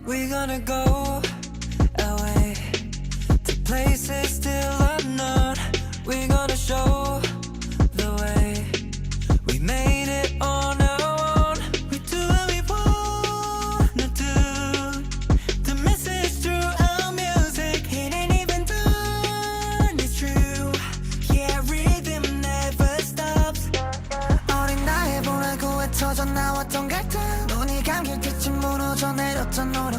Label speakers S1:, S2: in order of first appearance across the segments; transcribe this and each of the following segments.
S1: We're gonna go away to places still unknown. We're gonna show the way. We made it on our own. We do what we wanna do. The message through our music, it ain't even done. It's true. Yeah, rhythm never stops. 어린 나의 보라고 흩어져 나왔던 갈등, 눈이 감길 때쯤 무너져 내렸던 노력들.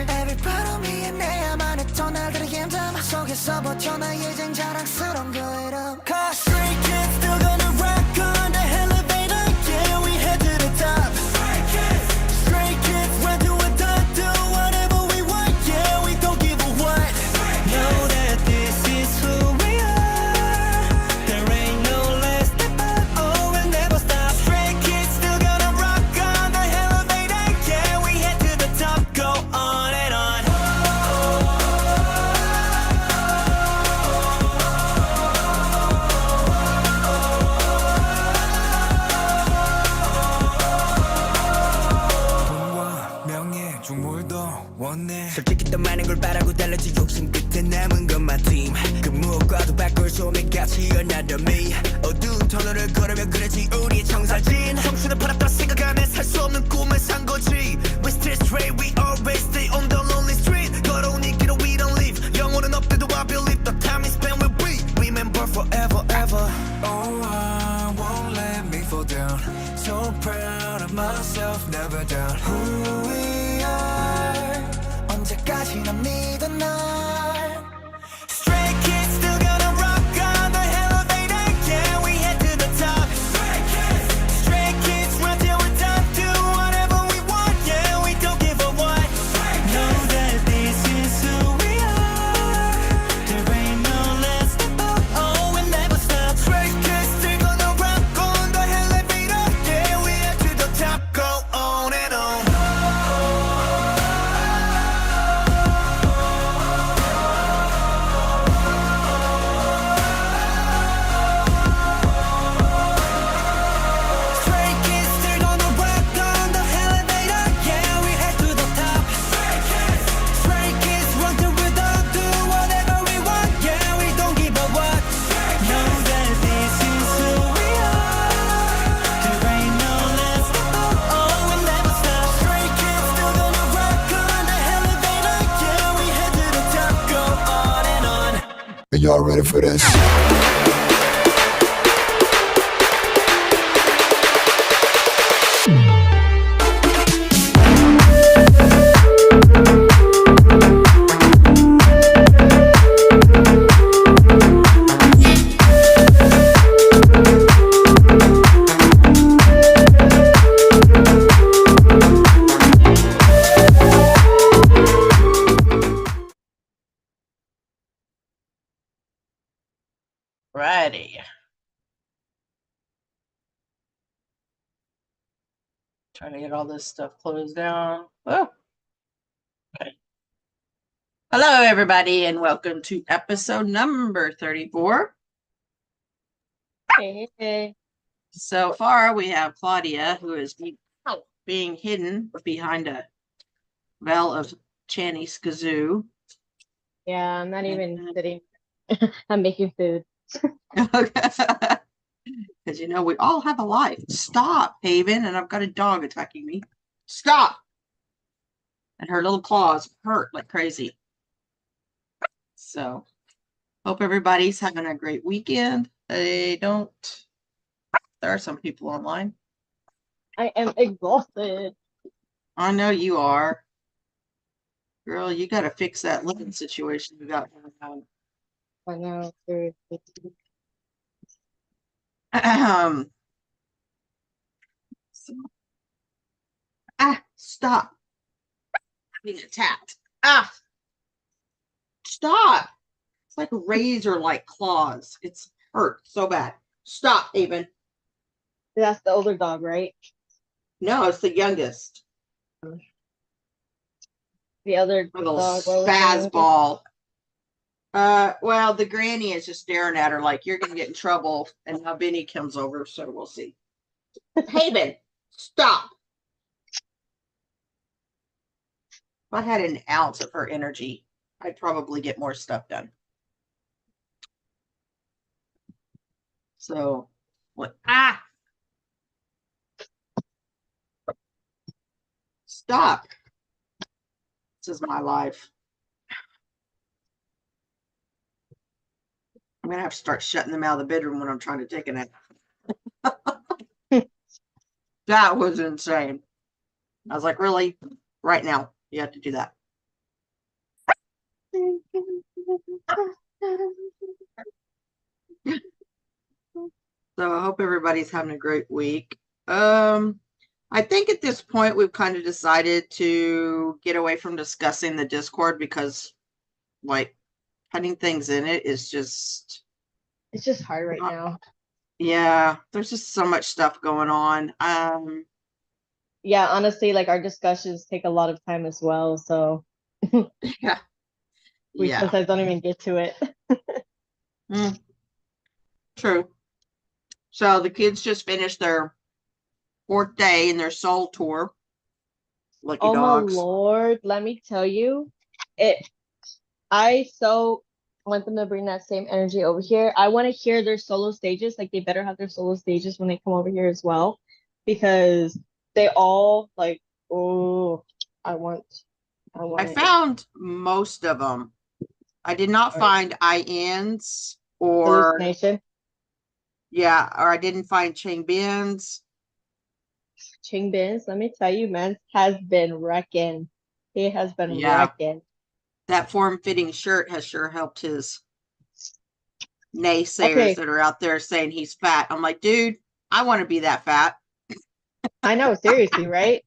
S1: Every part of me and 내야만 했던 날들의 힘듦 속에서 버텨 나의 젠 자랑스러운 그 이름. Cause Stray Kids still gonna rock on the elevator. Yeah, we head to the top. Stray Kids run to a dot, do whatever we want. Yeah, we don't give a what. Know that this is who we are. There ain't no less step up. Oh, we'll never stop. Stray Kids still gonna rock on the elevator. Yeah, we head to the top. Go on and on. 돈과 명예 중물도 원해. 솔직히 더 많은 걸 바라고 달라지 욕심 끝에 남은 건 my team. 그 무엇과도 바꿀 수 없는 가치 another me. 어두운 터널을 걸으며 그려지 우리의 청사진. 청춘을 팔았다 생각하며 살 수 없는 꿈을 산 거지. We still stray, we always stay on the lonely street. 걸어온 이 길을 we don't leave. 영혼은 없대도 I believe the time is spent with we. Remember forever, ever. Oh, I won't let me fall down. So proud of myself, never doubt who we are. 언제까지나 믿어 날. Stray Kids still gonna rock on the elevator. Yeah, we head to the top. Stray Kids run till we're top. Do whatever we want. Yeah, we don't give a what. Know that this is who we are. There ain't no less step up. Oh, we'll never stop. Stray Kids still gonna rock on the elevator. Yeah, we head to the top. Go on and on. Stray Kids still gonna rock on the elevator. Yeah, we head to the top. Stray Kids run till we're done. Do whatever we want. Yeah, we don't give a what. Know that this is who we are. There ain't no less step up. Oh, we'll never stop. Stray Kids still gonna rock on the elevator. Yeah, we head to the top. Go on and on.
S2: Are y'all ready for this?
S3: Righty. Trying to get all this stuff closed down. Oh, okay. Hello, everybody, and welcome to episode number 34.
S4: Hey.
S3: So far, we have Claudia, who is being hidden behind a veil of Channy Skazoo.
S4: Yeah, I'm not even sitting. I'm making food.
S3: Because, you know, we all have a life. Stop, Haven, and I've got a dog attacking me. Stop! And her little claws hurt like crazy. So, hope everybody's having a great weekend. There are some people online.
S4: I am exhausted.
S3: I know you are. Girl, you got to fix that living situation you got going on.
S4: I know, seriously.
S3: Stop. I'm being attacked. Stop. It's like razor-like claws. It's hurt so bad. Stop, Haven.
S4: That's the older dog, right?
S3: No, it's the youngest.
S4: The other
S3: Little
S4: dog.
S3: spaz ball. Well, the granny is just staring at her like, you're going to get in trouble. And now Benny comes over, so we'll see. Haven, stop. I had an ounce of her energy, I'd probably get more stuff done. So, what? Stop. This is my life. I'm gonna have to start shutting them out of the bedroom when I'm trying to take a nap. That was insane. I was like, really? Right now, you have to do that. So I hope everybody's having a great week. I think at this point we've kind of decided to get away from discussing the Discord because, like, putting things in it is just,
S4: It's just hard right now.
S3: yeah, there's just so much stuff going on.
S4: Yeah, honestly, like our discussions take a lot of time as well, so
S3: Yeah,
S4: we
S3: yeah,
S4: sometimes don't even get to it.
S3: true. So the kids just finished their 4th day in their soul tour. Lucky
S4: Oh my
S3: dogs.
S4: Lord, let me tell you, I so want them to bring that same energy over here. I want to hear their solo stages. Like they better have their solo stages when they come over here as well, because they all like, oh, I want
S3: I
S4: it.
S3: found most of them. I did not find INs or
S4: Hallucination.
S3: yeah, or I didn't find Ching Bins.
S4: Ching Bins, let me tell you, man, has been wrecking. He has been
S3: Yeah.
S4: wrecking.
S3: That form-fitting shirt has sure helped his naysayers
S4: Okay.
S3: that are out there saying he's fat. I'm like, dude, I want to be that fat.
S4: I know, seriously, right?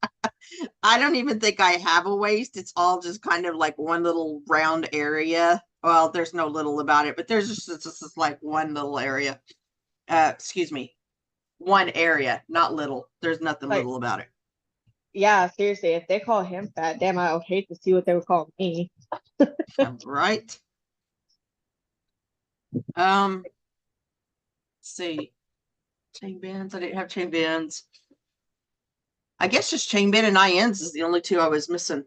S3: I don't even think I have a waist. It's all just kind of like one little round area. Well, there's no little about it, but there's just like one little area. Excuse me. One area, not little. There's nothing
S4: Like,
S3: little about it.
S4: yeah, seriously, if they call him fat, damn, I would hate to see what they would call me.
S3: Right. Let's see. Chain bands. I didn't have chain bands. I guess just chain band and INs is the only two I was missing.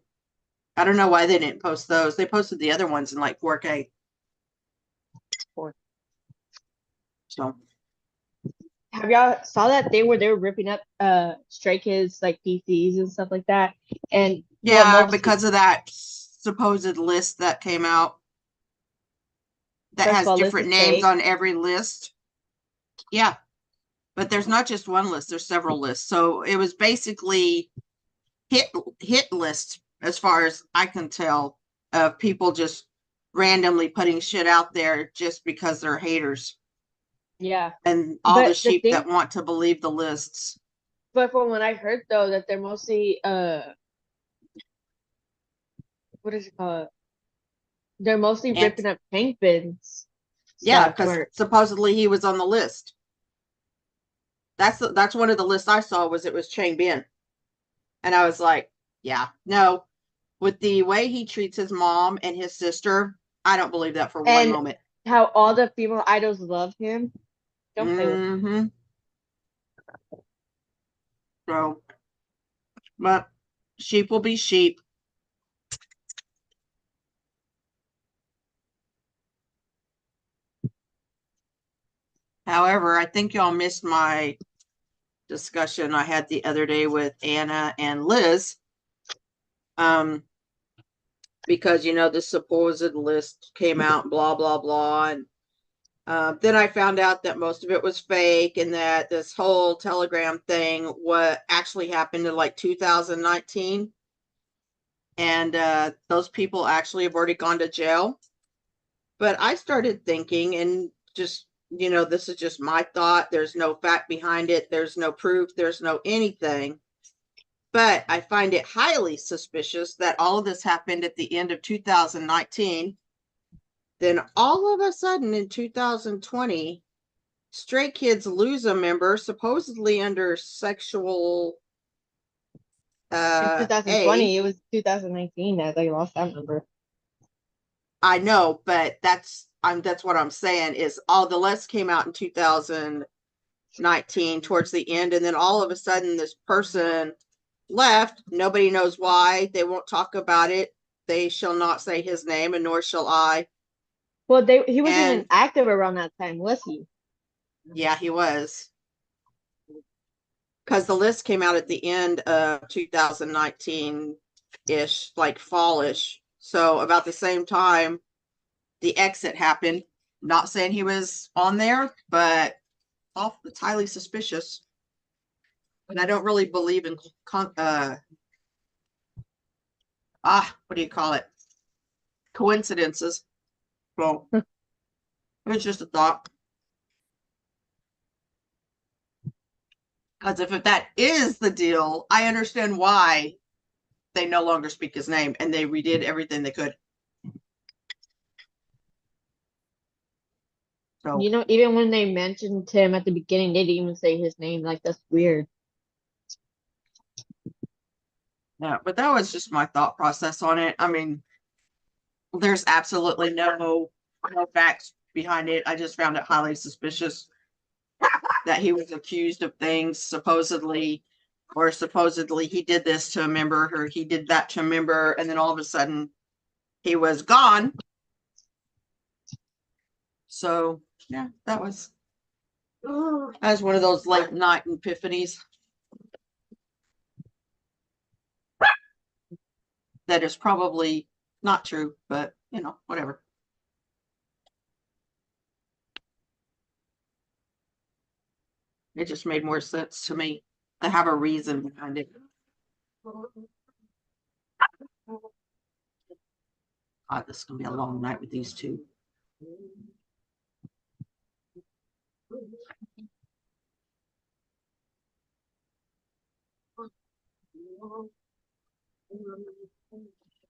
S3: I don't know why they didn't post those. They posted the other ones in like 4K. So
S4: Have y'all saw that they were ripping up Stray Kids like PCs and stuff like that? And
S3: yeah,
S4: mostly,
S3: because of that supposed list that came out that
S4: first
S3: has
S4: of all,
S3: different
S4: this is
S3: names
S4: fake.
S3: on every list. Yeah. But there's not just one list, there's several lists. So it was basically hit list as far as I can tell of people just randomly putting shit out there just because they're haters
S4: Yeah.
S3: and all the
S4: But the
S3: sheep
S4: thing,
S3: that want to believe the lists.
S4: but from what I heard though, that they're mostly what is it called? They're mostly
S3: And
S4: ripping up tank bins.
S3: yeah,
S4: Stuff
S3: because
S4: where
S3: supposedly he was on the list. That's one of the lists I saw was it was Chang Bin. And I was like, yeah, no. With the way he treats his mom and his sister, I don't believe that for one
S4: and
S3: moment.
S4: how all the female idols love him. Don't play with him.
S3: Mm-hmm. So, but sheep will be sheep. However, I think y'all missed my discussion I had the other day with Anna and Liz. Because, you know, the supposed list came out, blah, blah, blah. And then I found out that most of it was fake and that this whole Telegram thing what actually happened in like 2019. And those people actually have already gone to jail. But I started thinking and just, you know, this is just my thought. There's no fact behind it. There's no proof. There's no anything. But I find it highly suspicious that all of this happened at the end of 2019. Then all of a sudden in 2020, Stray Kids lose a member supposedly under sexual
S4: In 2020, it was 2019 that they lost that number.
S3: I know, but that's what I'm saying is all the lists came out in 2019 towards the end, and then all of a sudden this person left. Nobody knows why. They won't talk about it. They shall not say his name, and nor shall I.
S4: Well, he wasn't even
S3: And
S4: active around that time, was he?
S3: yeah, he was. Because the list came out at the end of 2019-ish, like fallish. So about the same time the exit happened. Not saying he was on there, but it's highly suspicious. And I don't really believe in what do you call it? Coincidences. So it's just a thought. Because if that is the deal, I understand why they no longer speak his name and they redid everything they could. So
S4: You know, even when they mentioned him at the beginning, they didn't even say his name. Like, that's weird.
S3: yeah, but that was just my thought process on it. I mean, there's absolutely no facts behind it. I just found it highly suspicious that he was accused of things supposedly he did this to a member or he did that to a member, and then all of a sudden he was gone. So yeah, that was one of those late night epiphanies. That is probably not true, but you know, whatever. It just made more sense to me to have a reason behind it. God, this is gonna be a long night with these two.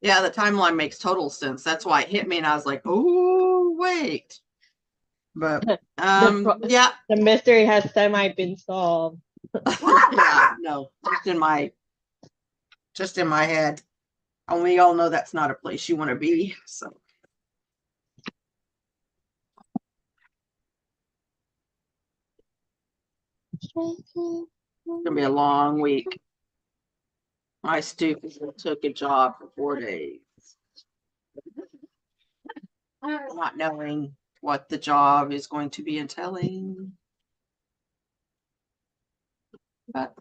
S3: Yeah, the timeline makes total sense. That's why it hit me, and I was like, "Oh, wait." But yeah,
S4: The mystery has semi been solved.
S3: yeah, no, just in my head. And we all know that's not a place you want to be. So it's gonna be a long week. My stupid took a job for 4 days, not knowing what the job is going to be entailing. But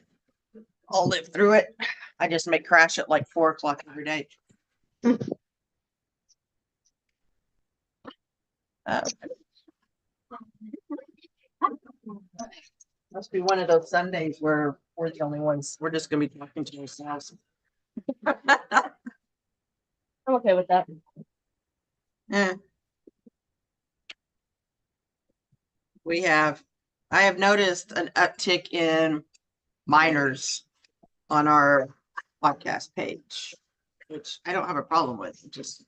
S3: I'll live through it. I just may crash at like 4 o'clock every day. Must be one of those Sundays where we're the only ones. We're just gonna be talking to ourselves.
S4: I'm okay with that.
S3: Yeah. I have noticed an uptick in minors on our podcast page, which I don't have a problem with. Just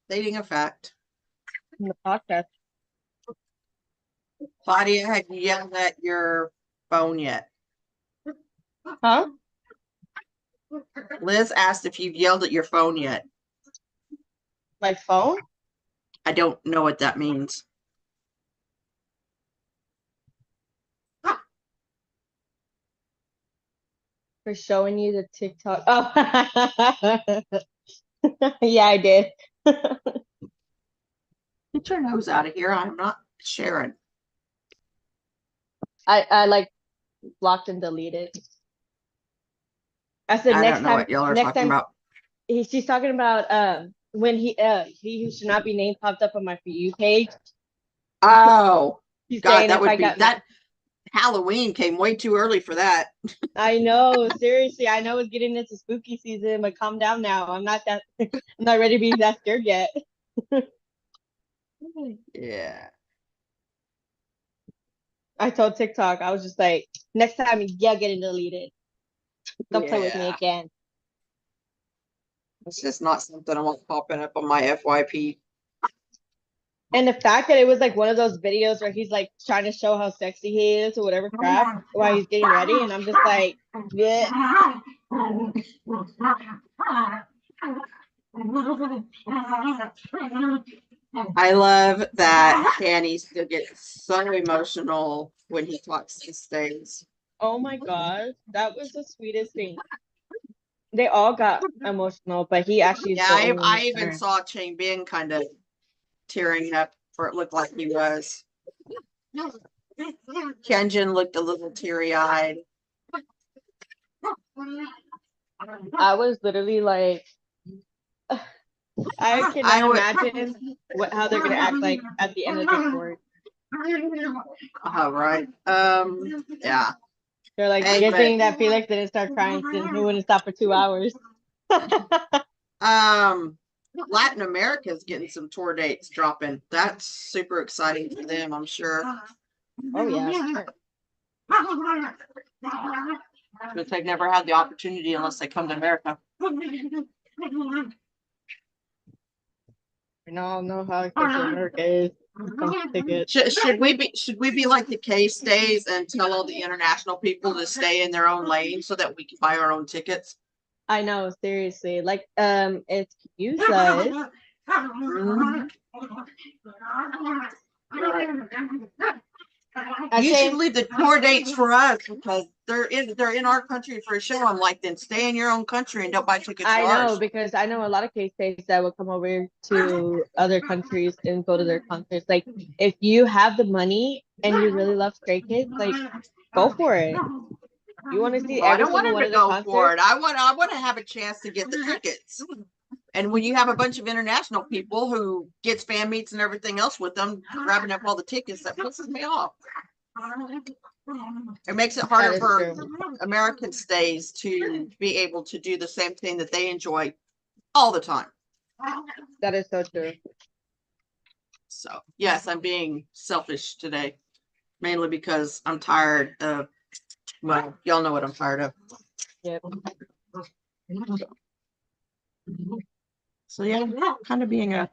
S3: stating a fact.
S4: In the podcast.
S3: Claudia, have you yelled at your phone yet?
S4: Huh?
S3: Liz asked if you've yelled at your phone yet.
S4: My phone?
S3: I don't know what that means.
S4: For showing you the TikTok. Oh, yeah, I did.
S3: Get your nose out of here. I'm not sharing.
S4: I like blocked and deleted. I said
S3: I
S4: next
S3: don't know
S4: time.
S3: what y'all are
S4: Next
S3: talking
S4: time,
S3: about.
S4: she's talking about when he who should not be named popped up on my For You page.
S3: Oh,
S4: She's
S3: God,
S4: saying
S3: that
S4: if
S3: would
S4: I
S3: be
S4: got
S3: that. Halloween came way too early for that.
S4: I know, seriously, I know it's getting into spooky season, but calm down now. I'm not ready to be that scared yet.
S3: Yeah.
S4: I told TikTok, I was just like, next time, yeah, getting deleted. Don't play with me
S3: Yeah.
S4: again.
S3: It's just not something I want popping up on my FYP.
S4: And the fact that it was like one of those videos where he's like trying to show how sexy he is or whatever crap while he's getting ready, and I'm just like, yeah.
S3: I love that Danny still gets so emotional when he talks these days.
S4: Oh my gosh, that was the sweetest thing. they all got emotional, but he actually is
S3: Yeah,
S4: the only one
S3: I
S4: that
S3: even
S4: turned.
S3: saw Chang Bin kind of tearing up, or it looked like he was. Kenjin looked a little teary-eyed.
S4: I was literally like, I
S3: I
S4: cannot
S3: would,
S4: imagine how they're gonna act like at the end of the court.
S3: oh, right. Yeah.
S4: They're like,
S3: Hey,
S4: good
S3: but
S4: thing that Felix didn't start crying since he wouldn't stop for 2 hours.
S3: Latin America is getting some tour dates dropping. That's super exciting for them, I'm sure.
S4: Oh yeah, sure.
S3: But they've never had the opportunity unless they come to America.
S4: We all know how expensive America is. when it comes to tickets.
S3: Should we be like the K stays and tell all the international people to stay in their own lane so that we can buy our own tickets?
S4: I know, seriously. Like, if you said
S3: Mhm.
S4: I
S3: You should
S4: say
S3: leave the tour dates for us because they're in our country for a show. I'm like, then stay in your own country and don't buy tickets for
S4: I know
S3: ours.
S4: because I know a lot of K-States that will come over to other countries and go to their concerts. Like, if you have the money and you really love Stray Kids, like, go for it. You want to see
S3: Well, I
S4: every
S3: don't want
S4: single
S3: them
S4: one
S3: to
S4: of their
S3: go for
S4: concerts?
S3: it. I want to have a chance to get the tickets. And when you have a bunch of international people who gets fan meets and everything else with them, grabbing up all the tickets, that pisses me off. It makes it
S4: That
S3: harder
S4: is
S3: for
S4: true.
S3: American stays to be able to do the same thing that they enjoy all the time.
S4: That is so true.
S3: So, yes, I'm being selfish today, mainly because I'm tired of, well, y'all know what I'm tired of.
S4: Yep.
S3: So, yeah, kind of being a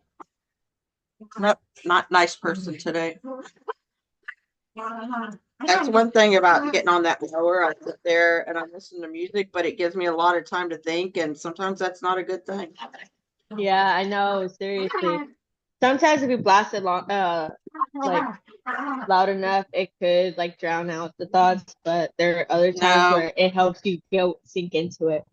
S3: not nice person today. That's one thing about getting on that mower. I sit there and I listen to music, but it gives me a lot of time to think, and sometimes that's not a good thing.
S4: Yeah, I know, seriously. Sometimes if you blast it long, like loud enough, it could like drown out the thoughts, but there are other times
S3: No,
S4: where it helps you go sink into it.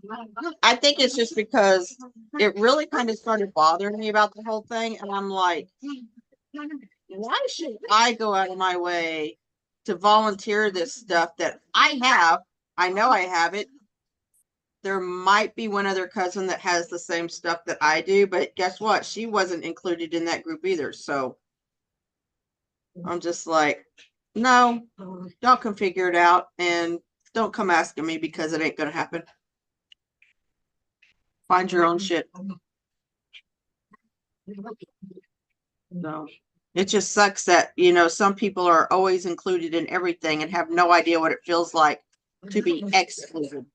S3: I think it's just because it really kind of started bothering me about the whole thing, and I'm like, why should I go out of my way to volunteer this stuff that I know I have it. There might be one other cousin that has the same stuff that I do, but guess what? She wasn't included in that group either. So I'm just like, no, y'all can figure it out and don't come asking me because it ain't gonna happen. Find your own shit. No. It just sucks that, some people are always included in everything and have no idea what it feels like to be excluded.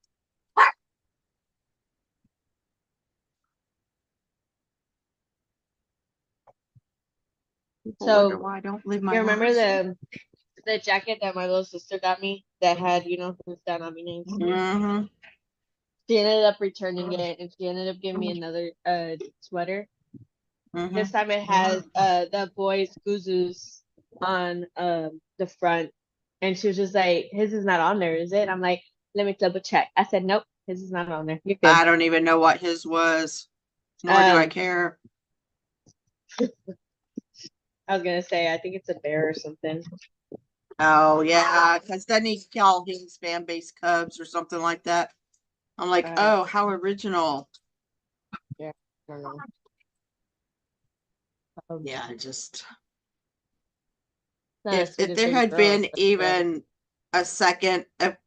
S3: People
S4: So,
S3: wonder why I don't leave my
S4: you remember
S3: house.
S4: the jacket that my little sister got me that had, who's down on me names?
S3: Mm-hmm.
S4: She ended up returning it and she ended up giving me another sweater.
S3: Mm-hmm.
S4: This time it has the boys Guzus on the front. And she was just like, his is not on there, is it? I'm like, let me double check. I said, nope, his is not on there. You're good.
S3: I don't even know what his was, nor do I care.
S4: I was gonna say, I think it's a bear or something.
S3: Oh yeah, because doesn't he call his fan base Cubs or something like that? I'm like, oh, how original.
S4: Yeah, I don't know.
S3: Yeah, just
S4: Not as
S3: if
S4: sweet as
S3: there
S4: baby
S3: had
S4: girl,
S3: been
S4: but
S3: even a second of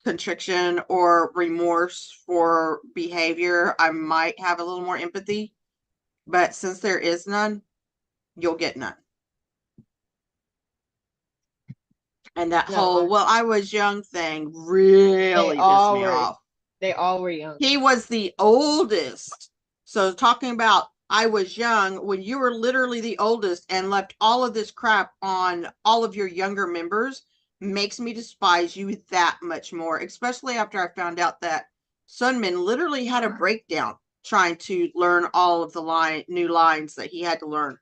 S3: contrition or remorse for behavior, I might have a little more empathy. But since there is none, you'll get none. And that whole,
S4: no,
S3: well, I was young thing really pissed me off.
S4: they all were young.
S3: He was the oldest. So talking about I was young when you were literally the oldest and left all of this crap on all of your younger members makes me despise you that much more, especially after I found out that Sunmin literally had a breakdown trying to learn all of the new lines that he had to learn.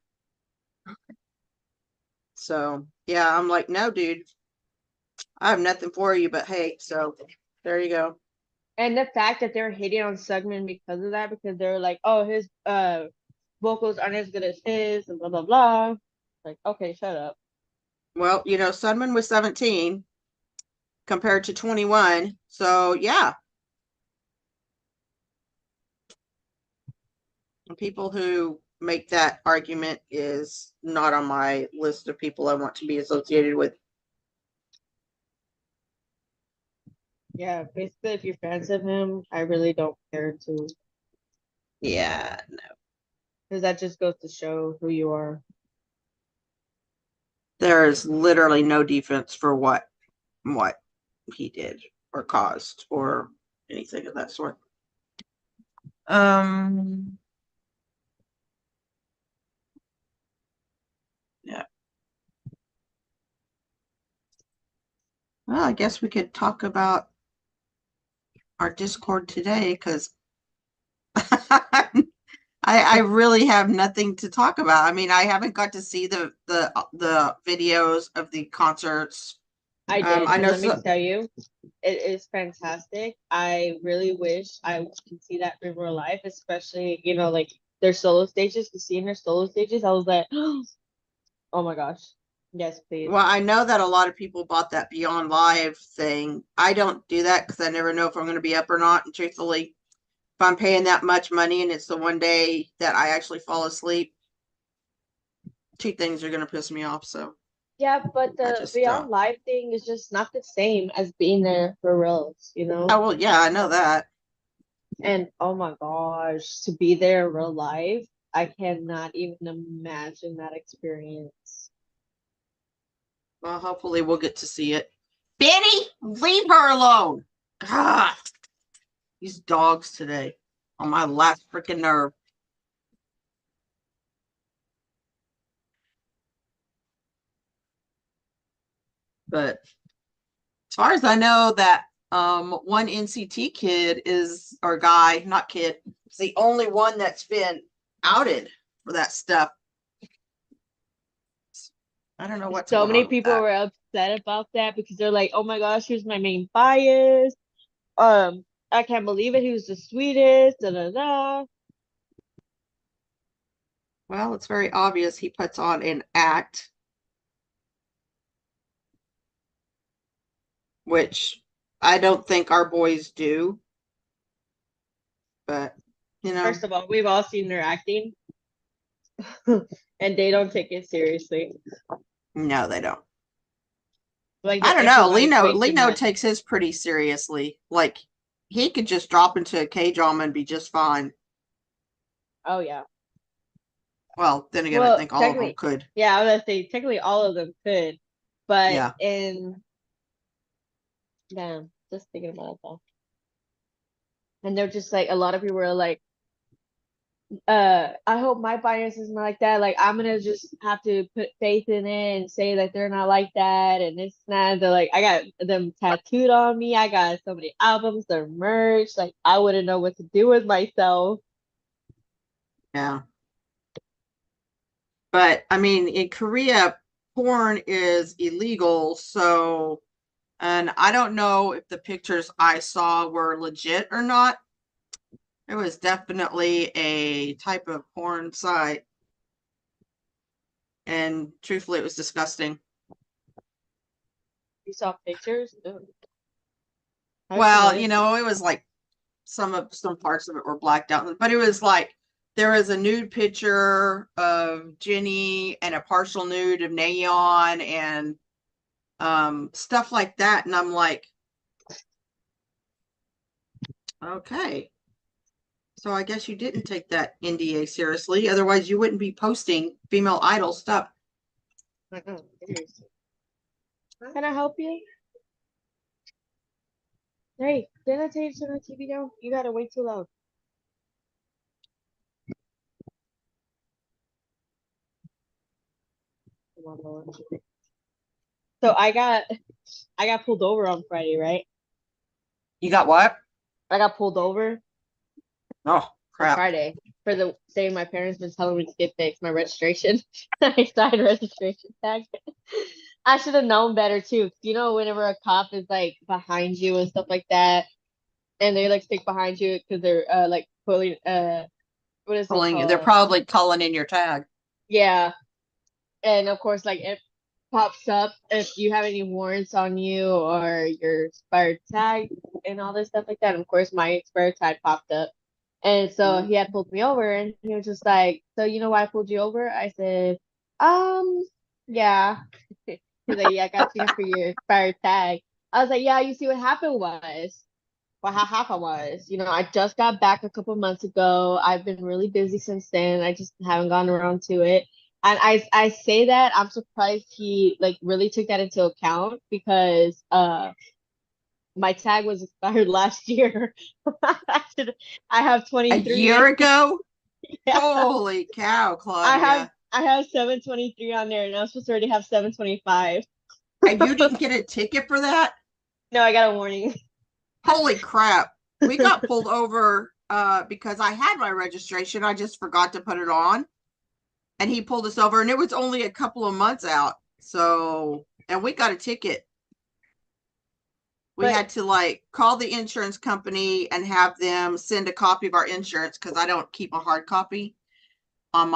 S3: So yeah, I'm like, no, dude, I have nothing for you, but hey, so there you go.
S4: And the fact that they're hating on Sugman because of that, because they're like, oh, his vocals aren't as good as his, and blah blah blah. Like, okay, shut up.
S3: Well, you know, Sunman was 17 compared to 21. So yeah. And people who make that argument is not on my list of people I want to be associated with.
S4: Yeah, basically, if you're fans of him, I really don't care to,
S3: Yeah.
S4: because that just goes to show who you are.
S3: There is literally no defense for what he did or caused or anything of that sort. Yeah. Well, I guess we could talk about our Discord today because I really have nothing to talk about. I mean, I haven't got to see the videos of the concerts.
S4: I did,
S3: I
S4: and
S3: know
S4: let me
S3: so-
S4: tell you, it is fantastic. I really wish I can see that in real life, especially, you know, like their solo stages. To see in their solo stages, I was like, oh my gosh, yes, please.
S3: Well, I know that a lot of people bought that Beyond Live thing. I don't do that because I never know if I'm going to be up or not. And truthfully, if I'm paying that much money and it's the one day that I actually fall asleep, two things are going to piss me off. So
S4: Yeah, but
S3: I
S4: the
S3: just
S4: Beyond Live thing is just not the same as being there for reals, you know?
S3: oh well, yeah, I know that.
S4: And oh my gosh, to be there in real life, I cannot even imagine that experience.
S3: Well, hopefully we'll get to see it. Benny, leave her alone. God, these dogs today on my last freaking nerve. But as far as I know, that one NCT kid is, or guy, not kid, is the only one that's been outed for that stuff. I don't know what's
S4: So
S3: going
S4: many
S3: on with
S4: people
S3: that.
S4: were upset about that because they're like, oh my gosh, here's my main bias. I can't believe it. He was the sweetest. Da da da.
S3: Well, it's very obvious he puts on an act, which I don't think our boys do. But, you know,
S4: First of all, we've all seen their acting, and they don't take it seriously.
S3: no, they don't.
S4: Like
S3: I
S4: they
S3: don't know.
S4: improvise way too
S3: Lino
S4: much.
S3: takes his pretty seriously. Like, he could just drop into a K-drama and be just fine.
S4: Oh yeah.
S3: Well, then again, I
S4: Well,
S3: think all of them
S4: technically,
S3: could.
S4: yeah, I was gonna say technically all of them could, but
S3: Yeah.
S4: damn, just thinking about it though. And they're just like a lot of people are like, I hope my bias isn't like that. Like I'm gonna just have to put faith in it and say that they're not like that and it's not. They're like, I got them tattooed on me. I got so many albums, their merch. Like I wouldn't know what to do with myself.
S3: Yeah. But I mean, in Korea, porn is illegal. So, and I don't know if the pictures I saw were legit or not. It was definitely a type of porn site. And truthfully, it was disgusting.
S4: You saw pictures? Ew. How'd you
S3: Well,
S4: notice
S3: you
S4: it?
S3: know, it was like some parts of it were blacked out, but it was like there was a nude picture of Jenny and a partial nude of Nayeon and stuff like that. And I'm like, okay. So I guess you didn't take that NDA seriously. Otherwise, you wouldn't be posting female idol stuff.
S4: Seriously. Can I help you? Hey, didn't I tell you to turn the TV down? You gotta wait too loud. Come on, Lord. So I got pulled over on Friday, right?
S3: You got what?
S4: I got pulled over
S3: Oh,
S4: on
S3: crap.
S4: Friday for the saying my parents been telling me to get fixed my registration. I signed registration tag. I should have known better too. You know, whenever a cop is like behind you and stuff like that, and they like stick behind you because they're like pulling what is it
S3: Pulling you.
S4: called?
S3: They're probably calling in your tag.
S4: Yeah, and of course like it pops up if you have any warrants on you or your expired tag and all this stuff like that. And of course my expired tag popped up. And so he had pulled me over and he was just like, so you know why I pulled you over? I said, yeah. He's like, yeah, I got you for your expired tag. I was like, yeah, you see what happened was, well, how happened was, I just got back a couple months ago. I've been really busy since then. I just haven't gone around to it. And I say that I'm surprised he like really took that into account because my tag was expired last year. I have
S3: A
S4: 23
S3: year ago?
S4: yeah.
S3: Holy cow, Claudia.
S4: I have 723 on there and I was supposed to already have 725.
S3: And you didn't get a ticket for that?
S4: No, I got a warning.
S3: Holy crap. We got pulled over because I had my registration. I just forgot to put it on. And he pulled us over and it was only a couple of months out. So, and we got a ticket. We
S4: But-
S3: had to like call the insurance company and have them send a copy of our insurance because I don't keep a hard copy on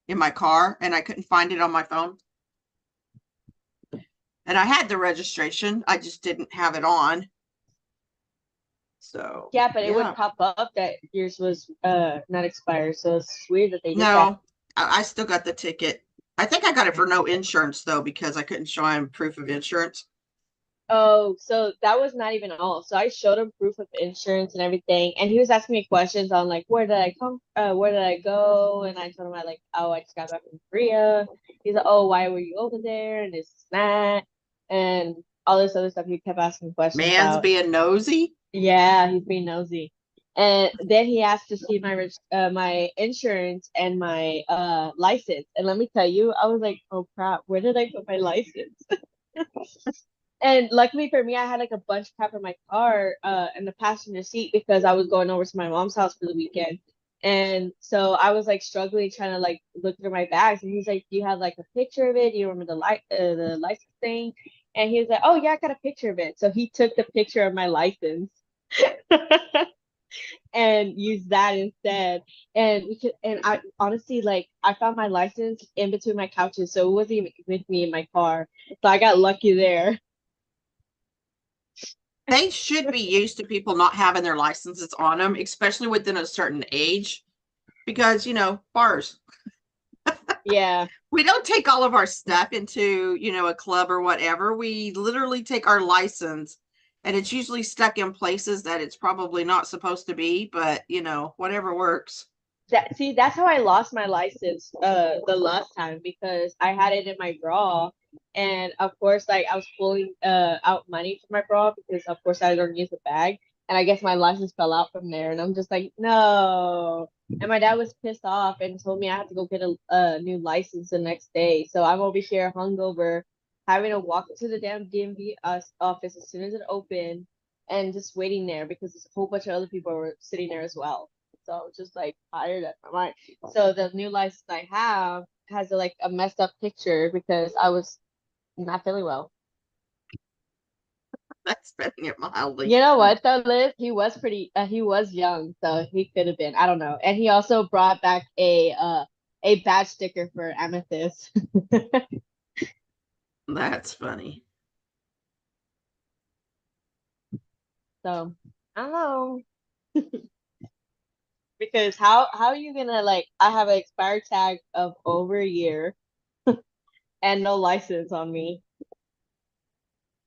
S3: in my car and I couldn't find it on my phone. And I had the registration, I just didn't have it on. So
S4: Yeah, but it would pop up that yours was not expired. So it's weird that they did that.
S3: No, I still got the ticket. I think I got it for no insurance though because I couldn't show him proof of insurance.
S4: Oh, so that was not even all. So I showed him proof of insurance and everything, and he was asking me questions on like where did I come, where did I go, and I told him I just got back from Korea. He's like, oh, why were you over there, and this that, and all this other stuff. He kept asking questions
S3: Man's
S4: about.
S3: being nosy.
S4: Yeah, he's being nosy. And then he asked to see my insurance and my license. And let me tell you, I was like, oh crap, where did I put my license? And luckily for me, I had like a bunch of crap in my car in the passenger seat because I was going over to my mom's house for the weekend. And so I was like struggling trying to like look through my bags. And he's like, do you have like a picture of it? Do you remember the license thing? And he was like, oh yeah, I got a picture of it. So he took the picture of my license and used that instead. And I honestly like I found my license in between my couches, so it wasn't even with me in my car. So I got lucky there.
S3: They should be used to people not having their licenses on them, especially within a certain age, because bars.
S4: Yeah.
S3: We don't take all of our stuff into a club or whatever. We literally take our license, and it's usually stuck in places that it's probably not supposed to be. But whatever works.
S4: That's how I lost my license the last time because I had it in my bra. And of course, like I was pulling out money from my bra because of course I don't use a bag. And I guess my license fell out from there. And I'm just like, no. And my dad was pissed off and told me I had to go get a new license the next day. So I'm over here hungover, having to walk to the damn DMV office as soon as it opened and just waiting there because a whole bunch of other people were sitting there as well. So I was just like tired at my mind. So the new license I have has a messed up picture because I was not feeling well.
S3: That's putting it mildly.
S4: You know what though, Liz? He was he was young, so he could have been. I don't know. And he also brought back a badge sticker for Amethyst.
S3: That's funny.
S4: So I don't know. Because how are you gonna I have an expired tag of over a year and no license on me.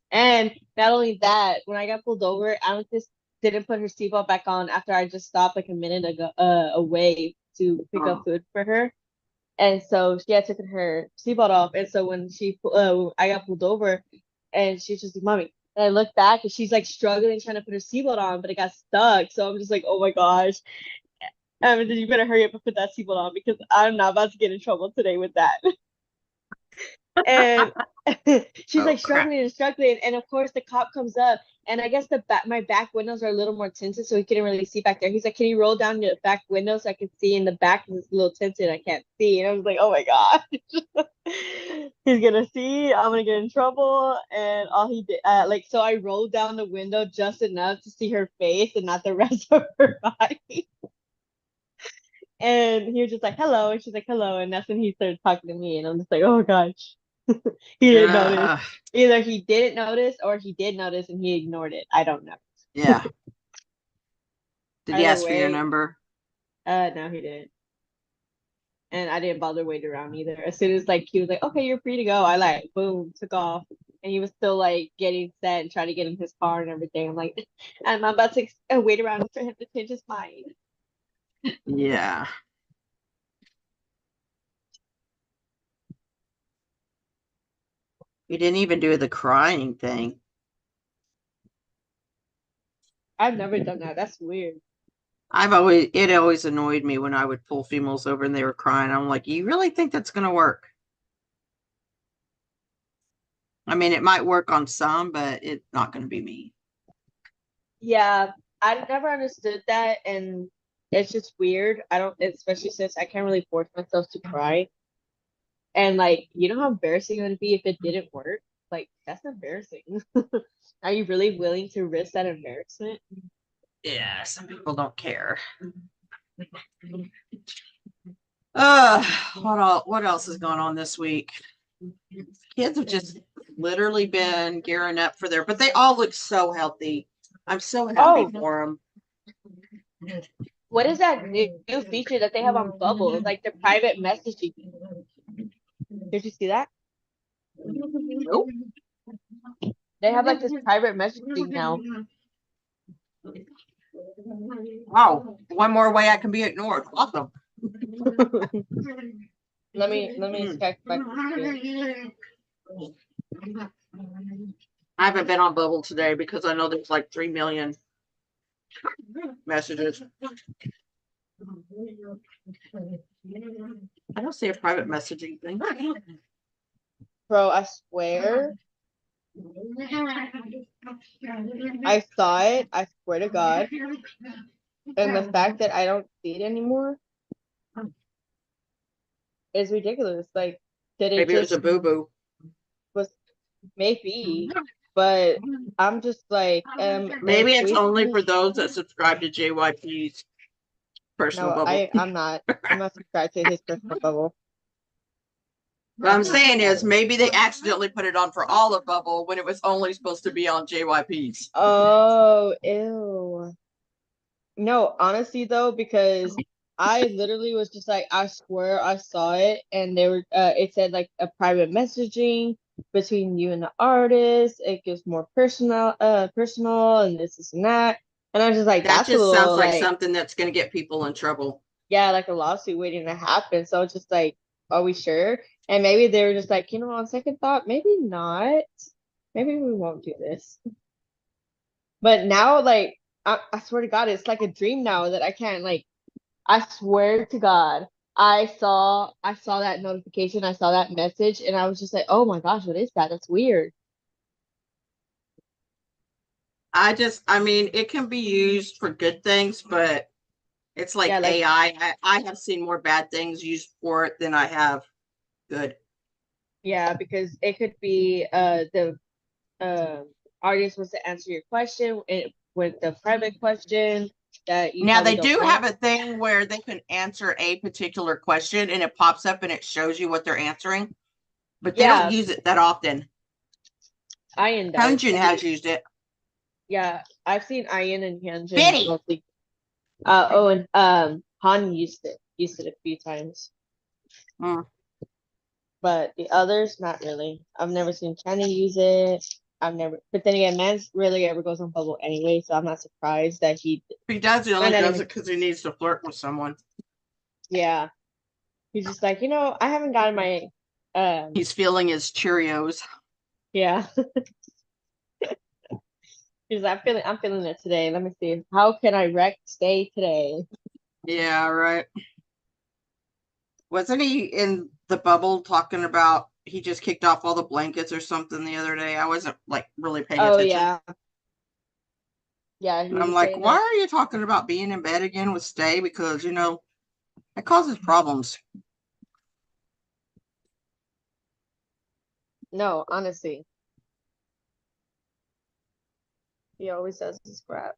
S4: And not only that, when I got pulled over, Amethyst didn't put her seatbelt back on after I just stopped like a minute ago away to pick up food for her. And so she had taken her seatbelt off. And so when I got pulled over and she's just like, mommy. And I look back and she's like struggling trying to put her seatbelt on, but it got stuck. So I'm just like, oh my gosh. Then you better hurry up and put that seatbelt on because I'm not about to get in trouble today with that. And she's
S3: Oh,
S4: like
S3: crap.
S4: struggling and struggling, and of course the cop comes up, and I guess my back windows are a little more tinted, so he couldn't really see back there. He's like, "Can you roll down your back window so I can see in the back? 'Cause it's a little tinted, I can't see." And I was like, "Oh my god, he's gonna see. I'm gonna get in trouble." And all he did, so I rolled down the window just enough to see her face and not the rest of her body. And he was just like, "Hello," and she's like, "Hello," and that's when he started talking to me, and I'm just like, "Oh gosh." He didn't notice.
S3: Uh,
S4: Either he didn't notice or he did notice and he ignored it. I don't know.
S3: yeah. Did he
S4: Either
S3: ask for your
S4: way,
S3: number?
S4: no, he didn't. And I didn't bother waiting around either. As soon as like he was like, "Okay, you're free to go," I like boom took off, and he was still like getting set and trying to get in his car and everything. I'm like, I'm about to wait around for him to change his mind.
S3: Yeah. He didn't even do the crying thing.
S4: I've never done that. That's weird.
S3: It always annoyed me when I would pull females over and they were crying. I'm like, you really think that's gonna work? I mean, it might work on some, but it's not gonna be me.
S4: Yeah, I never understood that, and it's just weird. I don't, especially since I can't really force myself to cry. And like, you know how embarrassing it would be if it didn't work? Like, that's embarrassing. Are you really willing to risk that embarrassment?
S3: Yeah, some people don't care. What else is going on this week? Kids have just literally been gearing up for but they all look so healthy. I'm so happy for them.
S4: What is that new feature that they have on Bubble? Like the private messaging. Did you see that?
S3: Nope.
S4: They have like this private messaging now.
S3: Wow, one more way I can be ignored. Awesome.
S4: Let me check my computer.
S3: I haven't been on Bubble today because I know there's like 3 million messages. I don't see a private messaging thing.
S4: Bro, I swear. I saw it, I swear to God. And the fact that I don't see it anymore is ridiculous. Like, did it
S3: Maybe it was
S4: just
S3: a boo-boo.
S4: was maybe, but I'm just like,
S3: Maybe it's
S4: we
S3: only for those that subscribe to JYP's personal
S4: no,
S3: bubble.
S4: I'm not subscribed to his personal bubble.
S3: What I'm saying is maybe they accidentally put it on for all of Bubble when it was only supposed to be on JYP's.
S4: Oh, ew. No, honestly though, because I literally was just like, I swear I saw it, and they were it said like a private messaging between you and the artist. It gives more personal, and this and that. And I was just like,
S3: That
S4: that's a
S3: just sounds
S4: little
S3: like
S4: like,
S3: something that's going to get people in trouble.
S4: yeah, like a lawsuit waiting to happen. So it's just like, are we sure? And maybe they were just like, on second thought, maybe not. Maybe we won't do this. But now, like, I swear to God, it's like a dream now that I can't like. I swear to God, I saw that notification, I saw that message, and I was just like, oh my gosh, what is that? That's weird.
S3: I mean, it can be used for good things, but it's like
S4: Yeah, like
S3: AI. I have seen more bad things used for it than I have good.
S4: yeah, because it could be the artist wants to answer your question with the private question that you
S3: Now,
S4: probably
S3: they
S4: don't
S3: do
S4: want.
S3: have a thing where they can answer a particular question and it pops up and it shows you what they're answering, but they don't
S4: Yeah,
S3: use it that often.
S4: Ian does.
S3: Hyunjin has used it.
S4: Yeah, I've seen Ian and Hyunjin
S3: Benny!
S4: mostly. And Han used it a few times. But the others, not really. I've never seen Channy use it. But then again, Mans rarely ever goes on Bubble anyway, so I'm not surprised that he.
S3: He does, he only
S4: might not
S3: does
S4: even-
S3: it because he needs to flirt with someone.
S4: Yeah, he's just like, I haven't gotten my.
S3: He's feeling his Cheerios.
S4: Yeah. He's like, I'm feeling it today. Let me see. How can I wreck stay today?
S3: Yeah, right. Wasn't he in the bubble talking about he just kicked off all the blankets or something the other day. I wasn't like really paying
S4: Oh
S3: attention.
S4: yeah. Yeah, he
S3: And I'm
S4: was
S3: like,
S4: saying
S3: why
S4: that.
S3: are you talking about being in bed again with Stay? Because, you know, it causes problems.
S4: No, honestly. He always does this crap.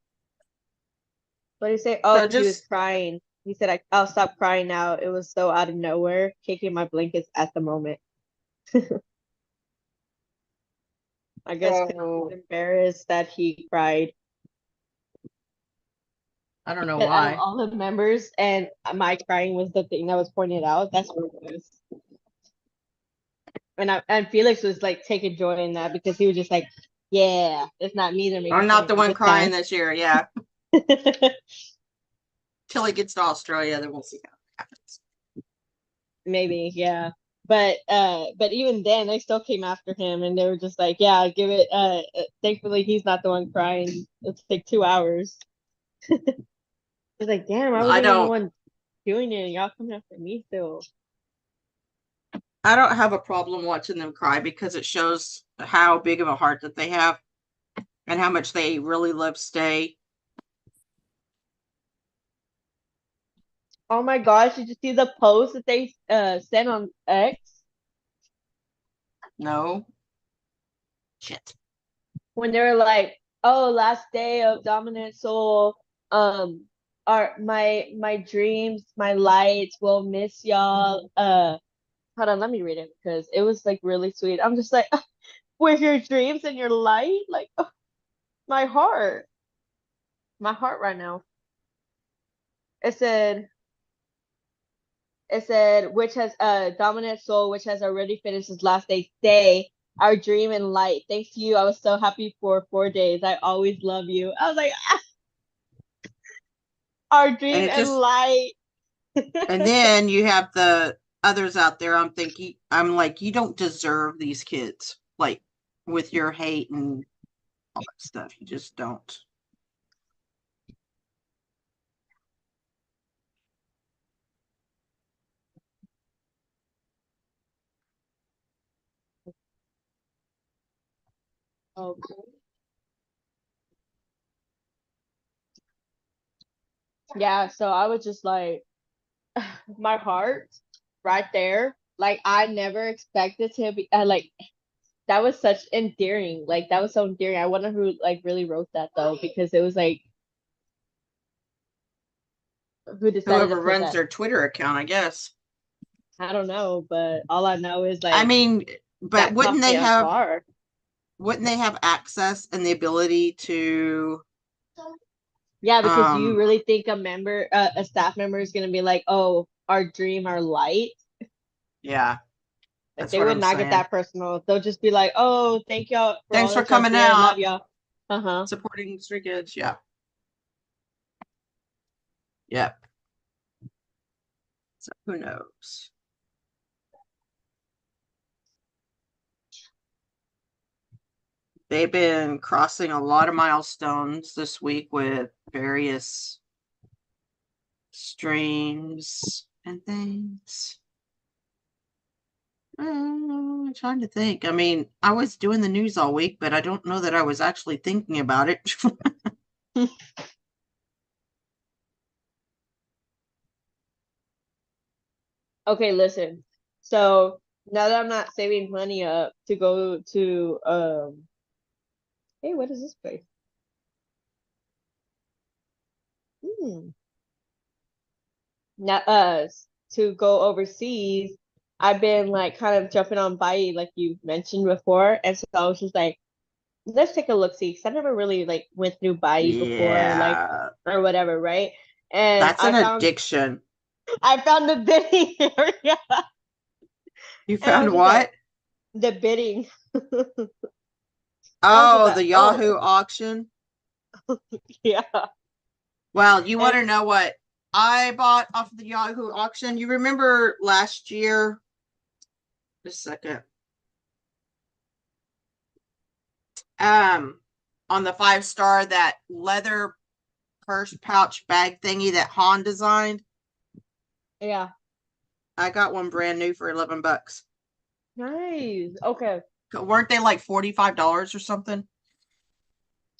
S4: What did he say?
S3: So
S4: Oh, he was
S3: just,
S4: crying. He said, I'll stop crying now. It was so out of nowhere, kicking my blankets at the moment. I guess 'cause he
S3: oh,
S4: was embarrassed that he cried.
S3: I don't know
S4: But out of
S3: why.
S4: all the members, and my crying was the thing that was pointed out. That's what it was. And Felix was like taking joy in that because he was just like, yeah, it's not me that making
S3: I'm
S4: fun
S3: not
S4: of
S3: the
S4: you
S3: one
S4: this
S3: crying
S4: time.
S3: this year. Yeah. Till he gets to Australia, then we'll see how it happens.
S4: Maybe, yeah. But even then they still came after him and they were just like, yeah, give it thankfully he's not the one crying. It'll take 2 hours. It's like, damn, I
S3: I
S4: wasn't even the
S3: don't
S4: one doing it and y'all coming after me still.
S3: I don't have a problem watching them cry because it shows how big of a heart that they have and how much they really love Stay.
S4: Oh my gosh, did you see the post that they sent on X
S3: No. Shit.
S4: when they were like, oh, last day of Dominant Soul, are my dreams, my lights will miss y'all. Hold on, let me read it because it was like really sweet. I'm just like, with your dreams and your light, like my heart, my heart right now. It said, which has dominant soul, which has already finished his last day. Stay, our dream and light. Thanks to you, I was so happy for 4 days. I always love you. I was like, ah, our
S3: And
S4: dream
S3: it
S4: and
S3: just
S4: light.
S3: and then you have the others out there. I'm like, you don't deserve these kids. Like with your hate and all that stuff. You just don't.
S4: Okay. Yeah, so I was just like, my heart right there. Like I never expected to be like that was such endearing. Like that was so endearing. I wonder who like really wrote that though, because it was like who decided to
S3: Whoever
S4: put
S3: runs
S4: that.
S3: their Twitter account, I guess.
S4: I don't know, but all I know is
S3: I
S4: like
S3: mean, but
S4: that caught me off guard.
S3: wouldn't they have access and the ability to
S4: Yeah, because you
S3: um
S4: really think a member, a staff member is gonna be like, "Oh, our dream, our light."
S3: yeah,
S4: Like
S3: that's
S4: they
S3: what
S4: would
S3: I'm
S4: not get
S3: saying.
S4: that personal. They'll just be like, "Oh, thank y'all for
S3: Thanks
S4: all
S3: for
S4: that y'all
S3: coming
S4: did.
S3: out,
S4: Love y'all." Uh-huh.
S3: supporting Stray Kids. Yeah. Yep. So who knows? They've been crossing a lot of milestones this week with various streams and things. I'm trying to think. I mean, I was doing the news all week, but I don't know that I was actually thinking about it.
S4: Okay, listen. So now that I'm not saving money up to go to hey, what is this place? Hmm. Now to go overseas, I've been like kind of jumping on Bali like you mentioned before. And so I was just like, let's take a look see, because I never really like went through Bali before, like
S3: Yeah,
S4: or whatever, right? And
S3: that's an addiction.
S4: I found the bidding area
S3: You
S4: and I was
S3: found
S4: just like
S3: what?
S4: the bidding. I was just
S3: Oh,
S4: like,
S3: the Yahoo
S4: oh
S3: auction.
S4: yeah.
S3: Well, you want
S4: And
S3: to know what I bought off of the Yahoo auction? You remember last year? Just a second. On the 5-star, that leather purse pouch bag thingy that Han designed.
S4: yeah.
S3: I got one brand new for $11.
S4: Nice. Okay.
S3: Weren't they like $45 or something?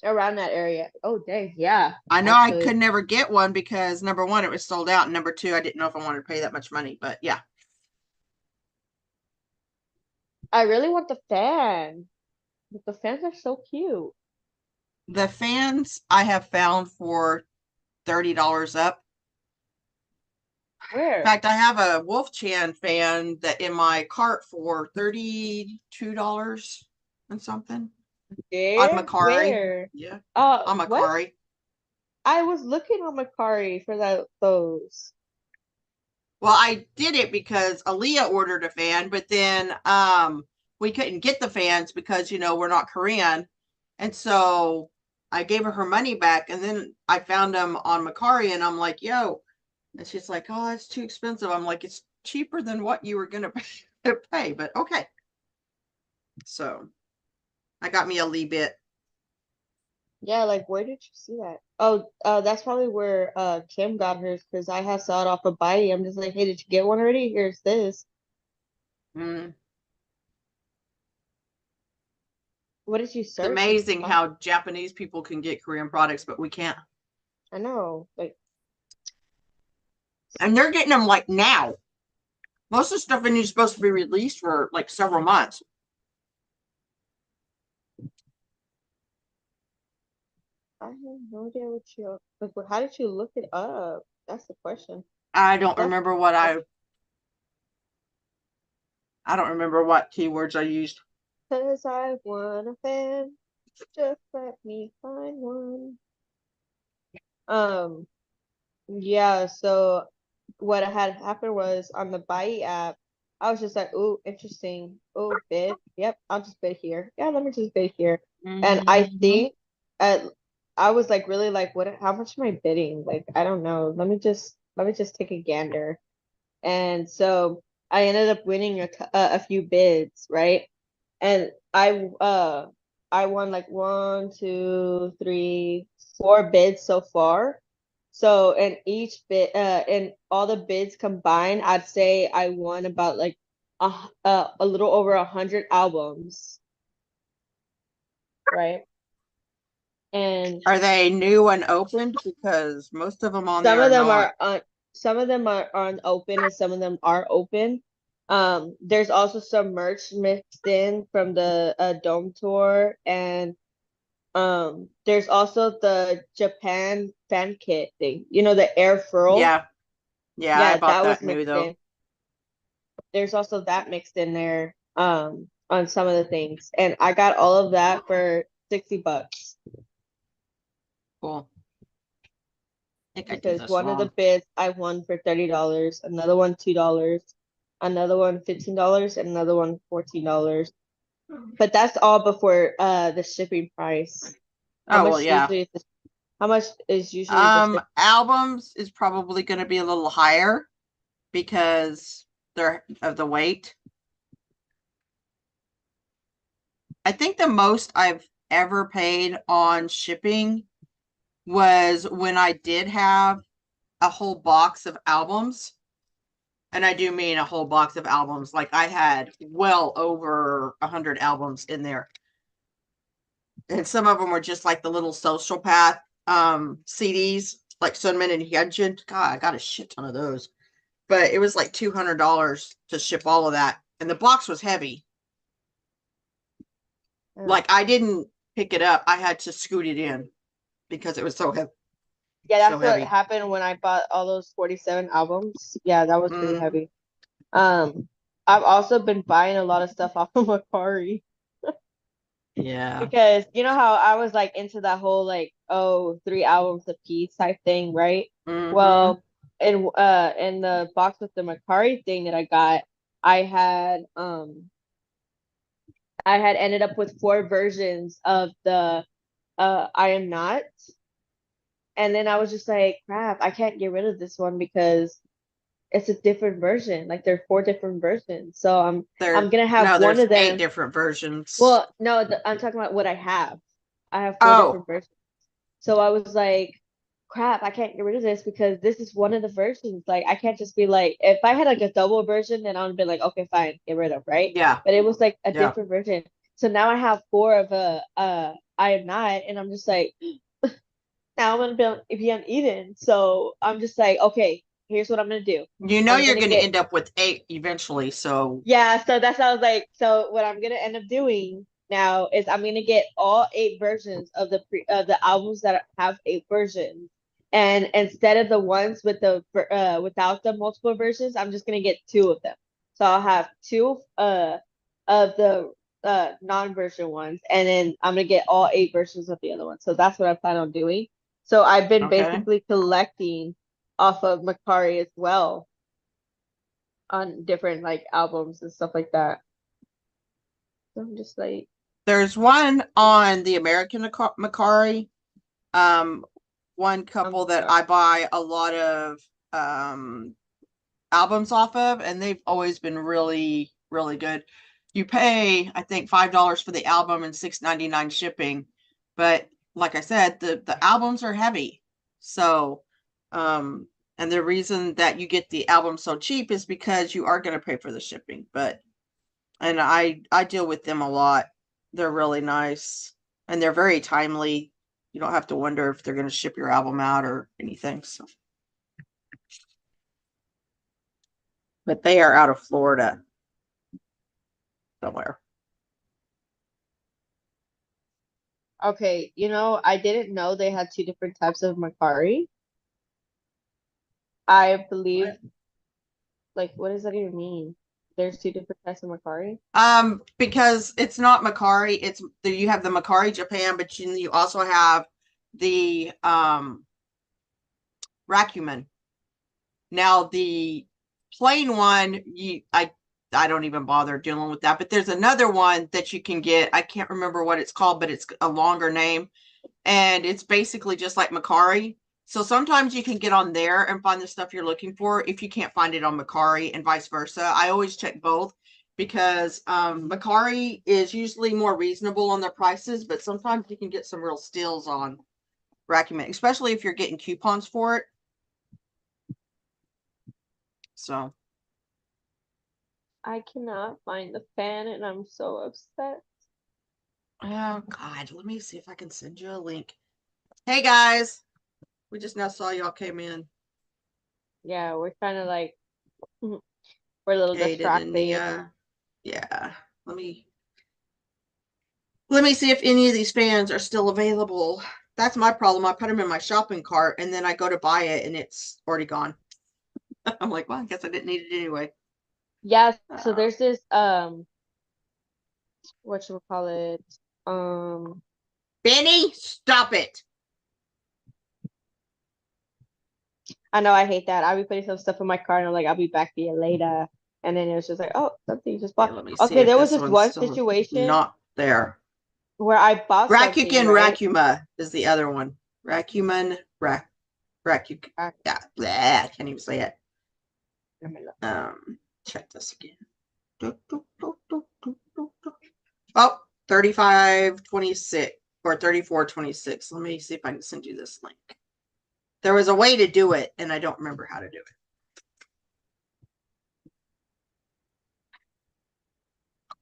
S4: Around that area. Oh, dang. Yeah.
S3: I know I
S4: Actually,
S3: could never get one because number one, it was sold out, and number two, I didn't know if I wanted to pay that much money. But yeah,
S4: I really want the fan. But the fans are so cute.
S3: the fans I have found for $30 up. In
S4: Where?
S3: fact, I have a Wolf Chan fan that in my cart for $32 and something on
S4: There?
S3: Macari.
S4: Where?
S3: Yeah, on
S4: What?
S3: Macari.
S4: I was looking on Macari for those.
S3: Well, I did it because Aaliyah ordered a fan, but then we couldn't get the fans because we're not Korean, and so I gave her money back, and then I found them on Macari, and I'm like, "Yo," and she's like, "Oh, it's too expensive." I'm like, "It's cheaper than what you were gonna pay, but okay." So I got me a Lee bit.
S4: Yeah, like where did you see that? Oh, that's probably where Kim got hers because I had saw it off of Bitey. I'm just like, hey, did you get one already? Here's this.
S3: Mm.
S4: What did you
S3: It's
S4: search?
S3: amazing how Japanese people can get Korean products, but we can't.
S4: I know, like
S3: And they're getting them like now. Most of the stuff is supposed to be released for like several months.
S4: I have no idea what you like. How did you look it up? That's the question.
S3: I don't
S4: That's
S3: remember what I don't remember what keywords I used.
S4: because I want a fan. Just let me find one. Um, yeah, so what had happened was on the Buy app, I was just like, ooh, interesting. Oh, bid. Yep, I'll just bid here. Yeah, let me just bid here. And I think at I was like really like what how much am I bidding? Like, I don't know. Let me just take a gander. And so I ended up winning a few bids, right? And I won like one, two, three, four bids so far. So in each bid, in all the bids combined, I'd say I won about like a little over 100 albums, right? And
S3: Are they new and opened? Because most of them on
S4: some
S3: there
S4: of
S3: are
S4: them
S3: not.
S4: are some of them are unopened and some of them are open. There's also some merch mixed in from the Dome tour, and there's also the Japan fan kit thing. You know, the air furl.
S3: Yeah, yeah, I
S4: Yeah,
S3: bought
S4: that was
S3: that new
S4: mixed
S3: though.
S4: in. There's also that mixed in there on some of the things. And I got all of that for $60
S3: Cool. I think I did
S4: because
S3: this
S4: one of the
S3: wrong.
S4: bids I won for $30, another one $2, another one $15, and another one $14. But that's all before the shipping price.
S3: Oh well, yeah.
S4: How much is usually the shipping?
S3: Albums is probably going to be a little higher because they're of the weight. I think the most I've ever paid on shipping was when I did have a whole box of albums. And I do mean a whole box of albums. Like I had well over 100 albums in there. And some of them were just like the little social path CDs, like Sunman and Hyunjin. God, I got a shit ton of those. But it was like $200 to ship all of that. And the box was heavy. Like I didn't pick it up. I had to scoot it in because it was so heavy.
S4: Yeah,
S3: So
S4: that's what
S3: heavy.
S4: happened when I bought all those 47 albums. Yeah, that was pretty
S3: Mm.
S4: heavy. I've also been buying a lot of stuff off of Macari
S3: Yeah.
S4: because you know how I was like into that whole like, oh, 3 albums a piece type thing, right?
S3: Mm-hmm.
S4: Well, in the box with the Macari thing that I got, I had ended up with 4 versions of the I Am Not. And then I was just like, crap, I can't get rid of this one because it's a different version. Like there are 4 different versions. So I'm gonna have one
S3: there's
S4: of
S3: 8
S4: them.
S3: different versions.
S4: Well, no, I'm talking about what I have. I have 4
S3: Oh,
S4: different versions. So I was like, crap, I can't get rid of this because this is one of the versions. Like, I can't just be like, if I had like a double version, then I would be like, okay, fine, get rid of, right?
S3: Yeah.
S4: But it was like a
S3: Yeah.
S4: different version. So now I have 4 of I am not, and I'm just like, now I'm gonna be uneven. So I'm just like, okay, here's what I'm gonna do.
S3: You know
S4: I'm
S3: you're
S4: gonna
S3: going to
S4: get
S3: end up with 8 eventually, so
S4: Yeah, so that's how I was like, so what I'm gonna end up doing now is I'm gonna get all 8 versions of the albums that have 8 versions. And instead of the ones with without the multiple versions, I'm just gonna get 2 of them. So I'll have 2 of the non-version ones, and then I'm gonna get all 8 versions of the other ones. So that's what I plan on doing. So I've been
S3: okay.
S4: basically collecting off of Macari as well on different like albums and stuff like that. So I'm just like,
S3: There's one on the American Macari. One couple that I buy a lot of albums off of, and they've always been really, really good. You pay, I think, $5 for the album and $6.99 shipping, but like I said, the albums are heavy. So, and the reason that you get the album so cheap is because you are going to pay for the shipping. But, and I deal with them a lot. They're really nice, and they're very timely. You don't have to wonder if they're going to ship your album out or anything. So, but they are out of Florida somewhere.
S4: okay, I didn't know they had 2 different types of Macari. I believe, like, what does that even mean? There's 2 different types of Macari?
S3: Because it's not Macari, it's you have the Macari Japan, but you also have the Rakuman. Now the plain one, I don't even bother dealing with that, but there's another one that you can get. I can't remember what it's called, but it's a longer name, and it's basically just like Macari. So sometimes you can get on there and find the stuff you're looking for if you can't find it on Macari, and vice versa. I always check both because Macari is usually more reasonable on their prices, but sometimes you can get some real steals on Rakuman, especially if you're getting coupons for it. So
S4: I cannot find the fan, and I'm so upset.
S3: oh God, let me see if I can send you a link. Hey guys, we just now saw y'all came in.
S4: Yeah, we're kind of like, we're a little distracted.
S3: Yeah, let me see if any of these fans are still available. That's my problem. I put them in my shopping cart and then I go to buy it and it's already gone. I'm like, well, I guess I didn't need it anyway.
S4: Yeah, so there's this whatchamacallit,
S3: Benny, stop it.
S4: I know I hate that. I'll be putting some stuff in my car and I'm like, I'll be back to you later. And then it was just like, oh, something you just bought.
S3: Okay, let me see
S4: Okay,
S3: if
S4: there was
S3: this
S4: this
S3: one's
S4: one
S3: still
S4: situation
S3: not there.
S4: where I bought something,
S3: Rakugan
S4: right?
S3: Rakuma is the other one. Rakuman Rakugan. Yeah, bleh, I can't even say it.
S4: Let me look.
S3: Check this again. Oh, 35.26 or 34.26. Let me see if I can send you this link. There was a way to do it, and I don't remember how to do it.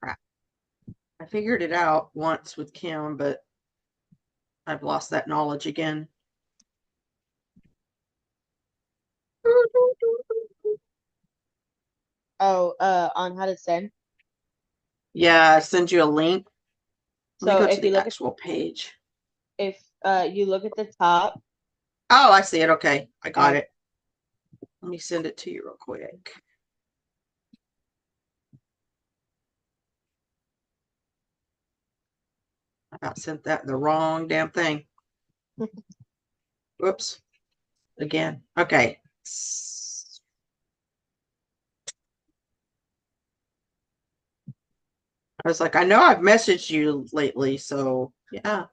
S3: Crap. I figured it out once with Kim, but I've lost that knowledge again.
S4: Oh, on how to send.
S3: Yeah, I send you a link. Let
S4: So
S3: me go
S4: if
S3: to the
S4: you look
S3: actual page.
S4: if you look at the top.
S3: Oh, I see it. Okay, I got
S4: Okay.
S3: it. Let me send it to you real quick. I about sent that the wrong damn thing. Whoops. Again. Okay. I was like, I know I've messaged you lately, so yeah.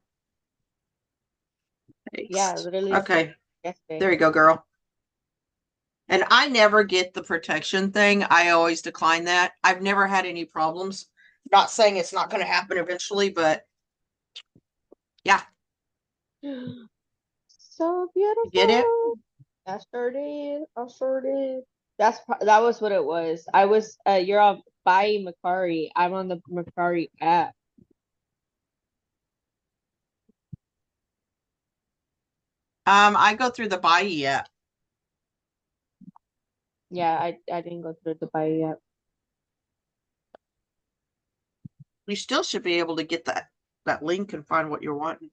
S4: Yeah,
S3: Thanks.
S4: literally.
S3: Okay.
S4: Yesterday.
S3: There you go, girl. And I never get the protection thing. I always decline that. I've never had any problems. Not saying it's not going to happen eventually, but yeah.
S4: So beautiful.
S3: Get it?
S4: I sure did. I sure did. That was what it was. I was you're on by Macari. I'm on the Macari app.
S3: I go through the Buyee app.
S4: Yeah, I didn't go through the Bayou app.
S3: You still should be able to get that link and find what you're wanting.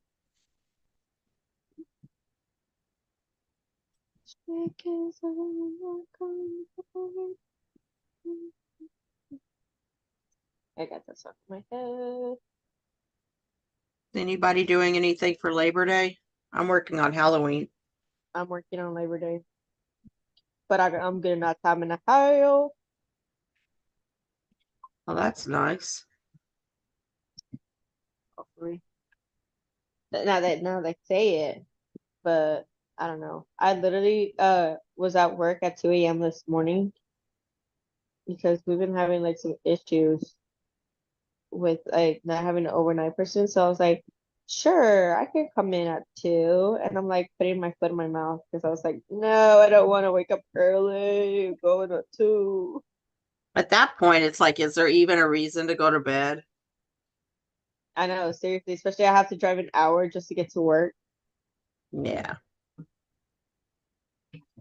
S4: I got this off my head.
S3: Anybody doing anything for Labor Day? I'm working on Halloween.
S4: I'm working on Labor Day, but I'm getting that time in Ohio.
S3: Oh, that's nice.
S4: Hopefully. Now they say it, but I don't know. I literally was at work at 2 a.m. this morning because we've been having like some issues with like not having an overnight person. So I was like, sure, I can come in at 2. And I'm like putting my foot in my mouth because I was like, no, I don't want to wake up early, going at 2.
S3: At that point, it's like, is there even a reason to go to bed?
S4: I know, seriously, especially I have to drive an hour just to get to work.
S3: Yeah.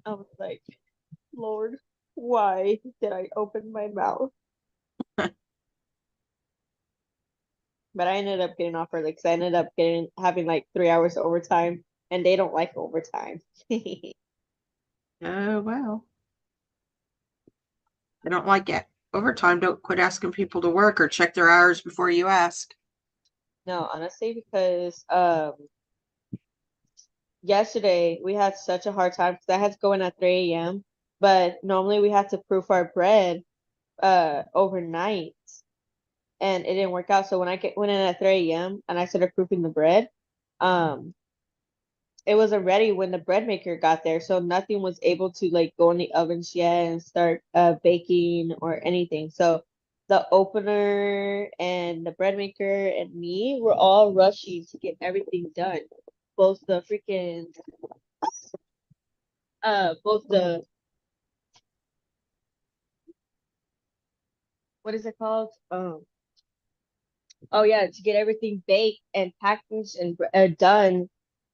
S4: I was like, Lord, why did I open my mouth? But I ended up getting off early because I ended up having like 3 hours overtime, and they don't like overtime.
S3: Oh, well. I don't like it. Overtime, don't quit asking people to work or check their hours before you ask.
S4: No, honestly, because yesterday we had such a hard time because I had to go in at 3 a.m. But normally we had to proof our bread overnight, and it didn't work out. So when went in at 3 a.m. and I started proofing the bread, um, it wasn't ready when the bread maker got there, so nothing was able to like go in the ovens yet and start baking or anything. So the opener and the bread maker and me were all rushing to get everything done. Both the freaking both the what is it called? Oh yeah, to get everything baked and packaged and done.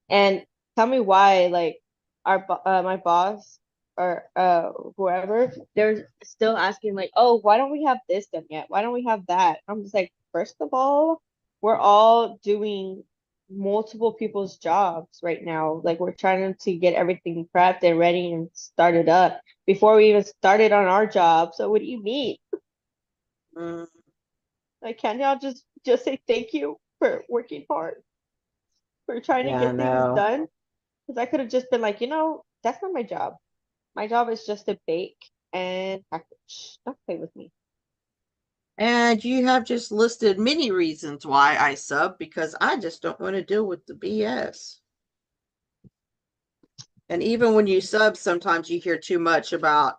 S4: And tell me why, like my boss or whoever, they're still asking like, oh, why don't we have this done yet? Why don't we have that? I'm just like, first of all, we're all doing multiple people's jobs right now. Like we're trying to get everything prepped and ready and started up before we even started on our job. So what do you mean?
S3: Mm,
S4: Like, can't y'all just say thank you for working hard, for trying to
S3: yeah, I
S4: get things
S3: know.
S4: done? Because I could have just been like, that's not my job. My job is just to bake and package. Don't play with me.
S3: And you have just listed many reasons why I sub because I just don't want to deal with the BS. And even when you sub, sometimes you hear too much about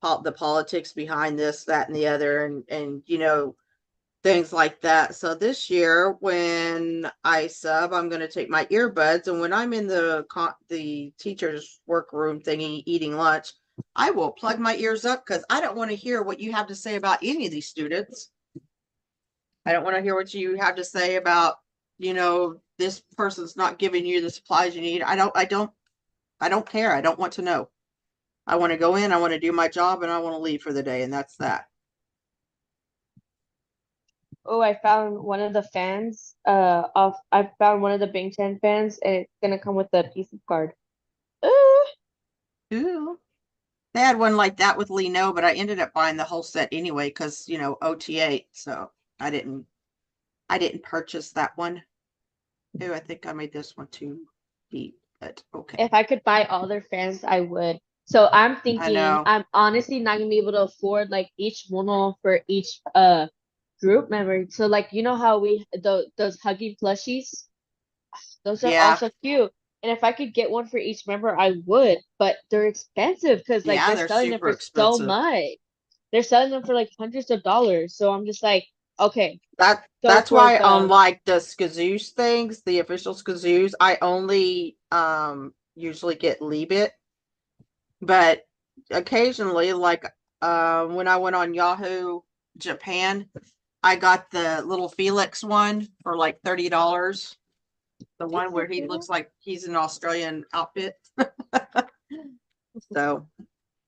S3: the politics behind this, that, and the other, and things like that. So this year, when I sub, I'm going to take my earbuds, and when I'm in the teacher's workroom thingy eating lunch, I will plug my ears up because I don't want to hear what you have to say about any of these students. I don't want to hear what you have to say about, this person's not giving you the supplies you need. I don't care. I don't want to know. I want to go in, I want to do my job, and I want to leave for the day, and that's that.
S4: Oh, I found one of the fans. I found one of the Bing 10 fans, and it's gonna come with a PC card.
S3: Ooh. They had one like that with Lino, but I ended up buying the whole set anyway because OTA. So I didn't purchase that one. Ooh, I think I made this one too deep, but okay.
S4: If I could buy all their fans, I would. So I'm
S3: I
S4: thinking
S3: know.
S4: I'm honestly not gonna be able to afford like each one for each group member. So like how those hugging plushies, those are
S3: Yeah,
S4: also cute. And if I could get one for each member, I would, but they're expensive because like
S3: yeah,
S4: they're
S3: they're
S4: selling them
S3: super
S4: for so
S3: expensive.
S4: much. They're selling them for like hundreds of dollars. So I'm just like, Okay. So
S3: That's
S4: for
S3: why on
S4: the
S3: like the Skazoosh things, the official Skazoosh, I only usually get Leebit, but occasionally, like when I went on Yahoo Japan, I got the little Felix one for like $30. The one where he looks like he's an Australian outfit. So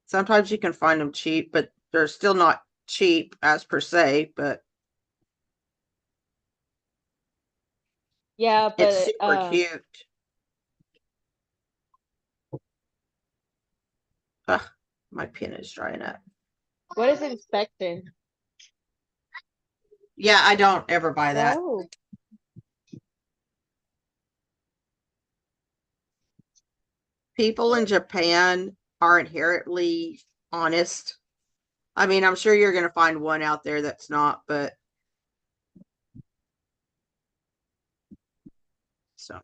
S3: sometimes you can find them cheap, but they're still not cheap as per se, but
S4: yeah,
S3: it's
S4: but
S3: super cute. Ugh, my pen is drying up.
S4: what is inspection?
S3: Yeah, I don't ever buy that.
S4: Oh,
S3: People in Japan are inherently honest. I mean, I'm sure you're going to find one out there that's not, but so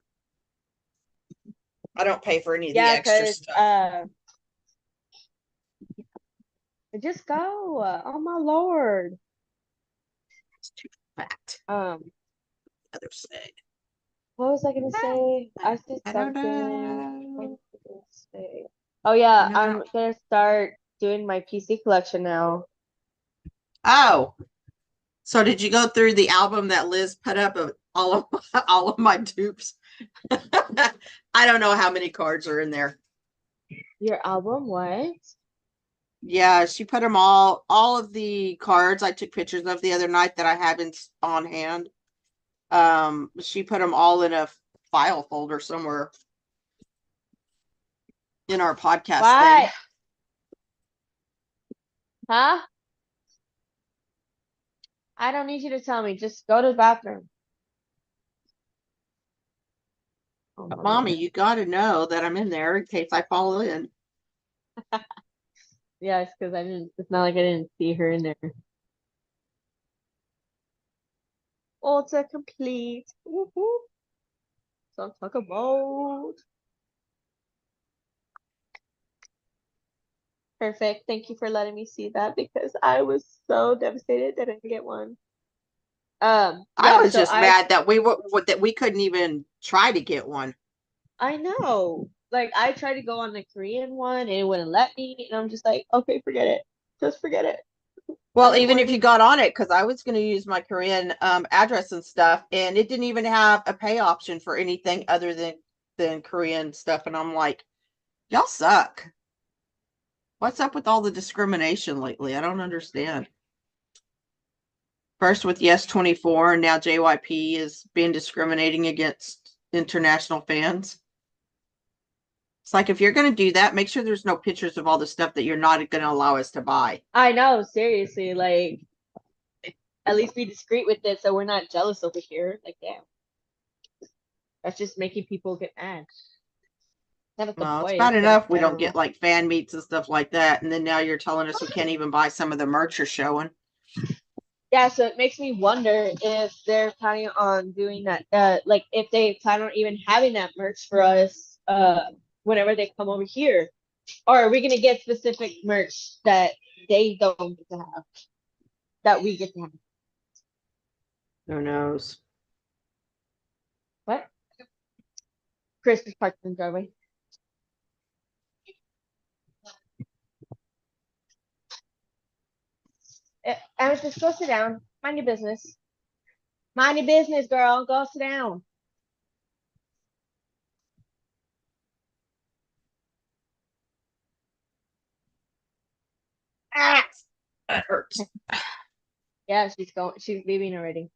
S3: I don't pay for any of the
S4: yeah,
S3: extra
S4: cause
S3: stuff.
S4: just go. Oh my lord.
S3: It's too fat. Other side.
S4: What was I gonna say? I said
S3: I don't
S4: something. What
S3: know.
S4: was I gonna say? Oh yeah,
S3: No.
S4: I'm gonna start doing my PC collection now.
S3: Oh, so did you go through the album that Liz put up of all of my dupes? I don't know how many cards are in there.
S4: Your album, what?
S3: Yeah, she put them all of the cards I took pictures of the other night that I have on hand. She put them all in a file folder somewhere in our podcast thing.
S4: What? Huh? I don't need you to tell me. Just go to the bathroom. Oh
S3: But
S4: my
S3: mommy,
S4: lord.
S3: you got to know that I'm in there in case I fall in.
S4: Yeah, it's because I didn't. It's not like I didn't see her in there. Ultra complete. Woohoo! So talk about. Perfect. Thank you for letting me see that because I was so devastated that I didn't get one.
S3: I
S4: Yeah,
S3: was
S4: so
S3: just mad that we couldn't even try to get one.
S4: I know. Like I tried to go on the Korean one and it wouldn't let me, and I'm just like, okay, forget it. Just forget it.
S3: Well,
S4: I don't
S3: even
S4: want
S3: if you got on it, because I was going to use my Korean address and stuff, and it didn't even have a pay option for anything other than Korean stuff, and I'm like, y'all suck. What's up with all the discrimination lately? I don't understand. First with Yes24, and now JYP is being discriminating against international fans. It's like if you're going to do that, make sure there's no pictures of all the stuff that you're not going to allow us to buy.
S4: I know, seriously, like at least be discreet with it so we're not jealous over here. Like, damn. That's just making people get mad. Not at the
S3: Well, it's
S4: boys,
S3: bad
S4: but in
S3: enough we don't get
S4: general.
S3: like fan meets and stuff like that, and then now you're telling us we can't even buy some of the merch you're showing.
S4: Yeah, so it makes me wonder if they're planning on doing that. Like if they plan on even having that merch for us, whenever they come over here, or are we gonna get specific merch that they don't get to have, that we get to have?
S3: Who knows?
S4: What? Chris is parked in the driveway. And just go sit down. Mind your business. Mind your business, girl. Go sit down.
S3: Ah, that hurts.
S4: Yeah, she's going. She's leaving already.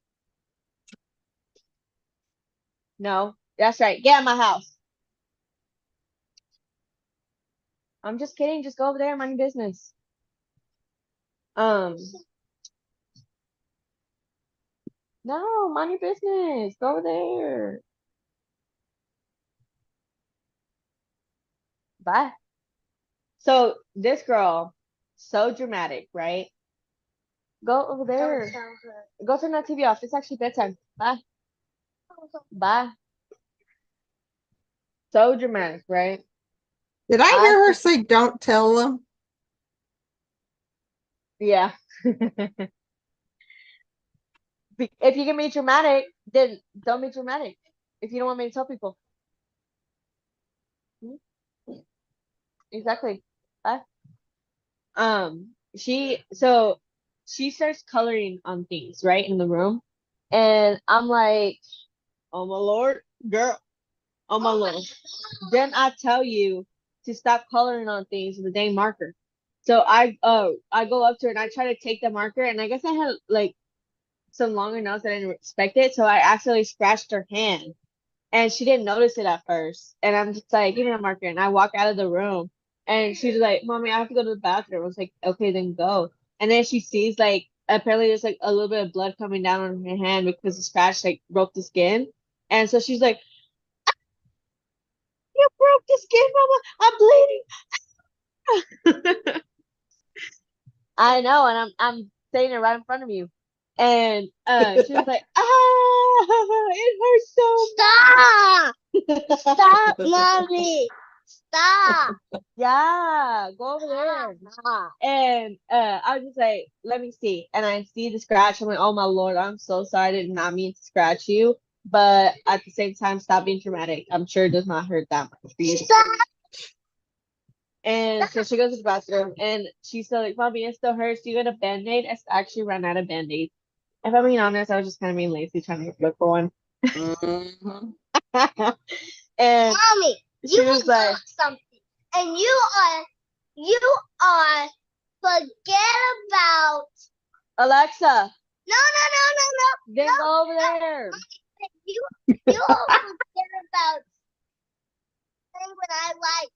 S4: No, that's right. Get out of my house. I'm just kidding. Just go over there and mind your business. Um, no, mind your business. Go over there. Bye. So this girl, so dramatic, right? Go over there. Go turn that TV off. It's actually bedtime. Bye. Bye. So dramatic, right?
S3: Did I hear her say don't tell them?
S4: Yeah. If you can be dramatic, then don't be dramatic. If you don't want me to tell people. Mhm. Exactly. Uh, so she starts coloring on things, right, in the room. And I'm like, oh my lord, girl, oh my lord. Then I tell you to stop coloring on things with a dang marker. So I go up to her and I try to take the marker, and I guess I had like some longer nails that I didn't expect it, so I accidentally scratched her hand. And she didn't notice it at first. And I'm just like, give me the marker. And I walk out of the room. And she's like, Mommy, I have to go to the bathroom. I was like, okay, then go. And then she sees like apparently there's like a little bit of blood coming down on her hand because the scratch like broke the skin. And so she's like, you broke the skin, Mama. I'm bleeding. I know, and I'm saying it right in front of you. And she was like, ah, it hurts so much. Stop, mommy. Stop. Yeah, go over there. And I was just like, let me see. And I see the scratch. I'm like, oh my lord, I'm so sorry. I did not mean to scratch you. But at the same time, stop being dramatic. I'm sure it does not hurt that much for you. Stop. And so she goes to the bathroom and she's still like, Mommy, it still hurts. Do you got a band-aid? I actually ran out of band-aids. If I'm being honest, I was just kind of being lazy trying to look for one.
S3: Mhm.
S4: And
S5: Mommy,
S4: she
S5: you
S4: was like,
S5: look something, and you are forget about.
S4: Alexa,
S5: No.
S4: then go over there.
S5: You forget about thing when I like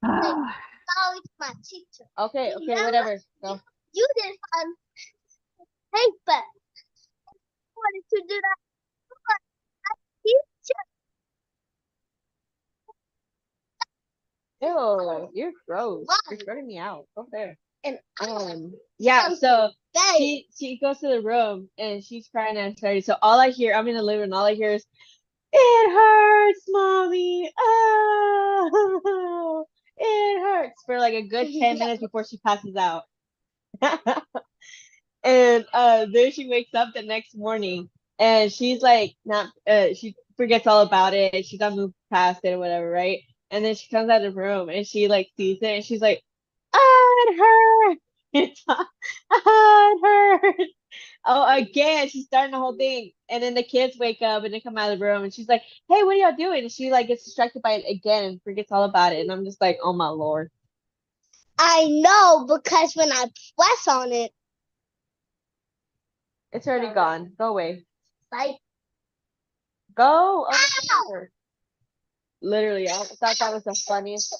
S5: knowledge my teacher.
S4: Okay,
S5: You know
S4: whatever. Go.
S5: You did on paper. Wanted to do that. Teacher.
S4: Ew, you're gross.
S5: Why?
S4: You're starting me out. Go there.
S5: And
S4: Yeah, so
S5: Daddy.
S4: she goes to the room and she's crying and starting. So all I hear, I'm in the living room, all I hear is, it hurts, Mommy. Oh, it hurts for like a good 10 minutes before she passes out. And then she wakes up the next morning and she's like not she forgets all about it. She got moved past it or whatever, right? And then she comes out of the room and she like sees it and she's like, oh, it hurts. Oh, it hurts. Oh, again, she's starting the whole thing. And then the kids wake up and they come out of the room and she's like, hey, what are y'all doing? And she like gets distracted by it again and forgets all about it. And I'm just like, oh my lord.
S5: I know because when I press on it,
S4: It's already gone. Go away.
S5: like,
S4: Go over
S5: ow!
S4: there. Literally, I thought that was the funniest.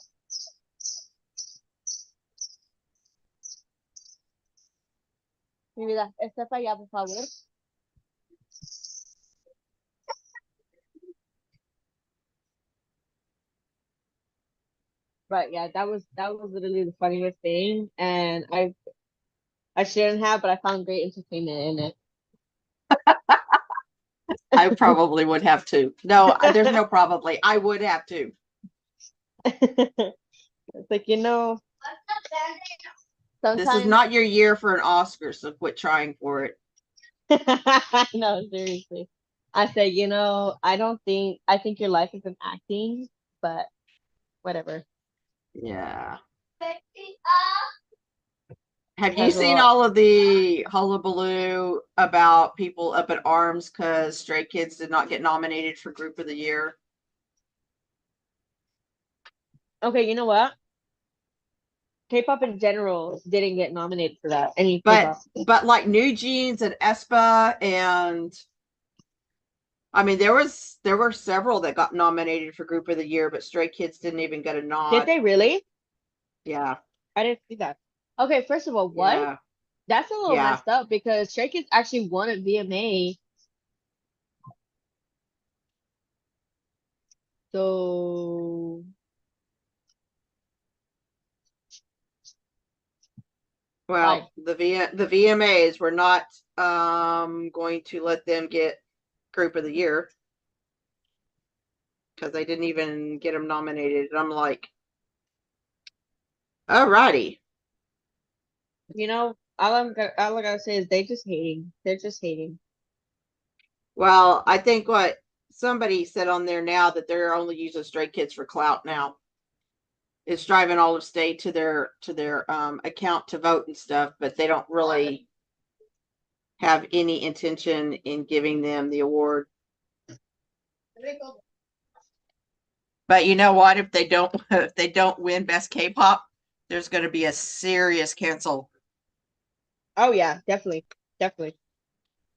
S4: Mi vida, este para allá, por favor. But yeah, that was literally the funniest thing, and I shouldn't have, but I found great entertainment in it.
S3: I probably would have to. No, there's no probably. I would have to.
S4: It's like,
S3: This is
S4: sometimes
S3: not your year for an Oscar, so quit trying for it.
S4: no, seriously. I said, I think your life is an acting, but whatever.
S3: Yeah.
S5: uh,
S3: Have you
S4: As
S3: seen
S4: well.
S3: all of the hullabaloo about people up at arms because Stray Kids did not get nominated for Group of the Year?
S4: Okay, you know what? K-pop in general didn't get nominated for that. Any
S3: But
S4: K-pop.
S3: like New Jeans and aespa, and I mean there were several that got nominated for Group of the Year, but Stray Kids didn't even get a
S4: Did
S3: nod.
S4: they really?
S3: Yeah.
S4: I didn't see that. Okay, first of all, what?
S3: Yeah.
S4: That's a little
S3: Yeah.
S4: messed up because Stray Kids actually won at VMA. So like,
S3: Well, the VMAs were not going to let them get Group of the Year because they didn't even get them nominated. And I'm like, alrighty.
S4: all I gotta say is they just hating. They're just hating.
S3: Well, I think what somebody said on there now that they're only using Stray Kids for clout now. It's driving all of state to their account to vote and stuff, but they don't really have any intention in giving them the award. But you know what? If they don't if they don't win best K-pop, there's going to be a serious cancel.
S4: Oh yeah, definitely, definitely.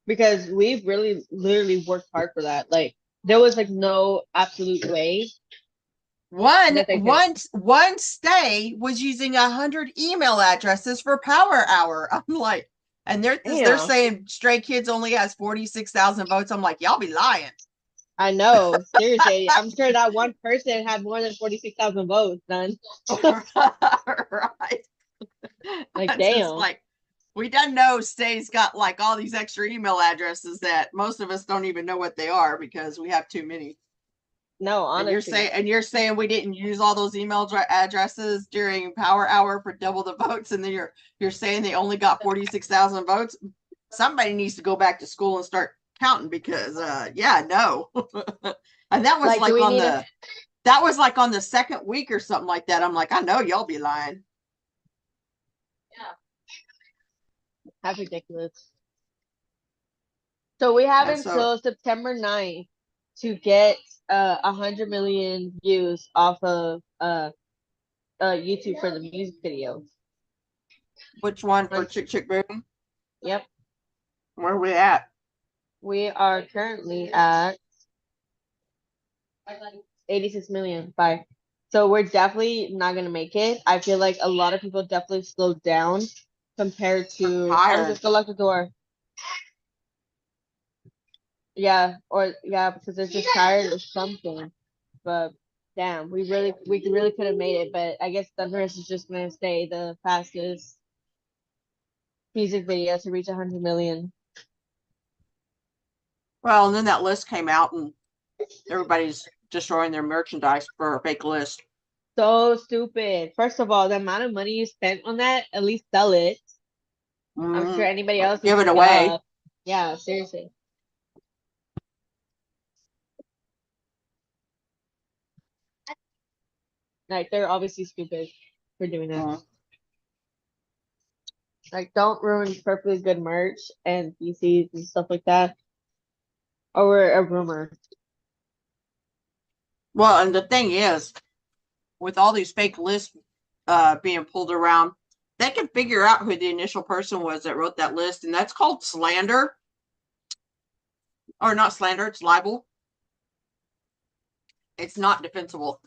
S4: Because we've really literally worked hard for that. Like there was like no absolute way.
S3: One
S4: That they could-
S3: one stay was using 100 email addresses for Power Hour. I'm like, and they're
S4: Damn.
S3: saying Stray Kids only has 46,000 votes. I'm like, y'all be lying.
S4: I know, seriously. I'm sure that one person had more than 46,000 votes done.
S3: Right.
S4: Like,
S3: I'm just
S4: damn.
S3: like, we done know Stay's got like all these extra email addresses that most of us don't even know what they are because we have too many.
S4: No,
S3: And
S4: honestly.
S3: you're saying we didn't use all those email addresses during Power Hour for double the votes, and then you're saying they only got 46,000 votes. Somebody needs to go back to school and start counting because yeah, no. And that was
S4: Like, do we need a-
S3: that was like on the second week or something like that. I'm like, I know y'all be lying.
S4: That's ridiculous. So we have
S3: Yeah, so-
S4: until September 9th to get 100 million views off of YouTube for the music video.
S3: Which one for Chick Chick Boom?
S4: Yep.
S3: Where are we at?
S4: We are currently at 86 million. Bye. So we're definitely not gonna make it. I feel like a lot of people definitely slowed down compared to
S3: Tired.
S4: just go lock the door. Yeah, or yeah, because they're just tired or something. But damn, we really could have made it, but I guess Thunderous is just gonna stay the fastest music video to reach 100 million.
S3: Well, and then that list came out and everybody's destroying their merchandise for a fake list.
S4: So stupid. First of all, the amount of money you spent on that, at least sell it. I'm
S3: Mhm.
S4: sure anybody else
S3: Give
S4: would
S3: it
S4: pick
S3: away.
S4: up. Yeah, seriously. Like they're obviously stupid for doing that.
S3: Mhm.
S4: Like don't ruin perfectly good merch and PCs and stuff like that. Or a rumor.
S3: Well, and the thing is, with all these fake lists being pulled around, they can figure out who the initial person was that wrote that list, and that's called slander. Or not slander, it's libel. It's not defensible.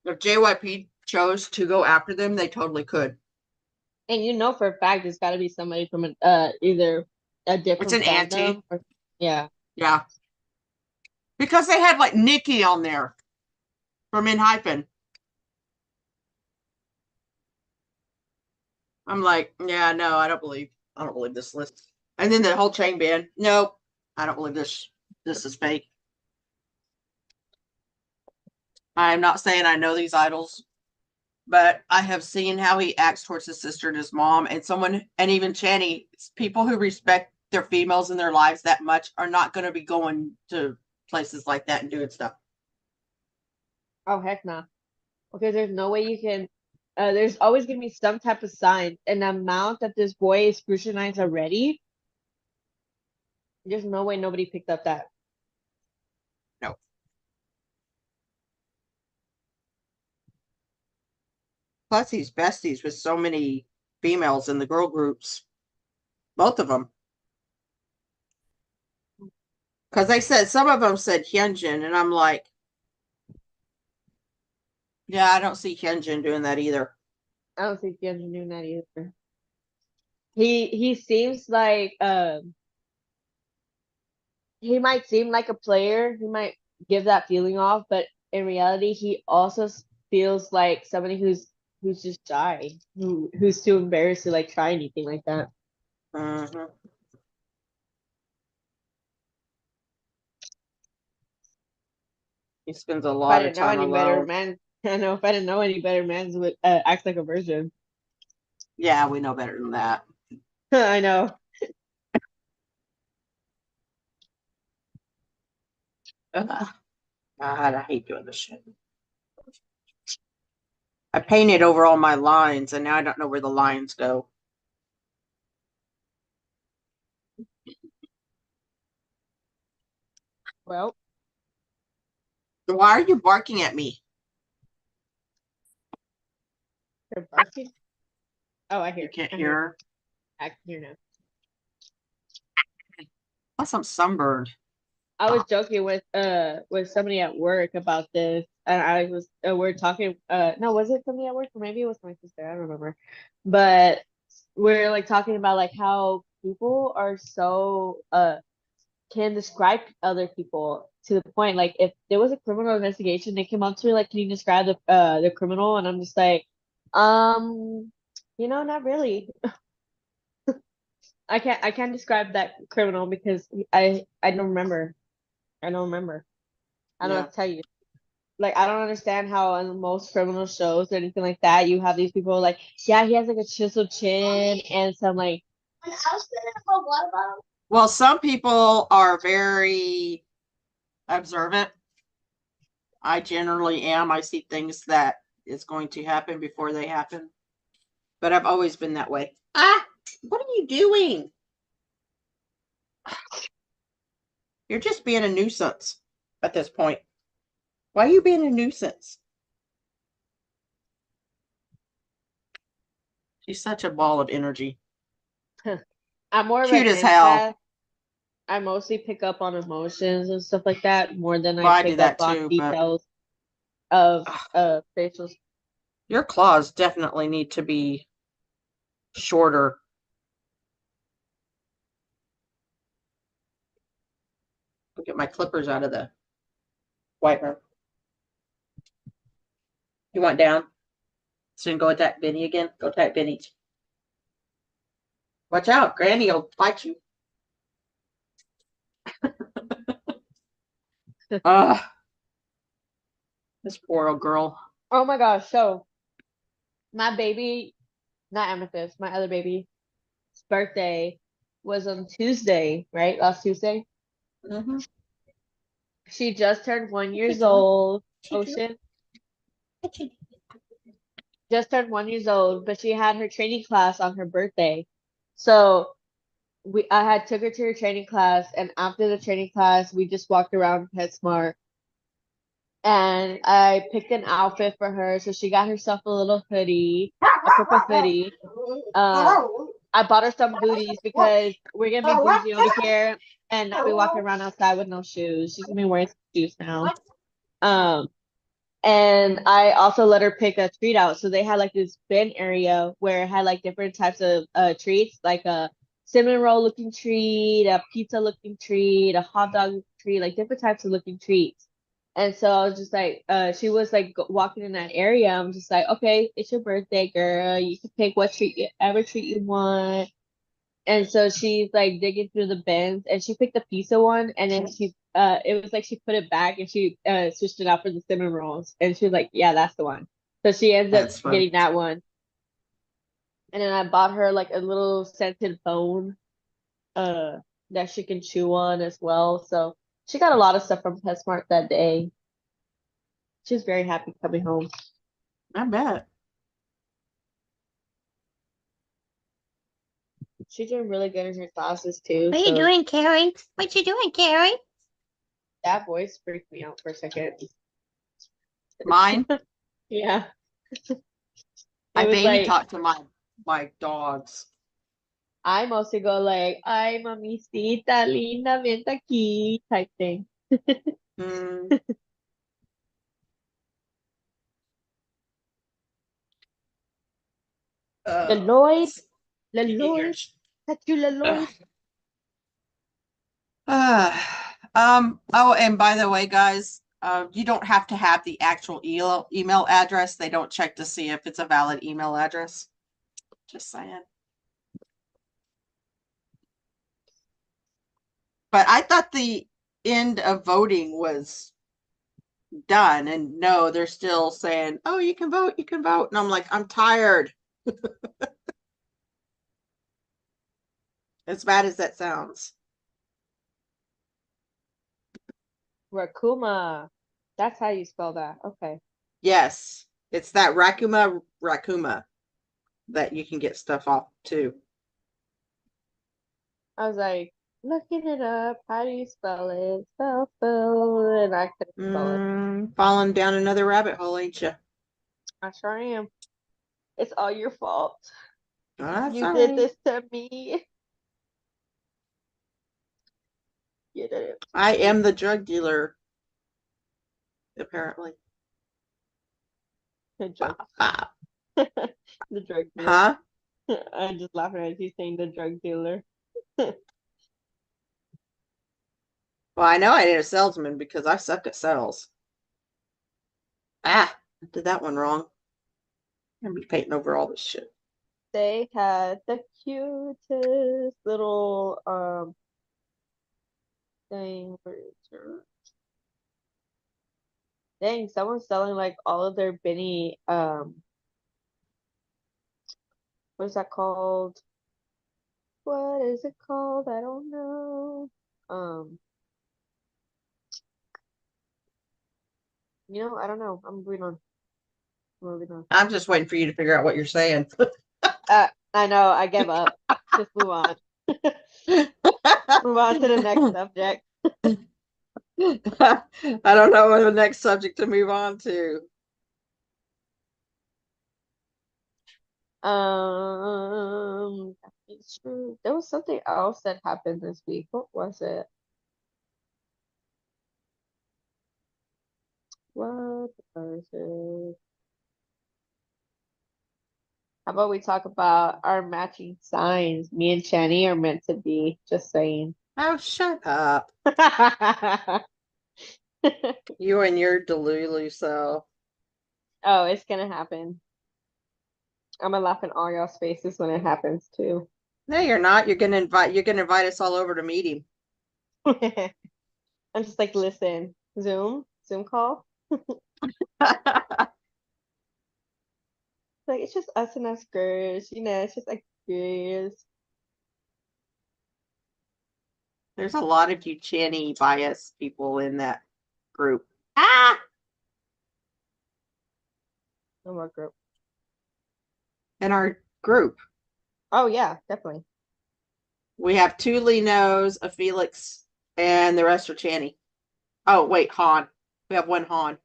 S3: If JYP chose to go after them, they totally could.
S4: And you know for a fact it's gotta be somebody from an either a different
S3: It's an auntie.
S4: fandom or yeah.
S3: Yeah. Because they had like Nikki on there from ENHYPEN. I'm like, yeah, no, I don't believe this list. And then the whole chain band. Nope. I don't believe this is fake. I'm not saying I know these idols, but I have seen how he acts towards his sister and his mom, and even Channy. People who respect their females in their lives that much are not going to be going to places like that and doing stuff.
S4: Oh heck no. Because there's no way you can there's always gonna be some type of sign. And the amount that this boy is scrutinized already, there's no way nobody picked up that.
S3: No. Plus, he's besties with so many females in the girl groups. Both of them. Because they said, some of them said Hyunjin, and I'm like, yeah, I don't see Hyunjin doing that either.
S4: I don't think Jen's doing that either. He seems like he might seem like a player. He might give that feeling off, but in reality, he also feels like somebody who's just shy, who's too embarrassed to like try anything like that.
S3: Mhm. He spends a
S4: If I
S3: lot of
S4: didn't know
S3: time
S4: any better,
S3: alone.
S4: man, I know if I didn't know any better, man would act like a virgin.
S3: Yeah, we know better than that.
S4: I know.
S3: Ugh. God, I hate doing this shit. I painted over all my lines and now I don't know where the lines go.
S4: Well,
S3: Why are you barking at me?
S4: they're barking. Oh, I hear.
S3: You can't
S4: I
S3: hear her.
S4: I can hear now.
S3: Plus, I'm sunburned.
S4: I was joking with somebody at work about this, and I was we're talking. No, was it somebody at work, or maybe it was my sister? I don't remember. But we're like talking about like how people are so can describe other people to the point like if there was a criminal investigation, they came up to me like, "Can you describe the criminal?" And I'm just like, not really. I can't describe that criminal because I don't remember. I don't remember. I don't know
S3: Yeah.
S4: what to tell you. Like, I don't understand how on most criminal shows or anything like that, you have these people like, yeah, he has like a chiseled chin and some like,
S5: I was gonna have a water bottle.
S3: Well, some people are very observant. I generally am. I see things that is going to happen before they happen. But I've always been that way. Ah, what are you doing? You're just being a nuisance at this point. Why are you being a nuisance? She's such a ball of energy.
S4: I'm more of
S3: Cute
S4: an
S3: as hell.
S4: empath. I mostly pick up on emotions and stuff like that more than
S3: Well,
S4: I
S3: I do
S4: pick up
S3: that
S4: on
S3: too, but
S4: details of
S3: ugh,
S4: facial.
S3: your claws definitely need to be shorter. I'll get my clippers out of the white room. You want down? So you can go attack Benny again? Go attack Benny. Watch out, Granny will bite you. This poor old girl.
S4: Oh my gosh! So my baby, not Amethyst, my other baby's birthday was on Tuesday, right? Last Tuesday.
S3: Mm-hmm.
S4: She just turned 1 years
S3: doing?
S4: old.
S3: What you
S4: Ocean
S3: doing?
S4: just turned 1 years old, but she had her training class on her birthday. So I had took her to her training class, and after the training class, we just walked around PetSmart, and I picked an outfit for her. So she got herself a little hoodie, a purple hoodie. I bought her some booties because we're gonna be bougie over here and not be walking around outside with no shoes. She's gonna be wearing some shoes now. Um, and I also let her pick a treat out. So they had like this bin area where it had like different types of treats, like a cinnamon roll looking treat, a pizza looking treat, a hot dog treat, like different types of looking treats. And so I was just like, she was like walking in that area. I'm just like, okay, it's your birthday, girl. You can pick what ever treat you want. And so she's like digging through the bins and she picked the pizza one and then it was like she put it back and she switched it out for the cinnamon rolls and she was like, yeah, that's the one. So she ends up
S3: That's funny.
S4: getting that one. And then I bought her like a little scented bone that she can chew on as well. So she got a lot of stuff from PetSmart that day. She was very happy coming home.
S3: I bet.
S4: She's doing really good in her classes too.
S6: What you
S4: So
S6: doing, Carrie? What you doing, Carrie?
S4: that voice freaked me out for a second.
S3: Mine.
S4: Yeah.
S3: I
S4: It was
S3: baby
S4: like
S3: talk to my dogs.
S4: I mostly go like, ay, mamacita linda, vente aquí type thing.
S3: Mm.
S4: Leloid,
S3: Let's get
S4: Leloid, touch you, Leloid.
S3: Oh, and by the way, guys, you don't have to have the actual email address. They don't check to see if it's a valid email address. Just saying. But I thought the end of voting was done, and no, they're still saying, "Oh, you can vote, you can vote," and I'm like, I'm tired. As bad as that sounds.
S4: Rakuma. That's how you spell that. Okay.
S3: Yes, it's that Rakuma that you can get stuff off too.
S4: I was like looking it up. How do you spell it? Spell, and I couldn't spell it.
S3: Falling down another rabbit hole, ain't you?
S4: I sure am. It's all your fault.
S3: That's
S4: You
S3: all
S4: did
S3: right.
S4: this to me. You did it.
S3: I am the drug dealer, apparently.
S4: The drug,
S3: Ah,
S4: the drug dealer.
S3: huh?
S4: I'm just laughing at you saying the drug dealer.
S3: Well, I know I ain't a salesman because I suck at sales. Ah, I did that one wrong. I'm gonna be painting over all this shit.
S4: They had the cutest little thing. Dang, someone's selling like all of their Benny what is that called? What is it called? I don't know. I don't know. I'm moving on. Moving on.
S3: I'm just waiting for you to figure out what you're saying.
S4: I know, I give up. Just move on. Move on to the next subject.
S3: I don't know what the next subject to move on to.
S4: It's true. There was something else that happened this week. What was it? What was it? How about we talk about our matching signs? Me and Channy are meant to be. Just saying.
S3: Oh, shut up. You and your Delulu self.
S4: Oh, it's gonna happen. I'm gonna laugh in all y'all's faces when it happens too.
S3: No, you're not. You're gonna invite us all over to meet him.
S4: I'm just like, listen, Zoom call. Like it's just us and us girls, it's just like girls.
S3: There's a lot of you Channy bias people in that group. Ah!
S4: No more group.
S3: In our group.
S4: Oh yeah, definitely.
S3: We have 2 Linos, a Felix, and the rest are Channy. Oh, wait, Han. We have 1 Han.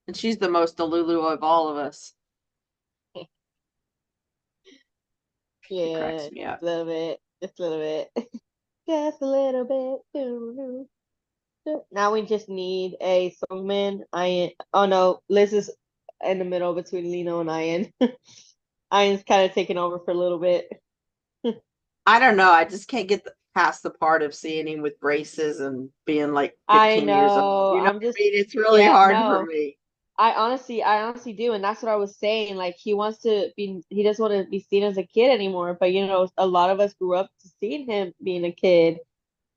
S3: And she's the most Delulu of all of us. She
S4: Yeah,
S3: cracks me up.
S4: a little bit, just a little bit, just a little bit. Doo, doo. Now we just need a songman. Oh no, Liz is in the middle between Lino and Ian. Ian's kind of taking over for a little bit.
S3: I don't know. I just can't get past the part of seeing him with braces and being like
S4: I
S3: 15 years old.
S4: know.
S3: You know
S4: I'm
S3: what I
S4: just,
S3: mean? It's really
S4: yeah,
S3: hard for
S4: no.
S3: me.
S4: I honestly do, and that's what I was saying. Like he doesn't want to be seen as a kid anymore. But a lot of us grew up to seeing him being a kid.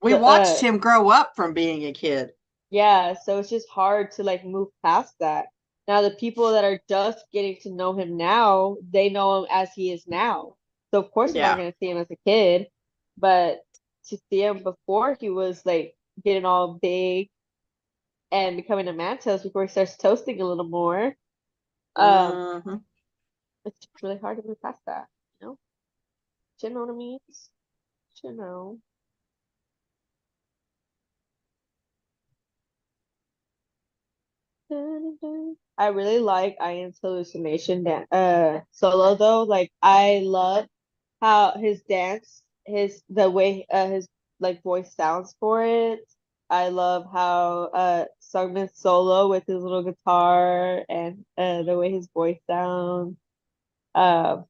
S3: We
S4: So,
S3: watched him grow up from being a kid.
S4: yeah, so it's just hard to like move past that. Now the people that are just getting to know him now, they know him as he is now. So of course we're not
S3: Yeah.
S4: gonna see him as a kid, but to see him before he was like getting all big and becoming a man toast before he starts toasting a little more.
S3: Mhm.
S4: It's just really hard to move past that, you know? Do you know what I mean? Do you know? Dun, dun. I really like Ian's hallucination solo though. Like I love how his dance, the way his like voice sounds for it. I love how Sungmin's solo with his little guitar and the way his voice sounds. Um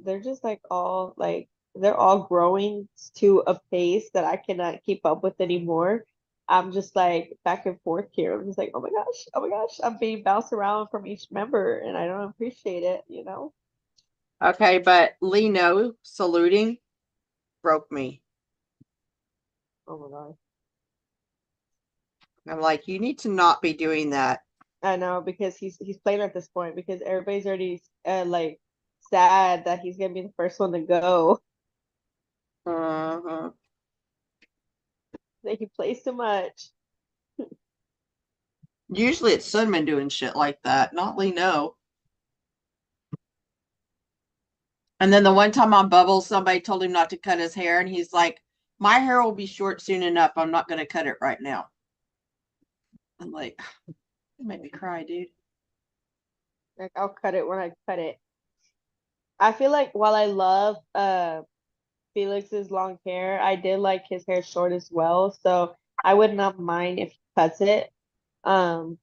S4: they're just they're all growing to a pace that I cannot keep up with anymore. I'm just like back and forth here. I'm just like, oh my gosh, I'm being bounced around from each member and I don't appreciate it, you know?
S3: Okay, but Lino saluting broke me.
S4: Oh my god.
S3: I'm like, you need to not be doing that.
S4: I know because he's playing at this point because everybody's already like sad that he's gonna be the first one to go.
S3: Uh-huh.
S4: That he plays too much.
S3: Usually it's Cinnamon doing shit like that, not Lino. And then the one time on Bubbles, somebody told him not to cut his hair, and he's like, "My hair will be short soon enough. I'm not going to cut it right now." I'm like, it made me cry, dude.
S4: Like I'll cut it when I cut it. I feel like while I love Felix's long hair, I did like his hair short as well, so I would not mind if he cuts it. Um,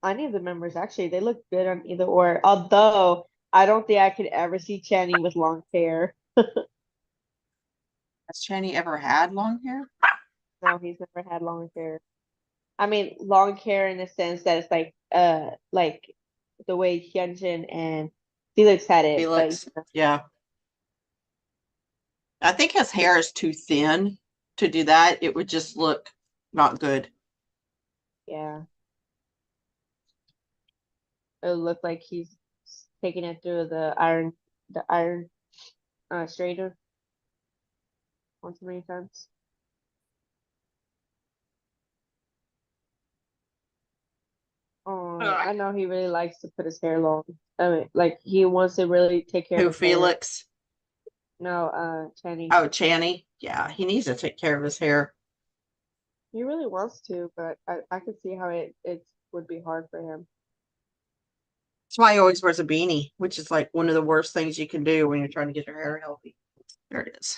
S4: any of the members actually, they look good on either or. Although I don't think I could ever see Channing with long hair.
S3: Has Channy ever had long hair?
S4: No, he's never had long hair. I mean, long hair in the sense that it's like the way Hyunjin and Felix had it, but
S3: Felix? Yeah. I think his hair is too thin to do that. It would just look not good.
S4: yeah, it would look like he's taking it through the iron straightener one too many times. Oh, I know he really likes to put his hair long. I mean, like he wants to really take care of
S3: Who,
S4: his hair.
S3: Felix?
S4: No, Channing.
S3: Oh, Channy. Yeah, he needs to take care of his hair.
S4: He really wants to, but I could see how it would be hard for him.
S3: That's why he always wears a beanie, which is like one of the worst things you can do when you're trying to get your hair healthy. There it is.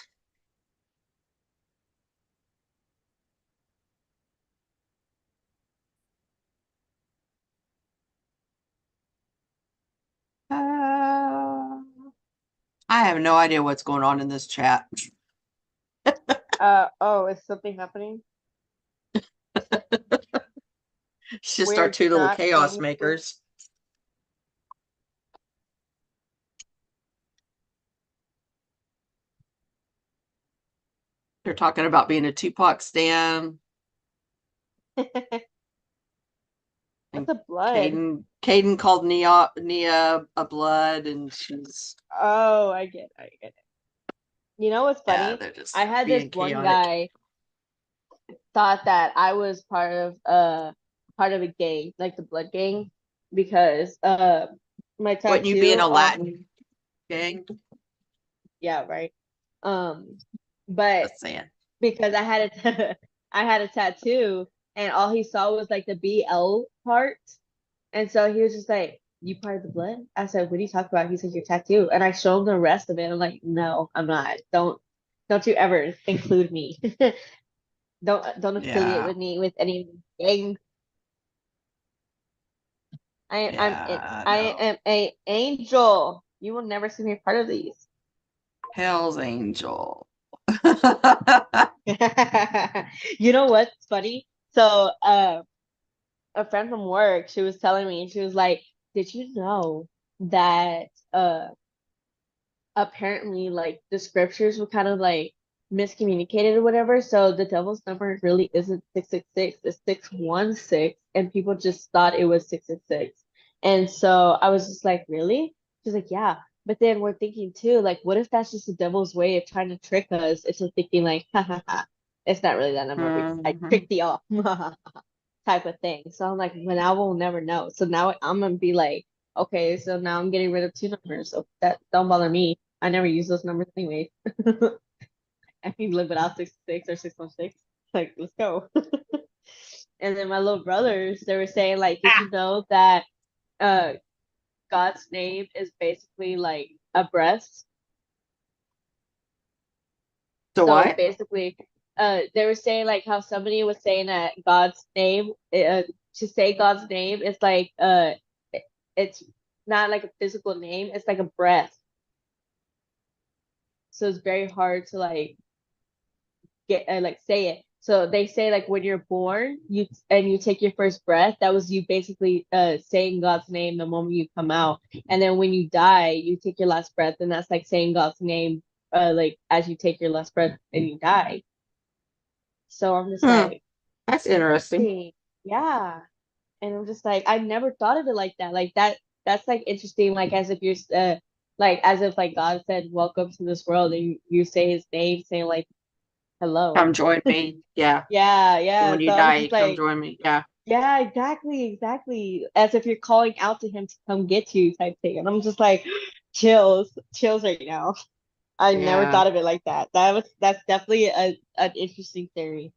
S3: I have no idea what's going on in this chat.
S4: Oh, is something happening?
S3: It's just
S4: We're
S3: our two little
S4: not
S3: chaos
S4: going to-
S3: makers. They're talking about being a Tupac stan.
S4: What's a blood?
S3: Caden called Nia a blood, and she's
S4: Oh, I get it. You know what's
S3: yeah,
S4: funny?
S3: they're just
S4: I had this
S3: being
S4: one
S3: chaotic.
S4: guy thought that I was part of a gang, like the blood gang, because my tattoo
S3: Wouldn't you be in a
S4: on-
S3: Latin gang?
S4: Yeah, right. But
S3: Just saying.
S4: because I had a I had a tattoo and all he saw was like the BL part. And so he was just like, "You part of the blood?" I said, "What are you talking about?" He said, "Your tattoo." And I showed him the rest of it. I'm like, "No, I'm not. Don't you ever include me. Don't affiliate
S3: Yeah.
S4: with me with any gang. I'm
S3: Yeah,
S4: I
S3: no.
S4: am a angel. You will never see me part of these."
S3: Hell's Angel.
S4: You know what's funny? So, a friend from work, she was telling me, she was like, "Did you know that apparently like the scriptures were kind of like miscommunicated or whatever? So the devil's number really isn't 666, it's 616, and people just thought it was 666." And so I was just like, "Really?" She's like, "Yeah." But then we're thinking too, like, what if that's just the devil's way of trying to trick us into thinking like, "Ha ha ha, it's not really that number. I
S3: Mhm.
S4: tricked y'all." Type of thing. So I'm like, well, now we'll never know. So now I'm gonna be like, okay, so now I'm getting rid of two numbers. So that don't bother me. I never use those numbers anyway. I can live without 66 or 616. Like, let's go. And then my little brothers, they were saying like, did you know that God's name is basically like a breast?
S3: So what?
S4: Basically, they were saying like how somebody was saying that God's name, to say God's name is like it's not like a physical name, it's like a breath. So it's very hard to like get like say it. So they say like when you're born, you take your first breath, that was you basically saying God's name the moment you come out. And then when you die, you take your last breath, and that's like saying God's name like as you take your last breath and you die. So I'm just like,
S3: That's interesting.
S4: "Dang, yeah." And I'm just like, I never thought of it like that. Like that's like interesting, like as if you're like as if like God said, "Welcome to this world," and you say his name, saying like hello.
S3: Come join me. Yeah.
S4: Yeah, yeah.
S3: When you
S4: So I was
S3: die,
S4: just
S3: come
S4: like,
S3: join me. Yeah.
S4: yeah, exactly, exactly. As if you're calling out to him to come get you type thing. And I'm just like, chills, chills right now. I never
S3: Yeah.
S4: thought of it like that. That's definitely an interesting theory.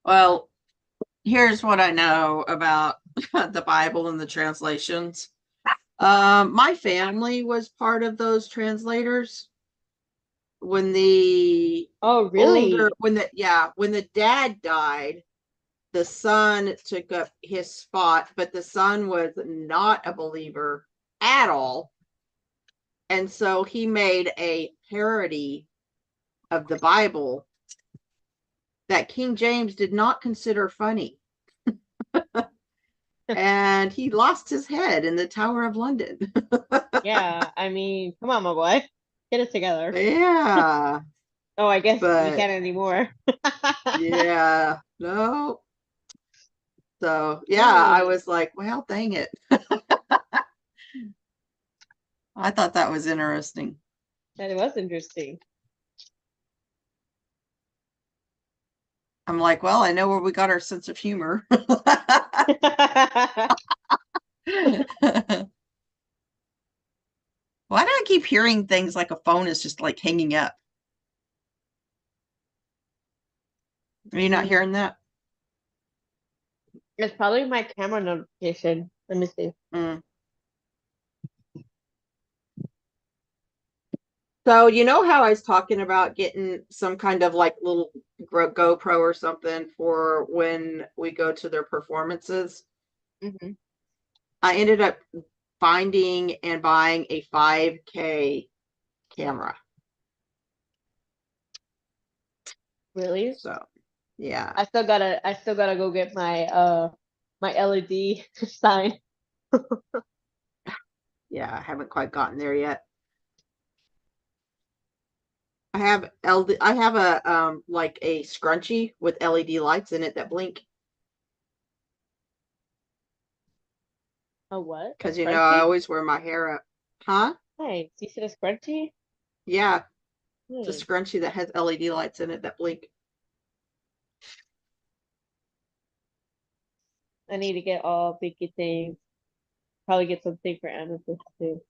S3: Well, here's what I know about the Bible and the translations. My family was part of those translators when the
S4: Oh, really?
S3: when the dad died, the son took up his spot, but the son was not a believer at all. And so he made a parody of the Bible that King James did not consider funny. And he lost his head in the Tower of London.
S4: Yeah, I mean, come on, my boy. Get it together.
S3: Yeah,
S4: Oh, I guess we
S3: but
S4: can't anymore.
S3: yeah, no. So yeah, I
S4: Hmm,
S3: was like, well, dang it. I thought that was interesting.
S4: that was interesting.
S3: I'm like, well, I know where we got our sense of humor. Why do I keep hearing things like a phone is just like hanging up? Are you not
S4: Mm,
S3: hearing that?
S4: it's probably my camera notification. Let me see.
S3: Mm. So you know how I was talking about getting some kind of like little GoPro or something for when we go to their performances?
S4: Hmm.
S3: I ended up finding and buying a 5K camera.
S4: Really?
S3: So yeah,
S4: I still gotta go get my LED sign.
S3: yeah, I haven't quite gotten there yet. I have LD, I have a like a scrunchie with LED lights in it that blink
S4: A what? A
S3: because you know I
S4: scrunchie?
S3: always wear my hair up. Huh?
S4: Nice. You said a scrunchie?
S3: Yeah, it's a
S4: Hmm.
S3: scrunchie that has LED lights in it that blink.
S4: I need to get all biggie things. Probably get something for Amethyst too.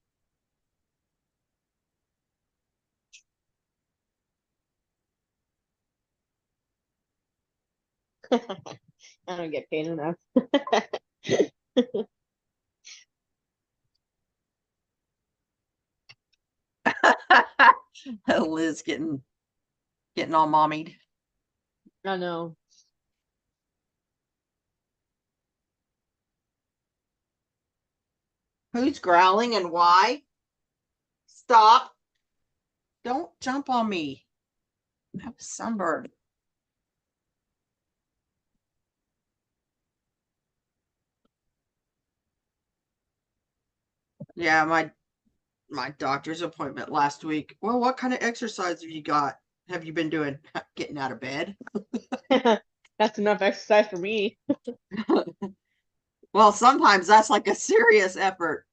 S4: I don't get paid enough.
S3: Liz getting all mommied.
S4: I know.
S3: Who's growling and why? Stop! Don't jump on me. I have sunburn. Yeah, my doctor's appointment last week. Well, what kind of exercise have you been doing? Getting out of bed?
S4: That's enough exercise for me.
S3: Well, sometimes that's like a serious effort.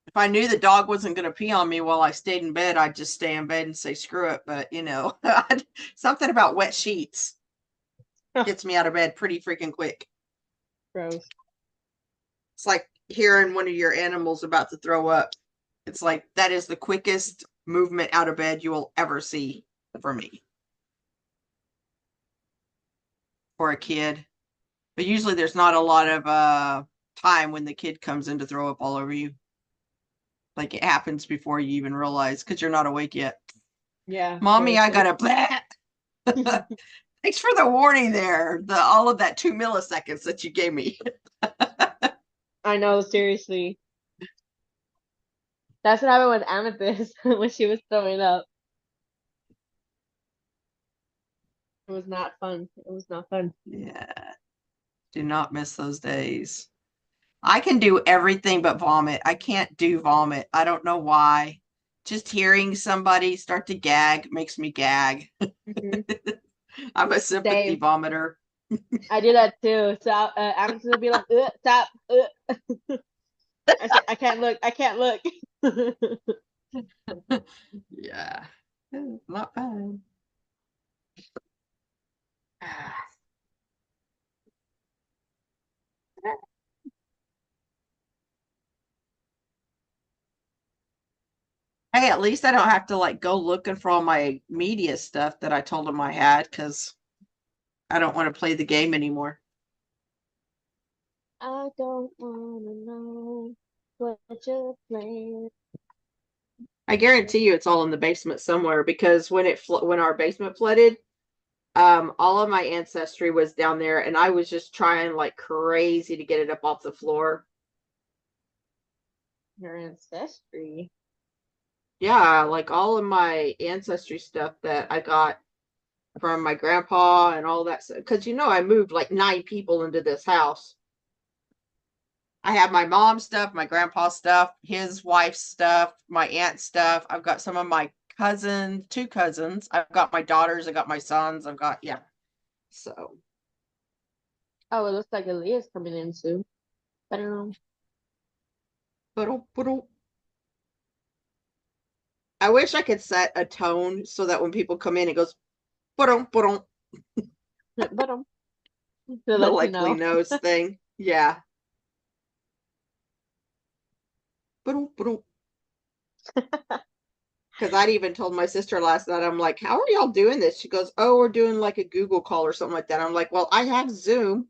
S3: If I knew the dog wasn't going to pee on me while I stayed in bed, I'd just stay in bed and say screw it. But you know, something about wet sheets gets me out of bed pretty freaking quick.
S4: Gross.
S3: It's like hearing one of your animals about to throw up. It's like that is the quickest movement out of bed you will ever see for me. For a kid. But usually there's not a lot of time when the kid comes in to throw up all over you. Like it happens before you even realize because you're not awake yet.
S4: Yeah,
S3: Mommy, I
S4: seriously.
S3: got a blah. Thanks for the warning there. All of that 2 milliseconds that you gave me.
S4: I know, seriously. That's what happened with Amethyst when she was throwing up. It was not fun. It was not fun.
S3: Yeah. Do not miss those days. I can do everything but vomit. I can't do vomit. I don't know why. Just hearing somebody start to gag makes me gag.
S4: Hmm.
S3: I'm a sympathy
S4: Same.
S3: vomiter.
S4: I do that too. So Amethyst will be like, stop. I said, I can't look. I can't look.
S3: Yeah. Not bad. Hey, at least I don't have to like go looking for all my media stuff that I told him I had because I don't want to play the game anymore.
S4: I don't wanna know what you're playing.
S3: I guarantee you it's all in the basement somewhere because when our basement flooded, all of my ancestry was down there and I was just trying like crazy to get it up off the floor.
S4: Your ancestry.
S3: Yeah, like all of my ancestry stuff that I got from my grandpa and all that stuff. Because I moved like 9 people into this house. I have my mom's stuff, my grandpa's stuff, his wife's stuff, my aunt's stuff. I've got some of my cousins, 2 cousins. I've got my daughters, I got my sons, I've got, yeah. So,
S4: Oh, it looks like Aaliyah's coming in soon. I don't know.
S3: but I wish I could set a tone so that when people come in, it goes, but
S4: But to
S3: the
S4: let you
S3: likely
S4: know.
S3: knows thing. Yeah. Because I'd even told my sister last night, I'm like, how are y'all doing this? She goes, oh, we're doing like a Google call or something like that. I'm like, well, I have Zoom.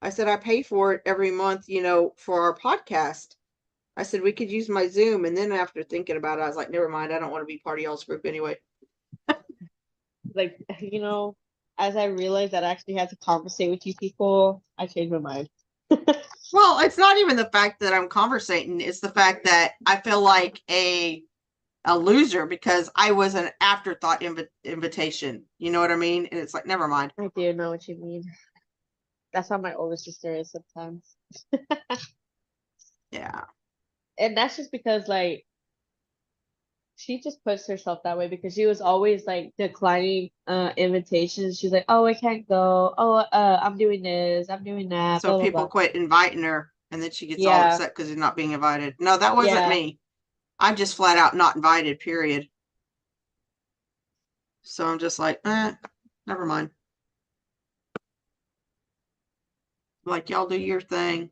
S3: I said, I pay for it every month, for our podcast. I said, we could use my Zoom. And then after thinking about it, I was like, never mind. I don't want to be part of y'all's group anyway.
S4: Like, as I realized that I actually had to conversate with you people, I changed my mind.
S3: Well, it's not even the fact that I'm conversating. It's the fact that I feel like a loser because I was an afterthought invitation. You know what I mean? And it's like, never mind.
S4: I do know what you mean. That's how my older sister is sometimes.
S3: Yeah.
S4: And that's just because, like, she just puts herself that way because she was always like declining invitations. She's like, "Oh, I can't go. Oh, I'm doing this. I'm doing that."
S3: So
S4: Blah blah
S3: people
S4: blah.
S3: quit inviting her and then she gets all
S4: Yeah,
S3: upset because she's not being invited. No, that wasn't
S4: yeah.
S3: me. I'm just flat out not invited, period. So I'm just like, never mind. Like, y'all do your thing.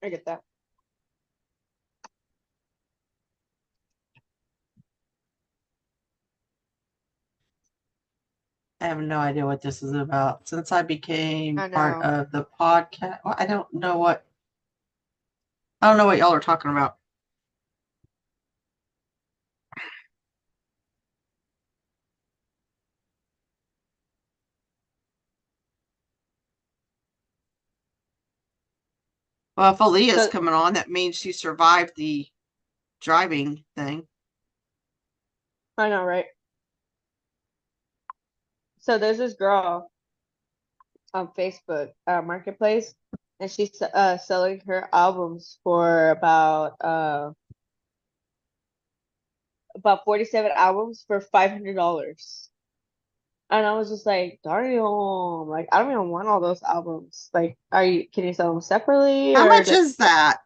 S4: I get that.
S3: I have no idea what this is about. Since I became
S4: I
S3: part
S4: know.
S3: of the podcast, well, I don't know what y'all are talking about. Well, if Aaliyah's
S4: So
S3: coming on, that means she survived the driving thing.
S4: I know, right? So there's this girl on Facebook Marketplace, and she's selling her albums for about 47 albums for $500. And I was just like, darn, like I don't even want all those albums. Like, can you sell them separately
S3: How
S4: or
S3: much
S4: like
S3: is that?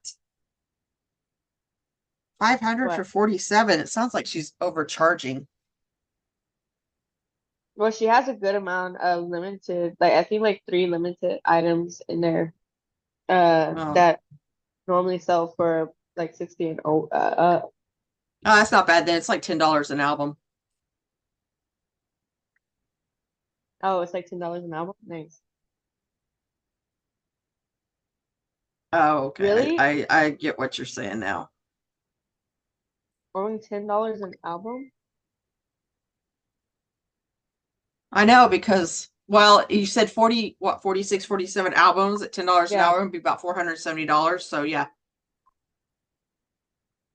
S3: 500 for
S4: what?
S3: 47. It sounds like she's overcharging.
S4: Well, she has a good amount of limited, like I think like 3 limited items in there,
S3: Oh.
S4: that normally sell for like 60 and
S3: Oh, that's not bad then. It's like $10 an album.
S4: oh, it's like $10 an album. Nice.
S3: Oh, okay.
S4: Really?
S3: I get what you're saying now.
S4: Only $10 an album?
S3: I know because, well, you said 46, 47 albums at $10 an
S4: Yeah,
S3: hour would be about $470. So yeah,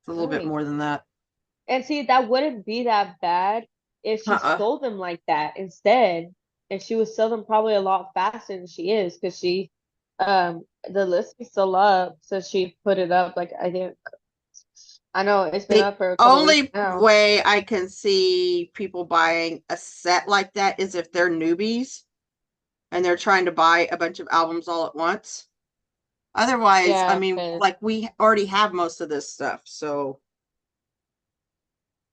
S3: it's a little bit
S4: nice.
S3: more than that.
S4: And see, that wouldn't be that bad if she
S3: Uh-uh.
S4: sold them like that instead. And she would sell them probably a lot faster than she is because the list is still up, so she put it up like I know it's been
S3: The
S4: up for a couple weeks
S3: only
S4: now.
S3: way I can see people buying a set like that is if they're newbies. and they're trying to buy a bunch of albums all at once. Otherwise, I
S4: Yeah,
S3: mean,
S4: 'cause
S3: like we already have most of this stuff, so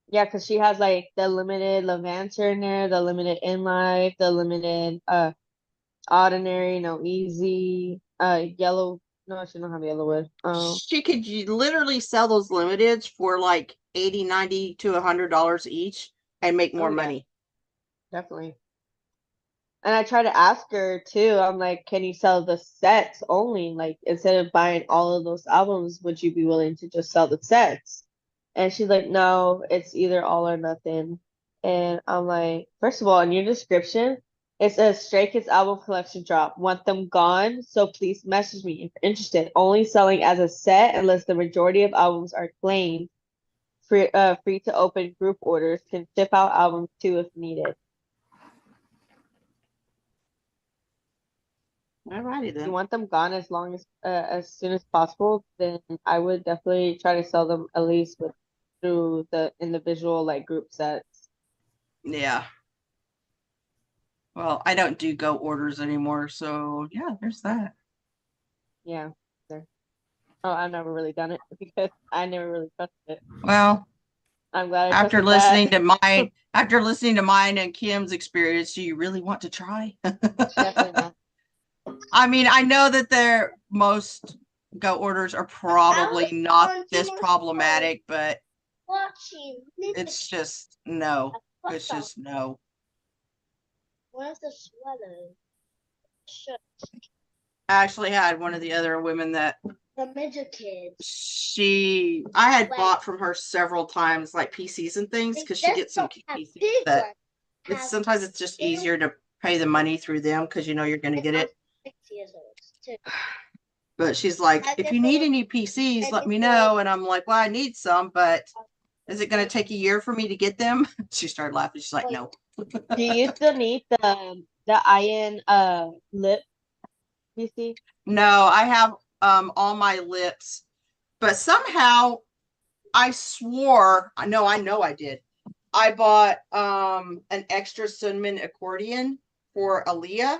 S4: yeah, 'cause she has like the limited Levanter in there, the limited In Life, the limited Ordinary, No Easy, Yellow. No, she don't have Yellowwood.
S3: she could literally sell those limiteds for like 80, 90 to $100 each and make more
S4: Oh yeah,
S3: money.
S4: definitely. And I try to ask her too. I'm like, can you sell the sets only? Like, instead of buying all of those albums, would you be willing to just sell the sets? And she's like, no, it's either all or nothing. And I'm like, first of all, in your description, it says Stray Kids album collection drop. Want them gone? So please message me if you're interested. Only selling as a set unless the majority of albums are claimed. Free to open group orders. Can ship out albums too if needed.
S3: Alrighty
S4: You
S3: then.
S4: want them gone as soon as possible, then I would definitely try to sell them at least through the individual like group sets.
S3: Yeah. Well, I don't do go orders anymore, so yeah, there's that.
S4: Yeah. There. Oh, I've never really done it because I never really trusted it.
S3: Well,
S4: I'm glad I
S3: after
S4: trusted
S3: listening
S4: that.
S3: to mine and Kim's experience, do you really want to try?
S4: Definitely not.
S3: I mean, I know that most go orders are probably not this problematic, but
S5: Watching.
S3: it's just no. It's just no.
S5: Where's the sweater? Shirt.
S3: I actually had one of the other women that
S5: The midget kids.
S3: I had bought from her several times, like PCs and things, because she gets some PCs that sometimes it's just easier to pay the money through them because you know you're going to get it.
S5: 6 years old too.
S3: But she's like, if you need any PCs, let me know. And I'm like, well, I need some, but is it going to take a year for me to get them? She started laughing. She's like, no.
S4: Do you still need the iron lip PC?
S3: No, I have all my lips, but somehow I swore, I know I did. I bought an extra cinnamon accordion for Aaliyah,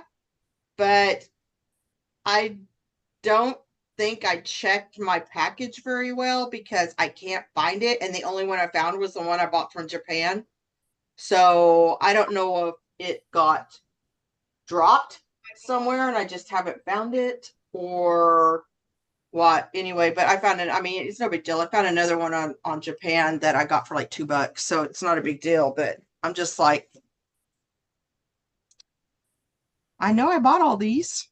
S3: but I don't think I checked my package very well because I can't find it, and the only one I found was the one I bought from Japan. So I don't know if it got dropped somewhere and I just haven't found it or what. Anyway, but I found it. I mean, it's no big deal. I found another one on Japan that I got for like $2, so it's not a big deal. But I'm just like, I know I bought all these.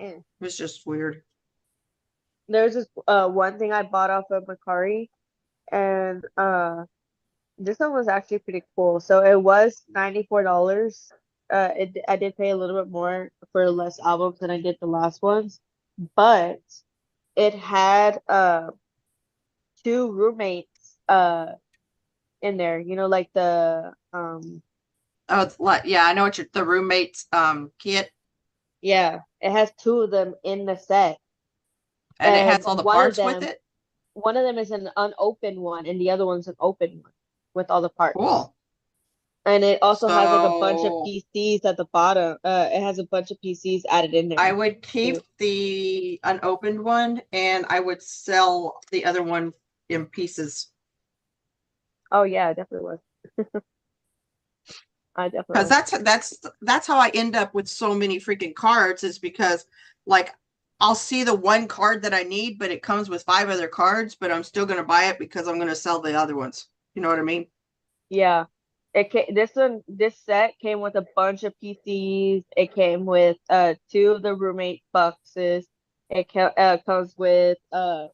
S4: Mm.
S3: It was just weird.
S4: There's this one thing I bought off of Mercari, and this one was actually pretty cool. So it was $94. I did pay a little bit more for less albums than I did the last ones, but it had two roommates in there. You know, like the
S3: Oh, it's like, yeah, I know what the roommates kit,
S4: yeah, it has two of them in the set,
S3: and it
S4: and
S3: has all the parts with it.
S4: one of them is an unopened one, and the other one's an open one with all the parts.
S3: Cool.
S4: And it also has like a bunch of
S3: So
S4: PCs at the bottom. It has a bunch of PCs added in there.
S3: I would keep the unopened one, and I would sell the other one in pieces.
S4: Oh yeah, it definitely was. I definitely
S3: Because that's how I end up with so many freaking cards, is because like I'll see the one card that I need, but it comes with 5 other cards, but I'm still gonna buy it because I'm gonna sell the other ones. You know what I mean?
S4: Yeah. This set came with a bunch of PCs. It came with 2 of the roommate boxes. It comes with 3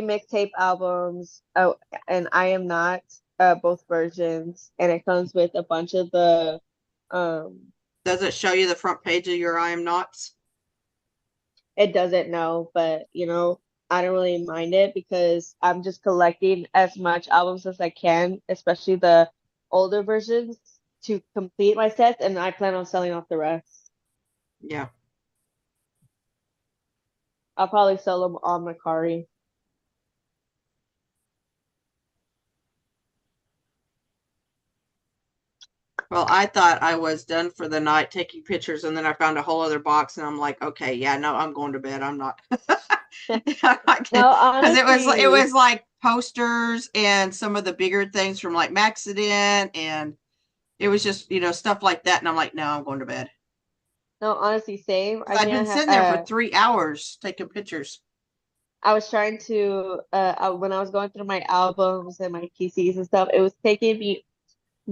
S4: mixtape albums. Oh, and I Am Not, both versions. And it comes with a bunch of the
S3: Does it show you the front page of your I Am Nots?
S4: it doesn't know, but you know, I don't really mind it because I'm just collecting as much albums as I can, especially the older versions, to complete my sets, and I plan on selling off the rest.
S3: Yeah.
S4: I'll probably sell them on Mercari.
S3: Well, I thought I was done for the night taking pictures, and then I found a whole other box, and I'm like, okay, yeah, no, I'm going to bed. I'm not.
S4: No,
S3: Because it
S4: honestly,
S3: was like posters and some of the bigger things from like Maxident, and it was just stuff like that, and I'm like, no, I'm going to bed.
S4: no, honestly, same.
S3: 'Cause I've been sitting there for 3 hours taking pictures.
S4: I was trying to when I was going through my albums and my PCs and stuff, it was taking me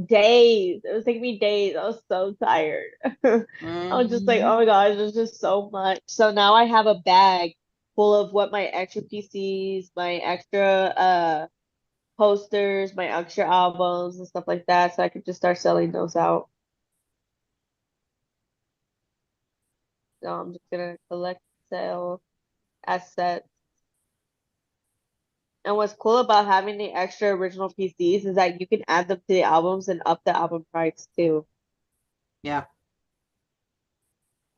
S4: days. It was taking me days. I was so tired. I was just like, oh
S3: Mhm.
S4: my gosh, there's just so much. So now I have a bag full of what my extra PCs, my extra posters, my extra albums and stuff like that, so I could just start selling those out. So I'm just gonna collect, sell assets. And what's cool about having the extra original PCs is that you can add them to the albums and up the album price too.
S3: Yeah.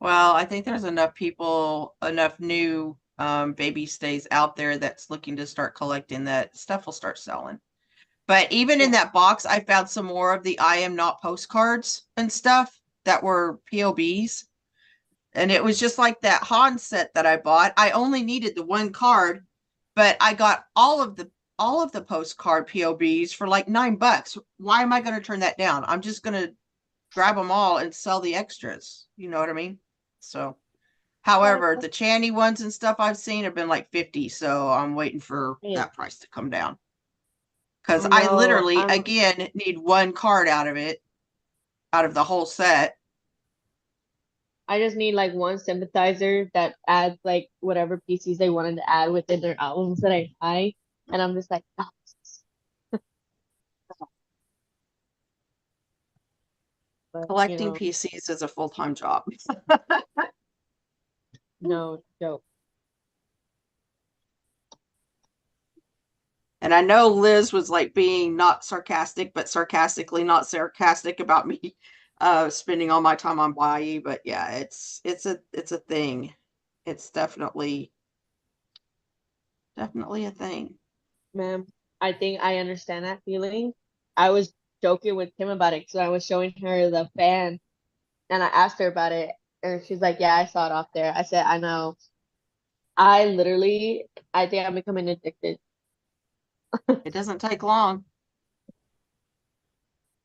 S3: Well, I think there's enough people, enough new baby stays out there that's looking to start collecting that stuff will start selling. But even in
S4: Yeah.
S3: that box, I found some more of the I Am Not postcards and stuff that were POBs. And it was just like that Han set that I bought. I only needed the one card, but I got all of the postcard POBs for like $9. Why am I going to turn that down? I'm just going to grab them all and sell the extras. You know what I mean? So, however, the Channy ones and stuff I've seen have been like 50, so I'm waiting for
S4: Yeah.
S3: that price to come down. Because
S4: I
S3: I
S4: know.
S3: literally, again, need one card out of it, out of the whole set.
S4: I just need like one sympathizer that adds like whatever PCs they wanted to add within their albums that I buy. And I'm just like, oh, but
S3: Collecting PCs is a full-time job.
S4: no joke.
S3: And I know Liz was like being not sarcastic, but sarcastically not sarcastic about me spending all my time on Hawaii. But yeah, it's a thing. It's definitely a thing.
S4: Ma'am, I think I understand that feeling. I was joking with Kim about it, so I was showing her the fan and I asked her about it and she's like, yeah, I saw it off there. I said, I know. I think I'm becoming addicted.
S3: It doesn't take long.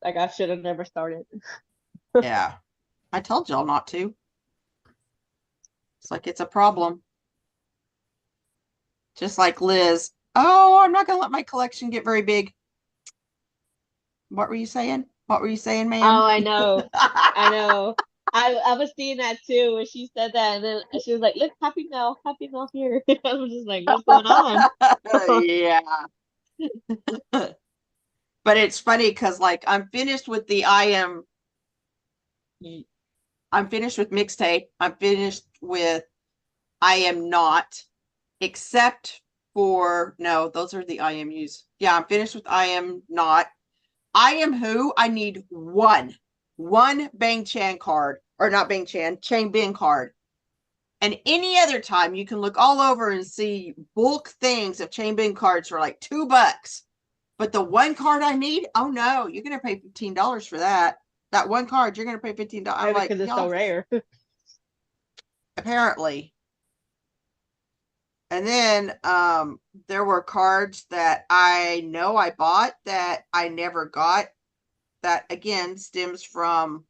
S4: Like I should have never started.
S3: Yeah. I told y'all not to. It's like it's a problem. Just like Liz. Oh, I'm not gonna let my collection get very big. What were you saying? What were you saying, ma'am?
S4: Oh, I know. I know. I was seeing that too when she said that, and then she was like, "Look, Happy Meal here." I was just like, "What's going on?"
S3: Yeah. But it's funny because like I'm finished with mixtape. I'm finished with I Am Not, except for no, those are the IMUs. Yeah, I'm finished with I Am Not. I Am Who, I need one Bang Chan card, or not Bang Chan, Chain Bin card. And any other time you can look all over and see bulk things of Chain Bin cards for like $2. But the one card I need, oh no, you're gonna pay $15 for that. That one card, you're gonna pay $15. I'm like,
S4: Because it's so rare.
S3: apparently. And then there were cards that I know I bought that I never got. That again stems from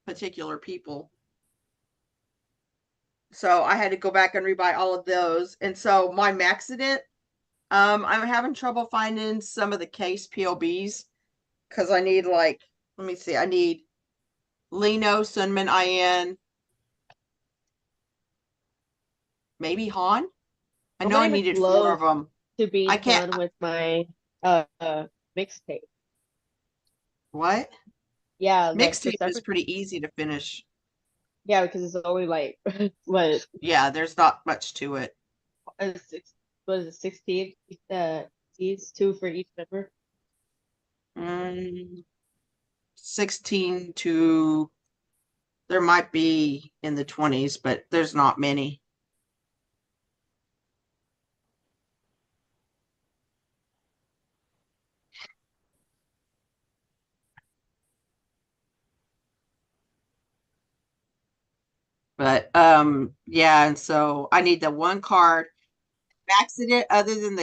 S3: particular people. So I had to go back and rebuy all of those. And so my Maxident, I'm having trouble finding some of the case POBs because I need like, let me see, I need Lino, Sunman, IN, maybe Han. I know I
S4: I'm
S3: needed 4
S4: close
S3: of them.
S4: to being
S3: I can't.
S4: done with my mixtape.
S3: What?
S4: Yeah, the
S3: Mixtape is
S4: separate.
S3: pretty easy to finish.
S4: Yeah, because it's only like what
S3: Yeah, there's not much to it.
S4: six. What is it? 16 seeds, 2 for each member.
S3: 16 to, there might be in the 20s, but there's not many. But yeah, and so I need the one card. Maxed it other than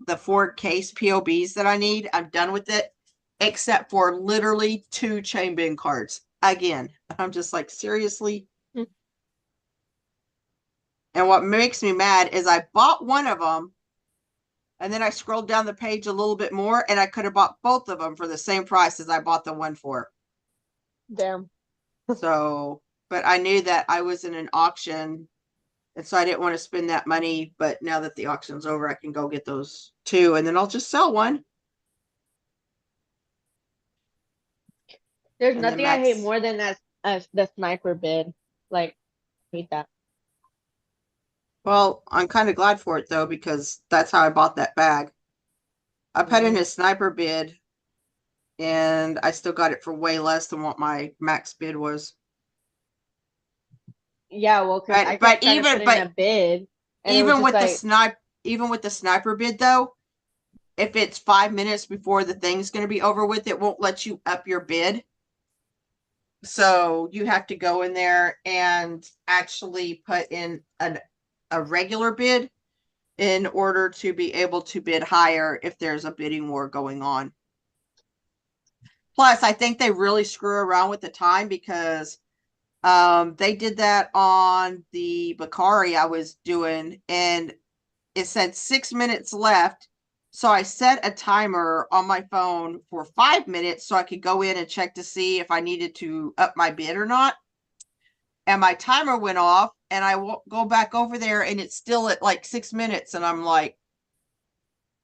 S3: the 4 case POBs that I need. I'm done with it, except for literally 2 chain bin cards. Again, I'm just like, seriously?
S4: Hmm.
S3: And what makes me mad is I bought one of them, and then I scrolled down the page a little bit more, and I could have bought both of them for the same price as I bought the one for.
S4: Damn.
S3: So, but I knew that I was in an auction, and so I didn't want to spend that money. But now that the auction's over, I can go get those 2, and then I'll just sell one.
S4: There's
S3: And then
S4: nothing I hate
S3: max-
S4: more than the sniper bid. Like, hate that.
S3: Well, I'm kind of glad for it though, because that's how I bought that bag. I put in a sniper bid, and I still got it for way less than what my max bid was.
S4: Yeah, well, because I
S3: But
S4: kept trying to put in a bid, and it was
S3: even
S4: just
S3: with
S4: like,
S3: even with the sniper bid though, if it's 5 minutes before the thing's going to be over with, it won't let you up your bid. So you have to go in there and actually put in a regular bid in order to be able to bid higher if there's a bidding war going on. Plus, I think they really screw around with the time, because they did that on the Bakari I was doing, and it said 6 minutes left. So I set a timer on my phone for 5 minutes so I could go in and check to see if I needed to up my bid or not. And my timer went off, and I go back over there, and it's still at like 6 minutes. And I'm like,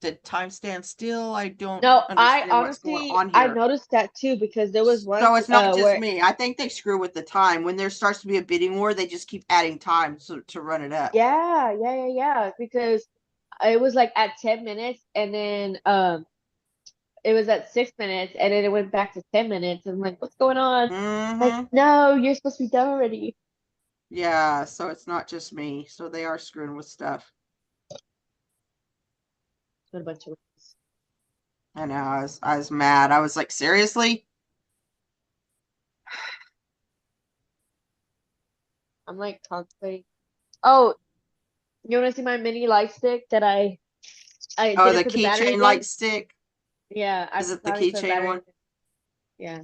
S3: did time stand still? I don't
S4: no, I
S3: understand what's going
S4: honestly,
S3: on
S4: I
S3: here.
S4: noticed that too, because there was once
S3: So it's not just
S4: where,
S3: me. I think they screw with the time. When there starts to be a bidding war, they just keep adding time to run it up.
S4: yeah, because it was like at 10 minutes, and then it was at 6 minutes, and then it went back to 10 minutes. And I'm like, what's going on? Like,
S3: Mm-hmm.
S4: no, you're supposed to be done already.
S3: Yeah, so it's not just me. So they are screwing with stuff.
S4: What a bunch of
S3: I know. I was mad. I was like, seriously?
S4: I'm like contemplating. Oh, you want to see my mini light stick that I
S3: Oh,
S4: didn't
S3: the
S4: put the batteries
S3: keychain
S4: in?
S3: light stick.
S4: Yeah, I
S3: Is it the
S4: finally put
S3: keychain
S4: batteries
S3: one?
S4: in. Yeah.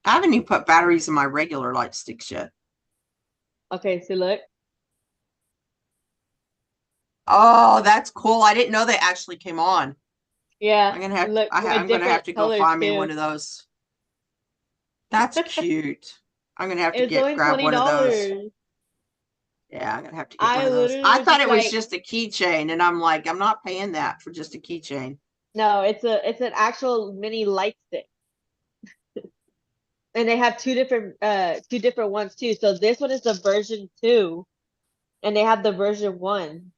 S3: I haven't even put batteries in my regular light sticks yet.
S4: Okay, so look.
S3: Oh, that's cool. I didn't know they actually came on.
S4: Yeah,
S3: I'm gonna have
S4: look
S3: I'm
S4: with
S3: gonna have
S4: different
S3: to go
S4: colors
S3: find me
S4: too.
S3: one of those. That's cute. I'm gonna have to
S4: It's only
S3: grab one of those.
S4: $20.
S3: Yeah, I'm gonna have to get one
S4: I
S3: of those.
S4: literally
S3: I
S4: was
S3: thought
S4: just
S3: it was
S4: like,
S3: just a keychain, and I'm like, I'm not paying that for just a keychain.
S4: no, it's an actual mini light stick. And they have two different ones too. So this one is the version 2, and they have the version 1.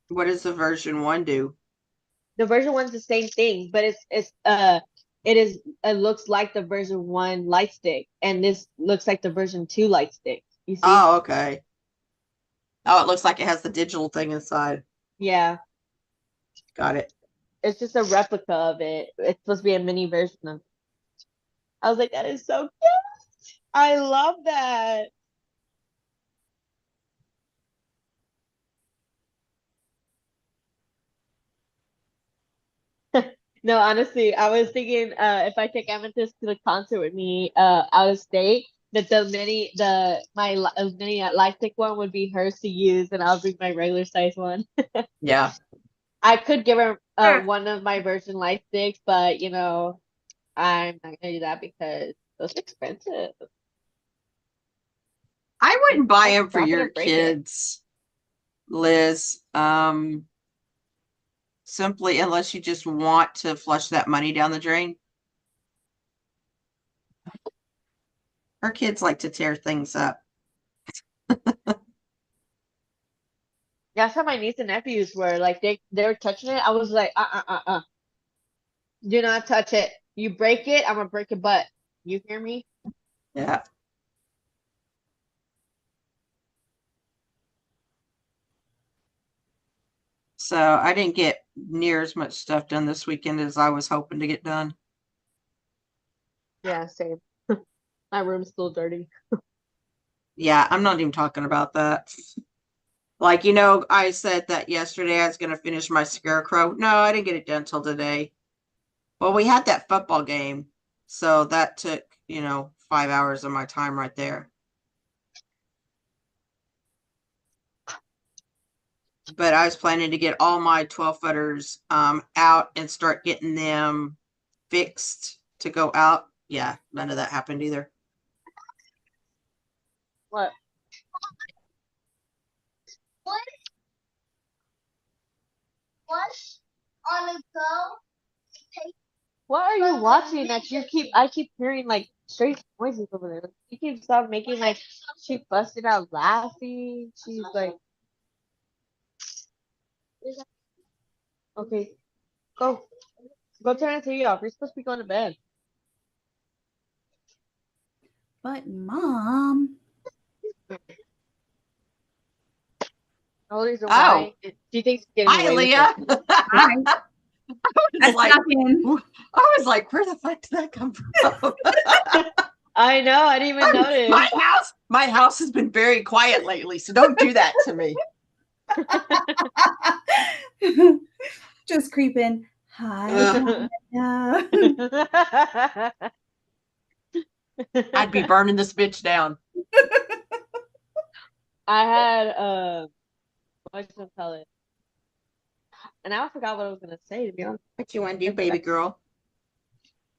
S3: What does the version 1 do?
S4: The version 1's the same thing, but it looks like the version 1 light stick, and this looks like the version 2 light stick. You see?
S3: Oh, okay. Oh, it looks like it has the digital thing inside.
S4: Yeah.
S3: Got it.
S4: It's just a replica of it. It's supposed to be a mini version of it. I was like, that is so cute. I love that. No, honestly, I was thinking if I take Amethyst to the concert with me out of state, that my mini light stick one would be hers to use, and I'll bring my regular size one.
S3: Yeah.
S4: I could give her one of my version light sticks, but you know, I'm not gonna do that because those are expensive.
S3: I wouldn't buy them for
S4: Drop it
S3: your
S4: and break it.
S3: kids, Liz. Simply unless you just want to flush that money down the drain. Her kids like to tear things up.
S4: That's how my niece and nephews were. Like they were touching it. I was like, do not touch it. You break it, I'm gonna break your butt. You hear me?
S3: Yeah. So I didn't get near as much stuff done this weekend as I was hoping to get done.
S4: Yeah, same. My room's still dirty.
S3: Yeah, I'm not even talking about that. Like, I said that yesterday I was going to finish my scarecrow. No, I didn't get it done till today. Well, we had that football game, so that took, 5 hours of my time right there. But I was planning to get all my 12 footers out and start getting them fixed to go out. Yeah, none of that happened either.
S4: What?
S5: What on a go?
S4: What are you watching that I keep hearing like strange noises over there. Like, you keep stop making like she busted out laughing. She's like, okay, go turn the TV off. You're supposed to be going to bed.
S7: But Mom,
S4: The reason
S3: Oh.
S4: why she thinks she's getting
S3: Hi,
S4: away with
S3: Leah.
S4: it.
S7: I, I
S3: It's like,
S7: snuck in.
S3: I was like, where the fuck did that come from?
S4: I know. I didn't even notice.
S3: My house has been very quiet lately, so don't do that to me.
S7: Just creeping. Hi.
S3: Ugh.
S7: Tanya.
S3: I'd be burning this bitch down.
S4: I had what should I tell it? And I forgot what I was gonna say, to be honest.
S3: What you want to do, baby girl?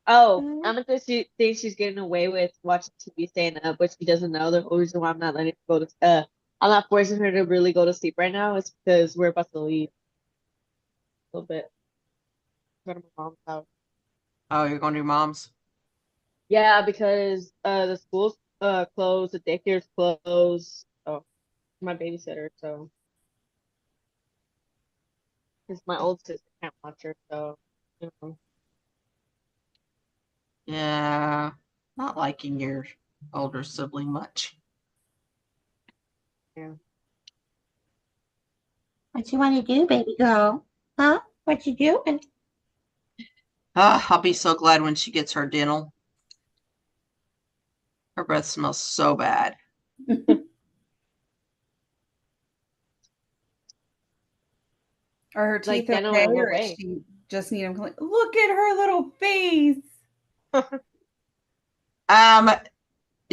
S4: Oh, I'm gonna she thinks she's getting away with watching TV staying up, but she doesn't know the whole reason why I'm not letting her go to I'm not forcing her to really go to sleep right now is because we're about to leave a little bit. Go to my mom's house.
S3: Oh, you're going to your mom's?
S4: Yeah, because the school's closed, the daycare's closed. Oh, my babysitter, so because my old sister can't watch her, so you know.
S3: Yeah, not liking your older sibling much.
S4: Yeah.
S6: What you want to do, baby girl? Huh? What you doing?
S3: I'll be so glad when she gets her dental. Her breath smells so bad.
S7: Are her
S4: Like,
S7: teeth
S4: dental
S7: okay,
S4: in what
S7: or does
S4: way?
S7: she just need them clean? Look at her little face.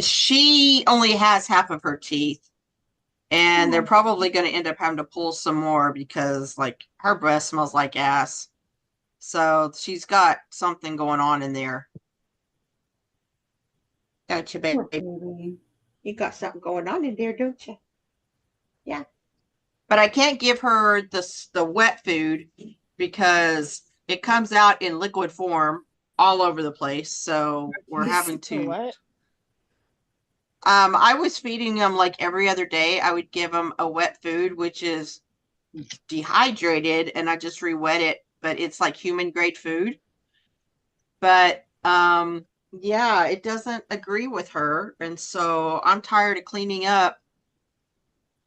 S3: She only has half of her teeth, and they're probably going to end up having to pull some more because, like, her breath smells like ass. So she's got something going on in there. Don't you,
S7: Poor
S3: baby?
S7: baby.
S3: You got something going on in there, don't you? Yeah. But I can't give her the wet food because it comes out in liquid form all over the place. So we're having to.
S4: What?
S3: I was feeding them like every other day. I would give them a wet food, which is dehydrated, and I just re-wet it. But it's like human grade food. But yeah, it doesn't agree with her, and so I'm tired of cleaning up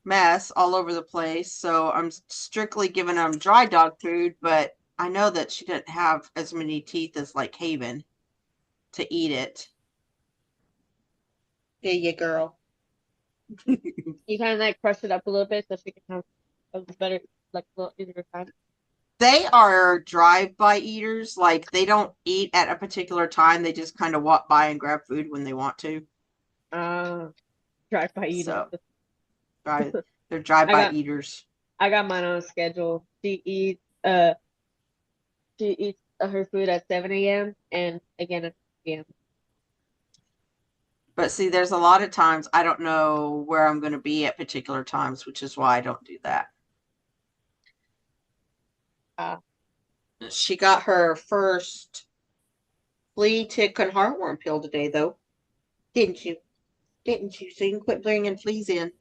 S3: mess all over the place. So I'm strictly giving them dry dog food, but I know that she didn't have as many teeth as like Haven to eat it. There you girl.
S4: You kind of like crush it up a little bit so she can have a better, like, a little easier time.
S3: They are drive-by eaters. Like, they don't eat at a particular time. They just kind of walk by and grab food when they want to.
S4: Drive by eating.
S3: So, they're drive-by eaters.
S4: I got mine on a schedule. She eats her food at 7 a.m. and again at 2 p.m.
S3: But see, there's a lot of times I don't know where I'm going to be at particular times, which is why I don't do that. She got her first flea, tick, and heartworm pill today, though. Didn't you? Didn't you? So you can quit bringing fleas in.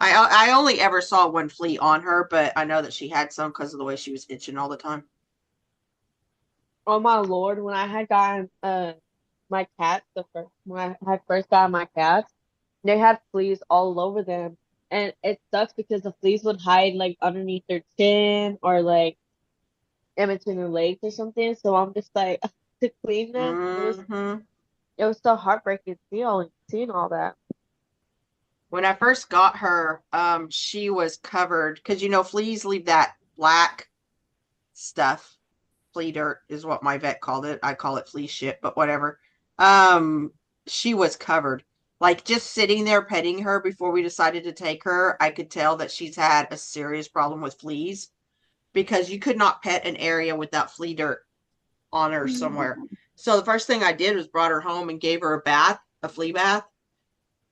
S3: I only ever saw one flea on her, but I know that she had some because of the way she was itching all the time.
S4: Oh my lord! When I had gotten my cats, when I had first gotten my cats, they had fleas all over them, and it sucks because the fleas would hide like underneath their chin or like in between their legs or something. So I'm just like to clean them.
S3: Mm-hmm.
S4: It was so heartbreaking seeing all that.
S3: When I first got her, she was covered because fleas leave that black stuff. Flea dirt is what my vet called it. I call it flea shit, but whatever. She was covered. Like just sitting there petting her before we decided to take her, I could tell that she's had a serious problem with fleas because you could not pet an area without flea dirt on her somewhere. So the first thing I did was brought her home and gave her a bath, a flea bath.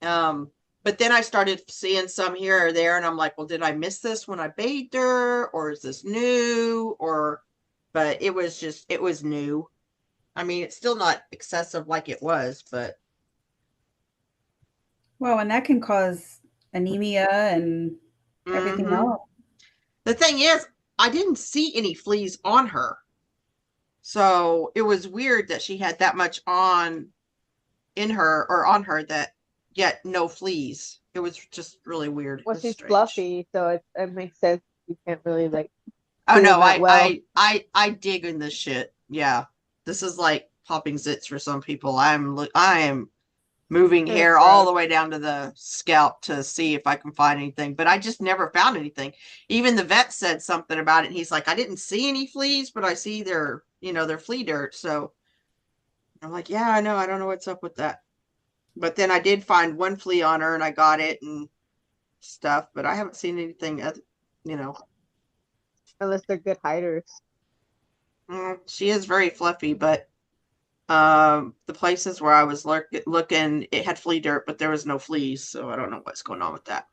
S3: But then I started seeing some here or there, and I'm like, well, did I miss this when I bathed her, or is this new? But it was new. I mean, it's still not excessive like it was, but
S7: Well, and that can cause anemia and everything
S3: Mhm.
S7: else.
S3: The thing is, I didn't see any fleas on her. So it was weird that she had that much in her or on her that yet no fleas. It was just really weird. It
S4: Well,
S3: was
S4: she's
S3: strange.
S4: fluffy, so it makes sense. You can't really like.
S3: Oh
S4: do
S3: no,
S4: that well.
S3: I dig in this shit. Yeah. This is like popping zits for some people. I am moving
S4: It's
S3: hair all
S4: gross.
S3: the way down to the scalp to see if I can find anything, but I just never found anything. Even the vet said something about it, and he's like, I didn't see any fleas, but I see their flea dirt. So I'm like, yeah, I know. I don't know what's up with that. But then I did find one flea on her and I got it and stuff, but I haven't seen anything other, you know.
S4: Unless they're good hiders.
S3: She is very fluffy, but the places where I was looking, it had flea dirt, but there was no fleas, so I don't know what's going on with that.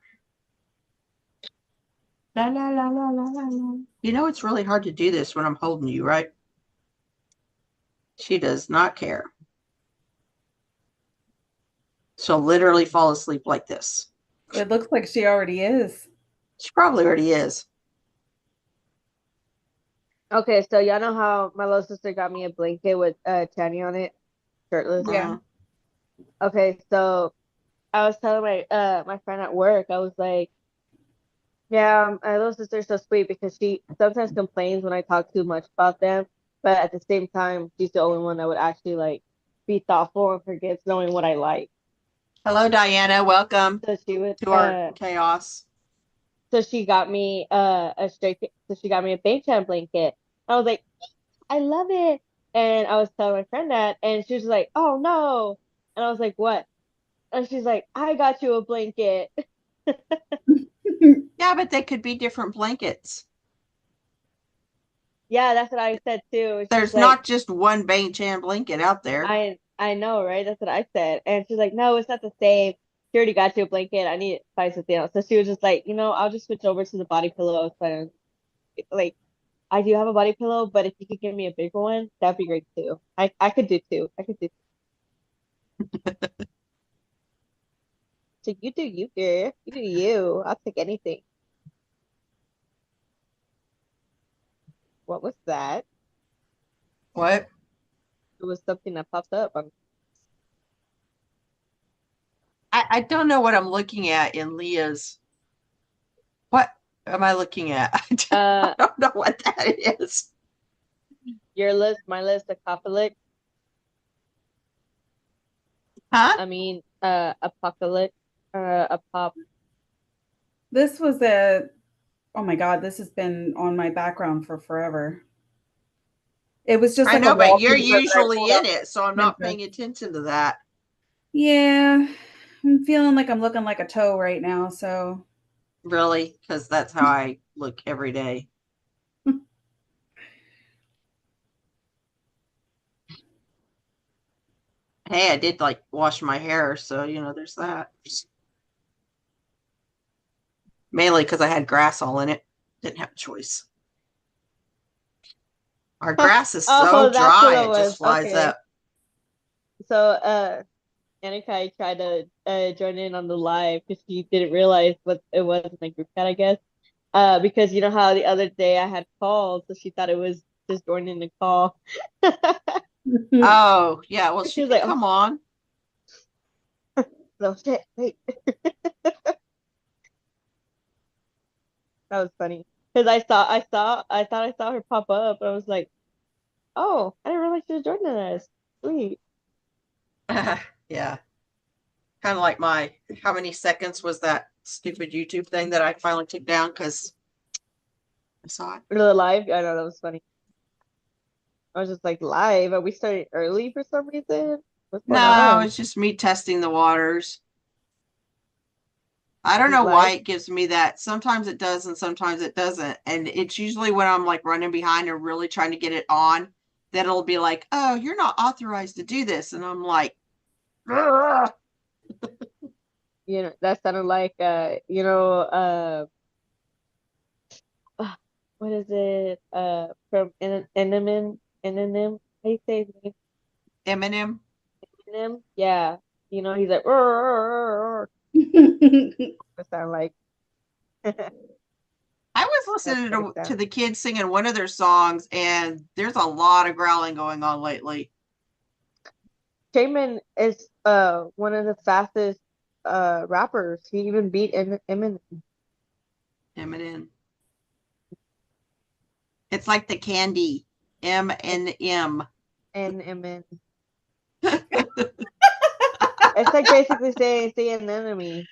S3: La la la la la la la. It's really hard to do this when I'm holding you, right? She does not care. She'll literally fall asleep like this.
S7: It looks like she already is.
S3: She probably already is.
S4: Okay, so y'all know how my little sister got me a blanket with Tanny on it, shirtless.
S7: Yeah.
S4: Okay, so I was telling my friend at work, I was like, yeah, my little sister's so sweet because she sometimes complains when I talk too much about them, but at the same time, she's the only one that would actually like be thoughtful and forgets knowing what I like.
S3: Hello, Diana. Welcome
S4: So she would
S3: to our chaos.
S4: so she got me so she got me a Bachan blanket. I was like, I love it. And I was telling my friend that, and she was like, oh no. And I was like, what? And she's like, I got you a blanket.
S3: Yeah, but they could be different blankets.
S4: Yeah, that's what I said too. She's
S3: There's
S4: like,
S3: not just one Bang Chan blanket out there.
S4: I know, right? That's what I said. And she's like, no, it's not the same. She already got you a blanket. I need to find something else. So she was just like, I'll just switch over to the body pillow. So like, I do have a body pillow, but if you could give me a bigger one, that'd be great too. I could do two. I could do two. So you do you, girl. You do you. I'll take anything. What was that?
S3: What?
S4: It was something that popped up.
S3: I don't know what I'm looking at in Leah's. What am I looking at? I don't know what that is.
S4: Your list, my list, a apocalypse.
S3: Huh?
S4: I mean, apocalypse. A pop.
S7: This was oh my God, this has been on my background for forever. It was just
S3: I
S7: like
S3: know,
S7: a
S3: but you're
S7: wallpaper that I
S3: usually
S7: pulled
S3: in
S7: up
S3: it, so I'm not
S7: Pinterest.
S3: paying attention to that.
S7: Yeah, I'm feeling like I'm looking like a toe right now, so.
S3: Really? Because that's how I look every day. Hey, I did like wash my hair, so there's that. Mainly because I had grass all in it. Didn't have a choice. Our grass is so
S4: Oh, that's what
S3: dry,
S4: it
S3: it
S4: was.
S3: just flies
S4: Okay.
S3: up.
S4: So, Annika tried to join in on the live because she didn't realize what it was in the group chat, I guess. Because you know how the other day I had called, so she thought it was just joining the call.
S3: Oh, yeah. Well,
S4: She
S3: she
S4: was
S3: can
S4: like,
S3: come on.
S4: no shit, wait. That was funny. Because I thought I saw her pop up, and I was like, oh, I didn't realize she was joining us. Sweet.
S3: Yeah. Kind of like my, how many seconds was that stupid YouTube thing that I finally took down because I saw it.
S4: The live, I know that was funny. I was just like, live? Are we starting early for some reason? What's going
S3: No,
S4: on?
S3: it's just me testing the waters. I don't
S4: Is
S3: know why
S4: live?
S3: it gives me that. Sometimes it does and sometimes it doesn't. And it's usually when I'm like running behind and really trying to get it on that it'll be like, oh, you're not authorized to do this. And I'm like, "Ugh."
S4: You know, that sounded like what is it? From Eminem, how you say his name?
S3: Eminem.
S4: Eminem? Yeah. You know, he's like, "Rrr." That sound like
S3: I was
S4: that's
S3: listening
S4: what it
S3: to
S4: sounds.
S3: the kids singing one of their songs, and there's a lot of growling going on lately.
S4: Shaman is one of the fastest rappers. He even beat Eminem.
S3: Eminem. It's like the candy. M.
S4: And Eminem. It's like basically saying an enemy.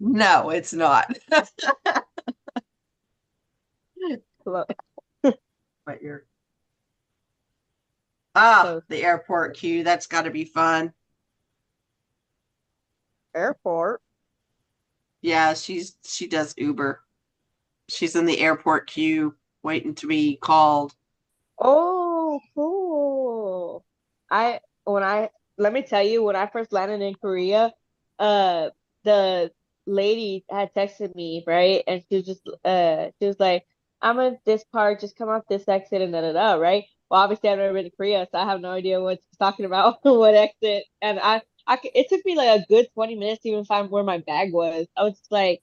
S3: No, it's not.
S4: Clo-
S3: But you're
S4: Close.
S3: the airport queue. That's got to be fun.
S4: Airport.
S3: Yeah, she does Uber. She's in the airport queue waiting to be called.
S4: Oh, cool. I when I Let me tell you, when I first landed in Korea, the lady had texted me, right? And she was like, I'm at this part, just come off this exit and da da da, right? Well, obviously I've never been to Korea, so I have no idea what she's talking about, what exit. And it took me like a good 20 minutes to even find where my bag was. I was just like,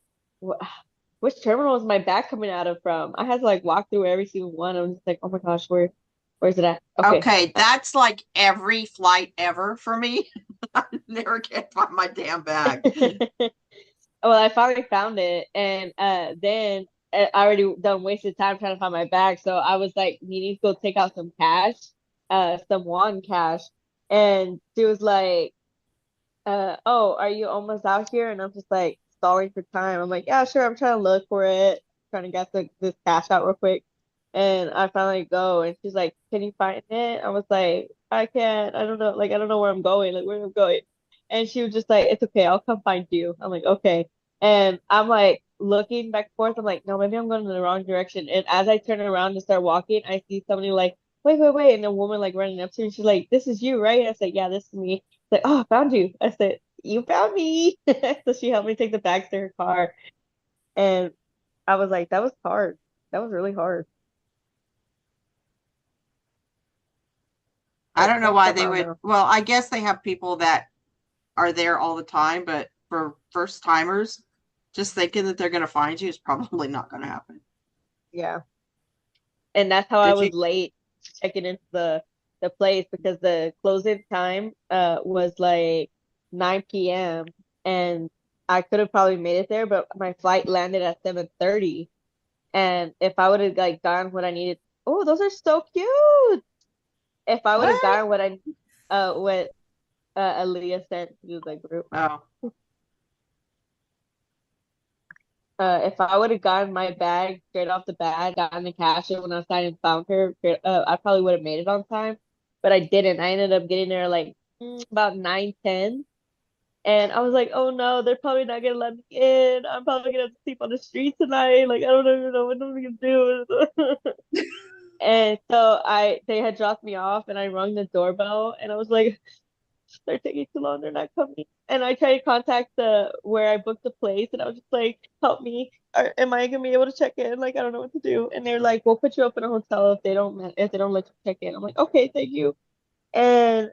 S4: which terminal is my bag coming out of from? I had to like walk through every single one. I'm just like, oh my gosh, where's it at? Okay.
S3: Okay, that's like every flight ever for me. I never can find my damn bag.
S4: Well, I finally found it, and then I already done wasted time trying to find my bag, so I was like needing to go take out some cash, some won cash, and she was like, oh, are you almost out here? And I'm just like stalling for time. I'm like, yeah, sure. I'm trying to look for it, trying to get this cash out real quick. And I finally go, and she's like, can you find it? I was like, I can't. I don't know. Like, I don't know where I'm going. Like, where I'm going. And she was just like, it's okay. I'll come find you. I'm like, okay. And I'm like looking back and forth. I'm like, no, maybe I'm going in the wrong direction. And as I turn around to start walking, I see somebody like, wait, wait, wait. And a woman like running up to me. She's like, this is you, right? I said, yeah, this is me like, oh, I found you. I said, you found me. So she helped me take the bags to her car. And I was like, that was hard. That was really hard.
S3: I
S4: But
S3: don't know
S4: next
S3: why
S4: time
S3: they
S4: I'll
S3: would.
S4: know.
S3: Well, I guess they have people that are there all the time, but for first timers, just thinking that they're going to find you is probably not going to happen.
S4: Yeah. And that's how I
S3: Did you?
S4: was late checking into the place because the closing time was like 9 p.m. and I could have probably made it there, but my flight landed at 7:30. And if I would have like gone what I needed, oh, those are so cute. If I would have
S3: What?
S4: gotten what Aaliyah sent to the group,
S3: Oh,
S4: if I would have gotten my bag straight off the bat, gotten the cash in when I was signing and found her, I probably would have made it on time, but I didn't. I ended up getting there like about 9:10, and I was like, oh no, they're probably not gonna let me in. I'm probably gonna have to sleep on the street tonight. Like I don't even know what I'm gonna do. And so they had dropped me off, and I rung the doorbell, and I was like, they're taking too long, they're not coming. And I tried to contact the where I booked the place, and I was just like, help me. Am I gonna be able to check in? Like, I don't know what to do. And they're like, we'll put you up in a hotel if they don't let you check in. I'm like, okay, thank you. And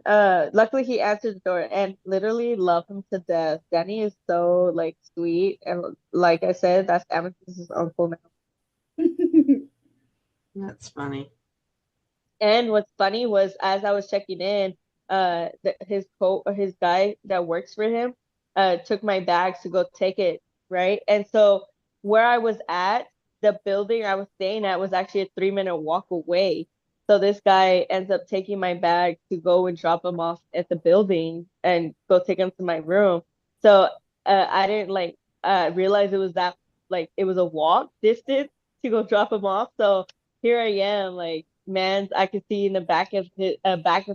S4: luckily he answered the door and literally love him to death. Danny is so like sweet, and like I said, that's Amethyst's uncle now.
S3: that's funny.
S4: And what's funny was as I was checking in, his guy that works for him, took my bags to go take it, right? And so where I was at, the building I was staying at was actually a 3-minute walk away. So this guy ends up taking my bag to go and drop him off at the building and go take him to my room. So I didn't like realize it was that like it was a walk distance to go drop him off. So here I am, like man, I could see in the back of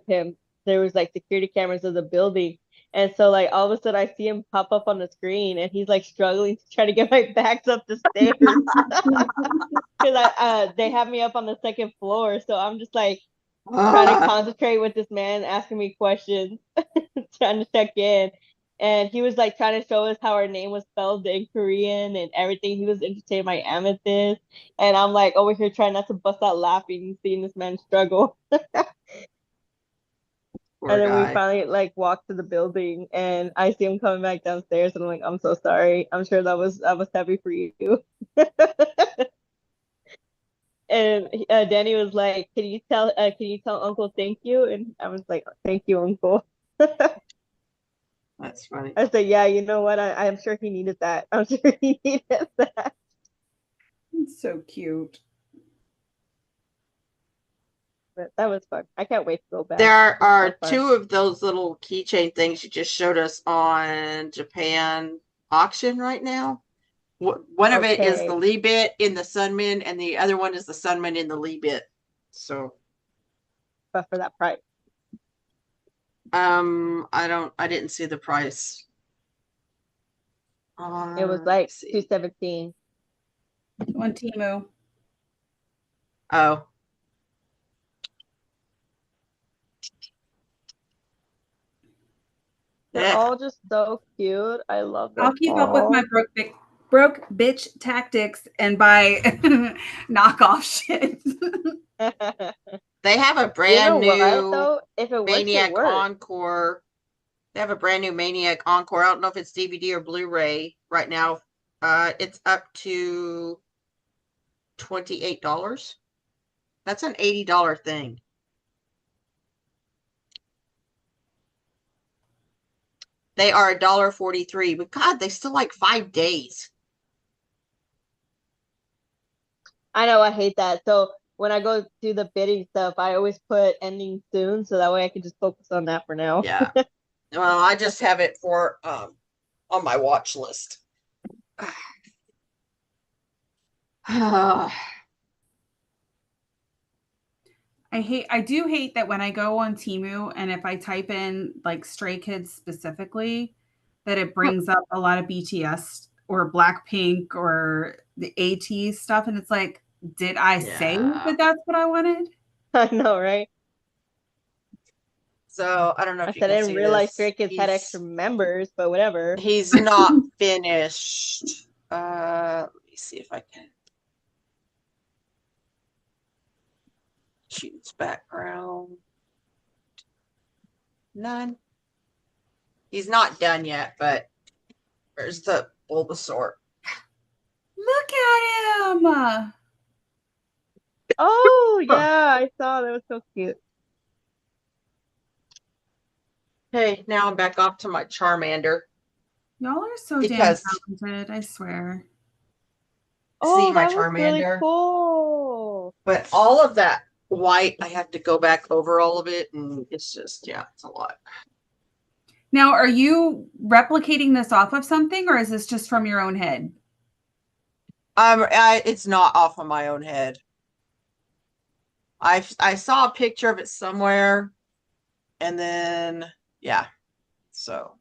S4: him there was like security cameras of the building. And so like all of a sudden I see him pop up on the screen and he's like struggling to try to get my bags up the stairs. Because they have me up on the second floor, so I'm just like trying to concentrate with this man asking me questions, trying to check in. And he was like trying to show us how our name was spelled in Korean and everything. He was interested in my amethyst. And I'm like over here trying not to bust out laughing, seeing this man struggle.
S3: Poor
S4: And then we
S3: guy.
S4: finally like walked to the building and I see him coming back downstairs and I'm like, I'm so sorry. I'm sure that was heavy for you. And Danny was like, can you tell Uncle thank you? And I was like, thank you, Uncle.
S3: That's funny.
S4: I said, yeah, you know what? I'm sure he needed that. I'm sure he needed that.
S7: It's so cute.
S4: But that was fun. I can't wait to go back.
S3: There are
S4: fun.
S3: 2 of those little keychain things you just showed us on Japan auction right now. One of it is
S4: Okay.
S3: the Lee bit in the Sunmin, and the other one is the Sunmin in the Lee bit. So,
S4: But for that price.
S3: I didn't see the price.
S4: It was
S3: Let
S4: like
S3: me see.
S4: $217.
S7: On Temu.
S3: Oh,
S4: They're
S3: yeah.
S4: all just so cute. I love them.
S7: I'll keep up with my broke bitch tactics and buy knockoff shit.
S3: They have a
S4: You
S3: brand
S4: know what
S3: new
S4: though? If it works, it
S3: Maniac
S4: works.
S3: Encore. They have a brand new Maniac Encore. I don't know if it's DVD or Blu-ray right now. It's up to $28. That's an $80 thing. They are $1.43, but God, they still like 5 days.
S4: I know, I hate that. So when I go do the bidding stuff, I always put ending soon, so that way I can just focus on that for now.
S3: Yeah. Well, I just have it for on my watch list.
S7: I do hate that when I go on Temu and if I type in like Stray Kids specifically, that it brings up a lot of BTS or Blackpink or the AT stuff. And it's like, did I say
S3: Yeah.
S7: that that's what I wanted?
S4: I know, right?
S3: So I don't know if
S4: I
S3: you
S4: said I
S3: can
S4: didn't
S3: see
S4: realize
S3: this.
S4: Stray Kids had extra members, but whatever.
S3: He's not finished. Let me see if I can choose background. None. He's not done yet, but there's the Bulbasaur.
S7: Look at him.
S4: Oh yeah, I saw that was so cute.
S3: Hey, now I'm back off to my Charmander.
S7: Y'all are so
S3: Because-
S7: damn talented, I swear.
S4: Oh,
S3: See my
S4: that was really
S3: Charmander.
S4: cool.
S3: But all of that white, I have to go back over all of it, and it's just, yeah, it's a lot.
S7: Now, are you replicating this off of something or is this just from your own head?
S3: It's not off of my own head. I saw a picture of it somewhere, and then yeah, so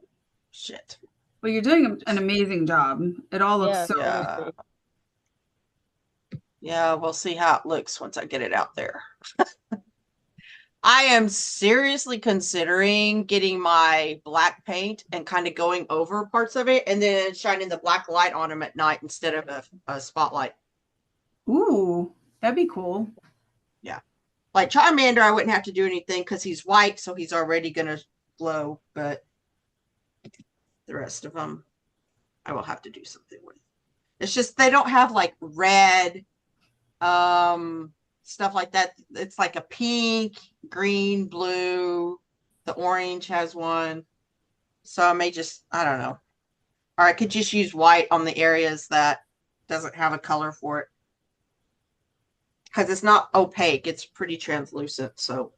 S3: shit.
S7: Well, you're doing an amazing job. It all looks
S4: Yeah,
S7: so
S3: Yeah. Yeah, we'll see how it looks once I get it out there. I am seriously considering getting my black paint and kind of going over parts of it and then shining the black light on them at night instead of a spotlight.
S7: Ooh, that'd be cool.
S3: Like Charmander, I wouldn't have to do anything because he's white, so he's already going to glow. But the rest of them, I will have to do something with. It's just they don't have like red, stuff like that. It's like a pink, green, blue. The orange has one. So I may just, I don't know. Or I could just use white on the areas that doesn't have a color for it. because it's not opaque. It's pretty translucent. So.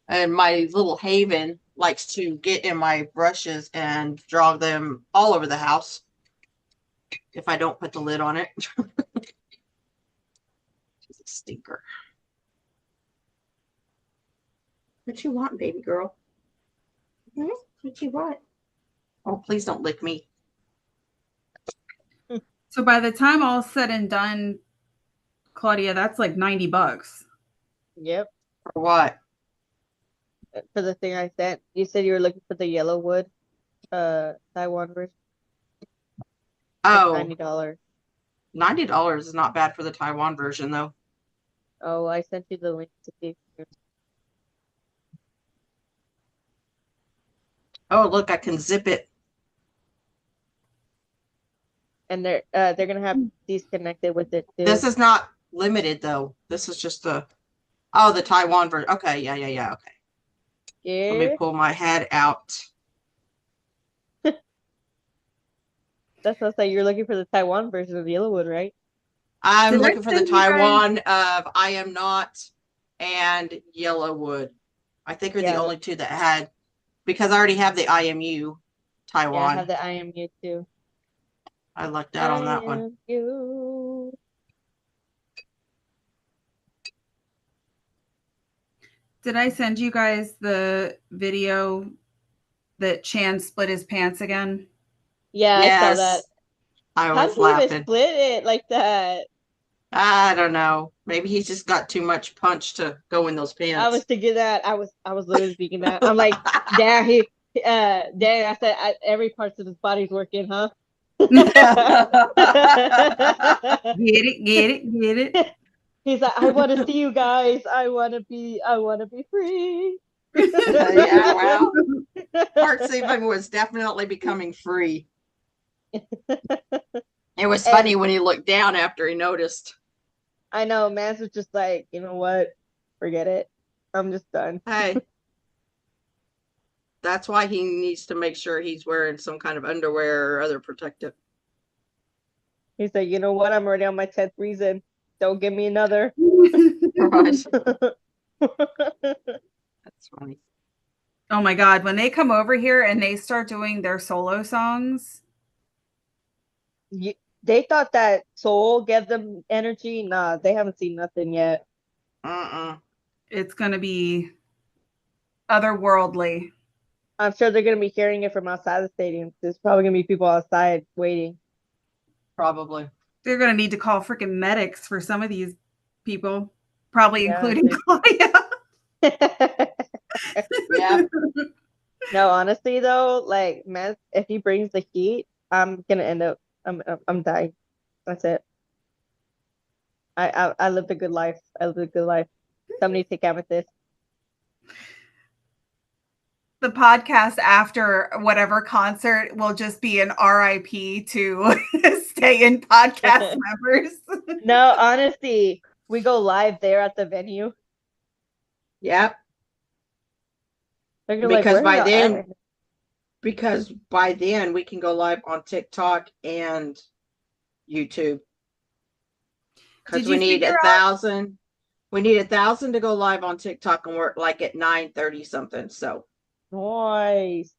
S3: And my little Haven likes to get in my brushes and draw them all over the house if I don't put the lid on it. She's a stinker. What you want, baby girl? What you want? Oh, please don't lick me.
S7: So by the time all's said and done, Claudia, that's like $90
S4: Yep.
S3: For what?
S4: For the thing I sent. You said you were looking for the yellow wood, Taiwan version.
S3: Oh,
S4: $90.
S3: $90 is not bad for the Taiwan version, though.
S4: Oh, I sent you the link to see.
S3: Oh, look, I can zip it.
S4: And they're gonna have these connected with it too.
S3: This is not limited, though. This is just the Taiwan version. Okay, yeah. Okay. Let me
S4: Yeah,
S3: pull my head out.
S4: that's what I said. You're looking for the Taiwan version of Yellowwood, right?
S3: I'm
S7: Did I
S3: looking for the
S7: send you guys-
S3: Taiwan of I Am Not and Yellowwood. I think are the
S4: Yeah.
S3: only two that had, because I already have the IMU
S4: Yeah, I
S3: Taiwan.
S4: have the IMU too.
S3: I lucked out on that one.
S4: IMU.
S7: Did I send you guys the video that Chan split his pants again?
S4: Yeah, I saw that.
S3: Yes. I
S4: How
S3: was
S4: did he even
S3: laughing.
S4: split it like that?
S3: I don't know. Maybe he's just got too much punch to go in those pants.
S4: I was thinking that. I was literally thinking that. I'm like, damn, I said every part of his body's working, huh?
S7: Get it.
S4: He's like, I want to see you guys. I want to be free.
S3: Yeah, well, Part Seven was definitely becoming free. It was funny when he looked down after he noticed.
S4: I know, Mans was just like, you know what? Forget it. I'm just done.
S3: Hey, that's why he needs to make sure he's wearing some kind of underwear or other protective.
S4: He's like, you know what? I'm already on my 10th reason. Don't give me another.
S3: Right. That's funny.
S7: Oh my God. When they come over here and they start doing their solo songs,
S4: They thought that Soul gave them energy. Nah, they haven't seen nothing yet.
S7: it's going to be otherworldly.
S4: I'm sure they're going to be hearing it from outside the stadium. There's probably going to be people outside waiting.
S3: Probably.
S7: They're going to need to call freaking medics for some of these people, probably
S4: Yeah,
S7: including Claudia.
S3: Yeah.
S4: No, honestly though, like Mans, if he brings the heat, I'm gonna end up. I'm dying. That's it. I lived a good life. I lived a good life. Somebody take Amethyst.
S7: The podcast after whatever concert will just be an RIP to stay in podcast members.
S4: No, honestly, we go live there at the venue.
S3: Yep.
S4: They're gonna
S3: Because
S4: like,
S3: by
S4: "Where y'all
S3: then-
S4: at?"
S3: Because by then we can go live on TikTok and YouTube. Because
S7: Did
S3: we
S7: you
S3: need
S7: figure out-
S3: 1,000. We need 1,000 to go live on TikTok, and we're like at 9:30 something. So
S4: Nice.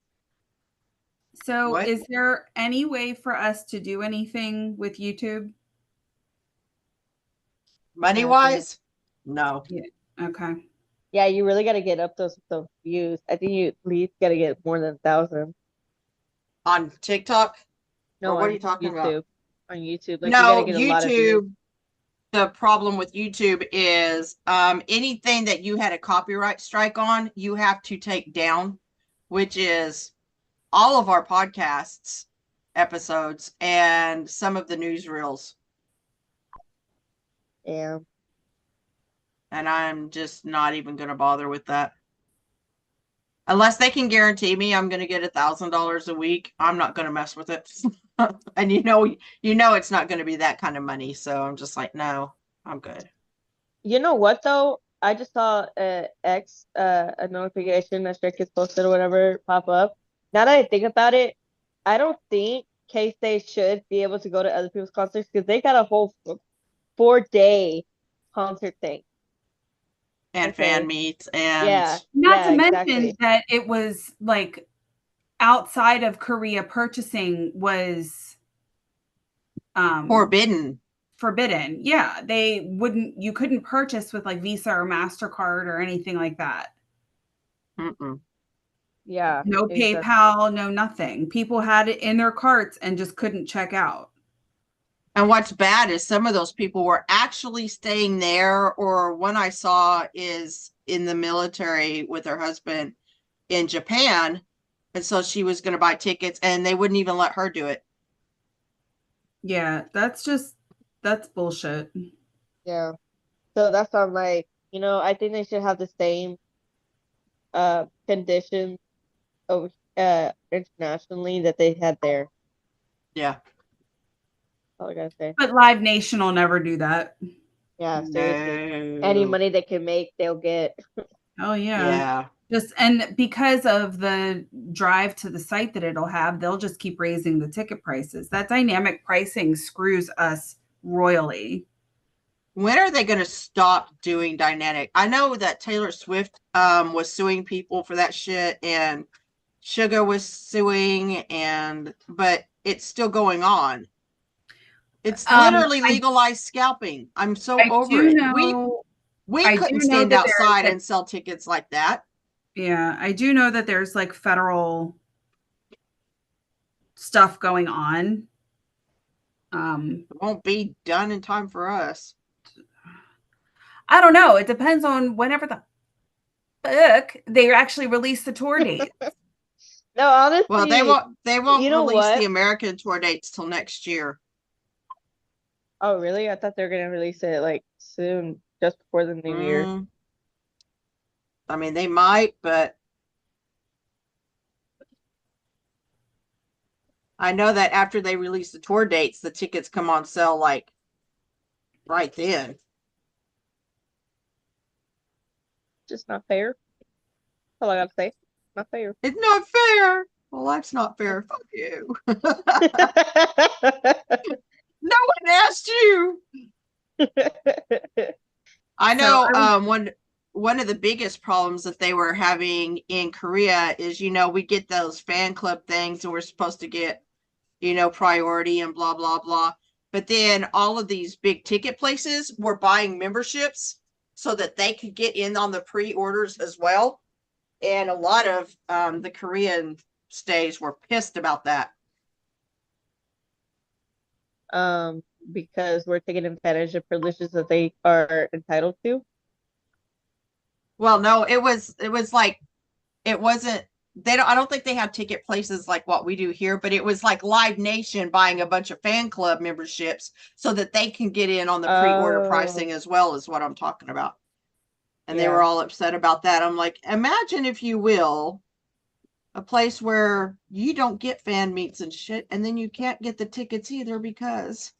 S7: So,
S3: What?
S7: is there any way for us to do anything with YouTube?
S3: money wise, no.
S7: Okay.
S4: Yeah, you really gotta get up those views. I think you at least gotta get more than 1,000.
S3: On TikTok?
S4: No,
S3: Or what are
S4: on
S3: you talking
S4: YouTube.
S3: about?
S4: On YouTube, like you
S3: No,
S4: gotta get a lot of views.
S3: YouTube. The problem with YouTube is anything that you had a copyright strike on, you have to take down, which is all of our podcasts episodes and some of the newsreels.
S4: Yeah.
S3: And I'm just not even going to bother with that. Unless they can guarantee me I'm going to get $1,000 a week, I'm not going to mess with it. And you know it's not going to be that kind of money. So I'm just like, no, I'm good.
S4: You know what though? I just saw a notification that Stray Kids posted or whatever pop up. Now that I think about it, I don't think case they should be able to go to other people's concerts because they got a whole 4-day concert thing.
S3: And
S4: Okay.
S3: fan meets and
S4: Yeah,
S7: Not to mention
S4: exactly.
S7: that it was like outside of Korea, purchasing was
S3: forbidden.
S7: forbidden. Yeah, you couldn't purchase with like Visa or MasterCard or anything like that.
S3: Mm-mm.
S4: Yeah.
S7: No
S4: exactly.
S7: PayPal, no nothing. People had it in their carts and just couldn't check out.
S3: And what's bad is some of those people were actually staying there, or one I saw is in the military with her husband in Japan. And so she was going to buy tickets and they wouldn't even let her do it.
S7: Yeah, that's bullshit.
S4: Yeah. So that's why I'm like, I think they should have the same conditions over internationally that they had there.
S3: Yeah.
S4: All I gotta say.
S7: But Live Nation will never do that.
S4: Yeah, seriously. Any
S3: No.
S4: money they can make, they'll get.
S7: Oh yeah.
S3: Yeah.
S7: Just and because of the drive to the site that it'll have, they'll just keep raising the ticket prices. That dynamic pricing screws us royally.
S3: When are they going to stop doing dynamic? I know that Taylor Swift was suing people for that shit, and Sugar was suing, but it's still going on. It's literally legalized scalping. I'm so over it. We
S7: I
S3: couldn't
S7: do know
S3: stand
S7: that
S3: outside and sell tickets like that.
S7: Yeah, I do know that there's like federal stuff going on.
S3: It won't be done in time for us.
S7: I don't know. It depends on whenever the fuck they actually release the tour date.
S4: No, honestly.
S3: Well, they won't release
S4: what?
S3: the American tour dates till next year.
S4: Oh, really? I thought they were gonna release it like soon, just before the new year.
S3: I mean, they might, but I know that after they release the tour dates, the tickets come on sale like right then.
S4: Just not fair. That's all I gotta say. Not fair.
S3: It's not fair. Well, that's not fair. Fuck you. No one asked you. I know one of the biggest problems that they were having in Korea is, we get those fan club things and we're supposed to get, priority and blah, blah, blah. But then all of these big ticket places were buying memberships so that they could get in on the pre-orders as well. And a lot of the Korean stays were pissed about that.
S4: Because we're taking advantage of privileges that they are entitled to.
S3: Well, no, it was like, it wasn't, I don't think they have ticket places like what we do here, but it was like Live Nation buying a bunch of fan club memberships so that they can get in on the pre-order pricing as well, is what I'm talking about. And they were all upset about that. I'm like, imagine, if you will, a place where you don't get fan meets and shit, and then you can't get the tickets either because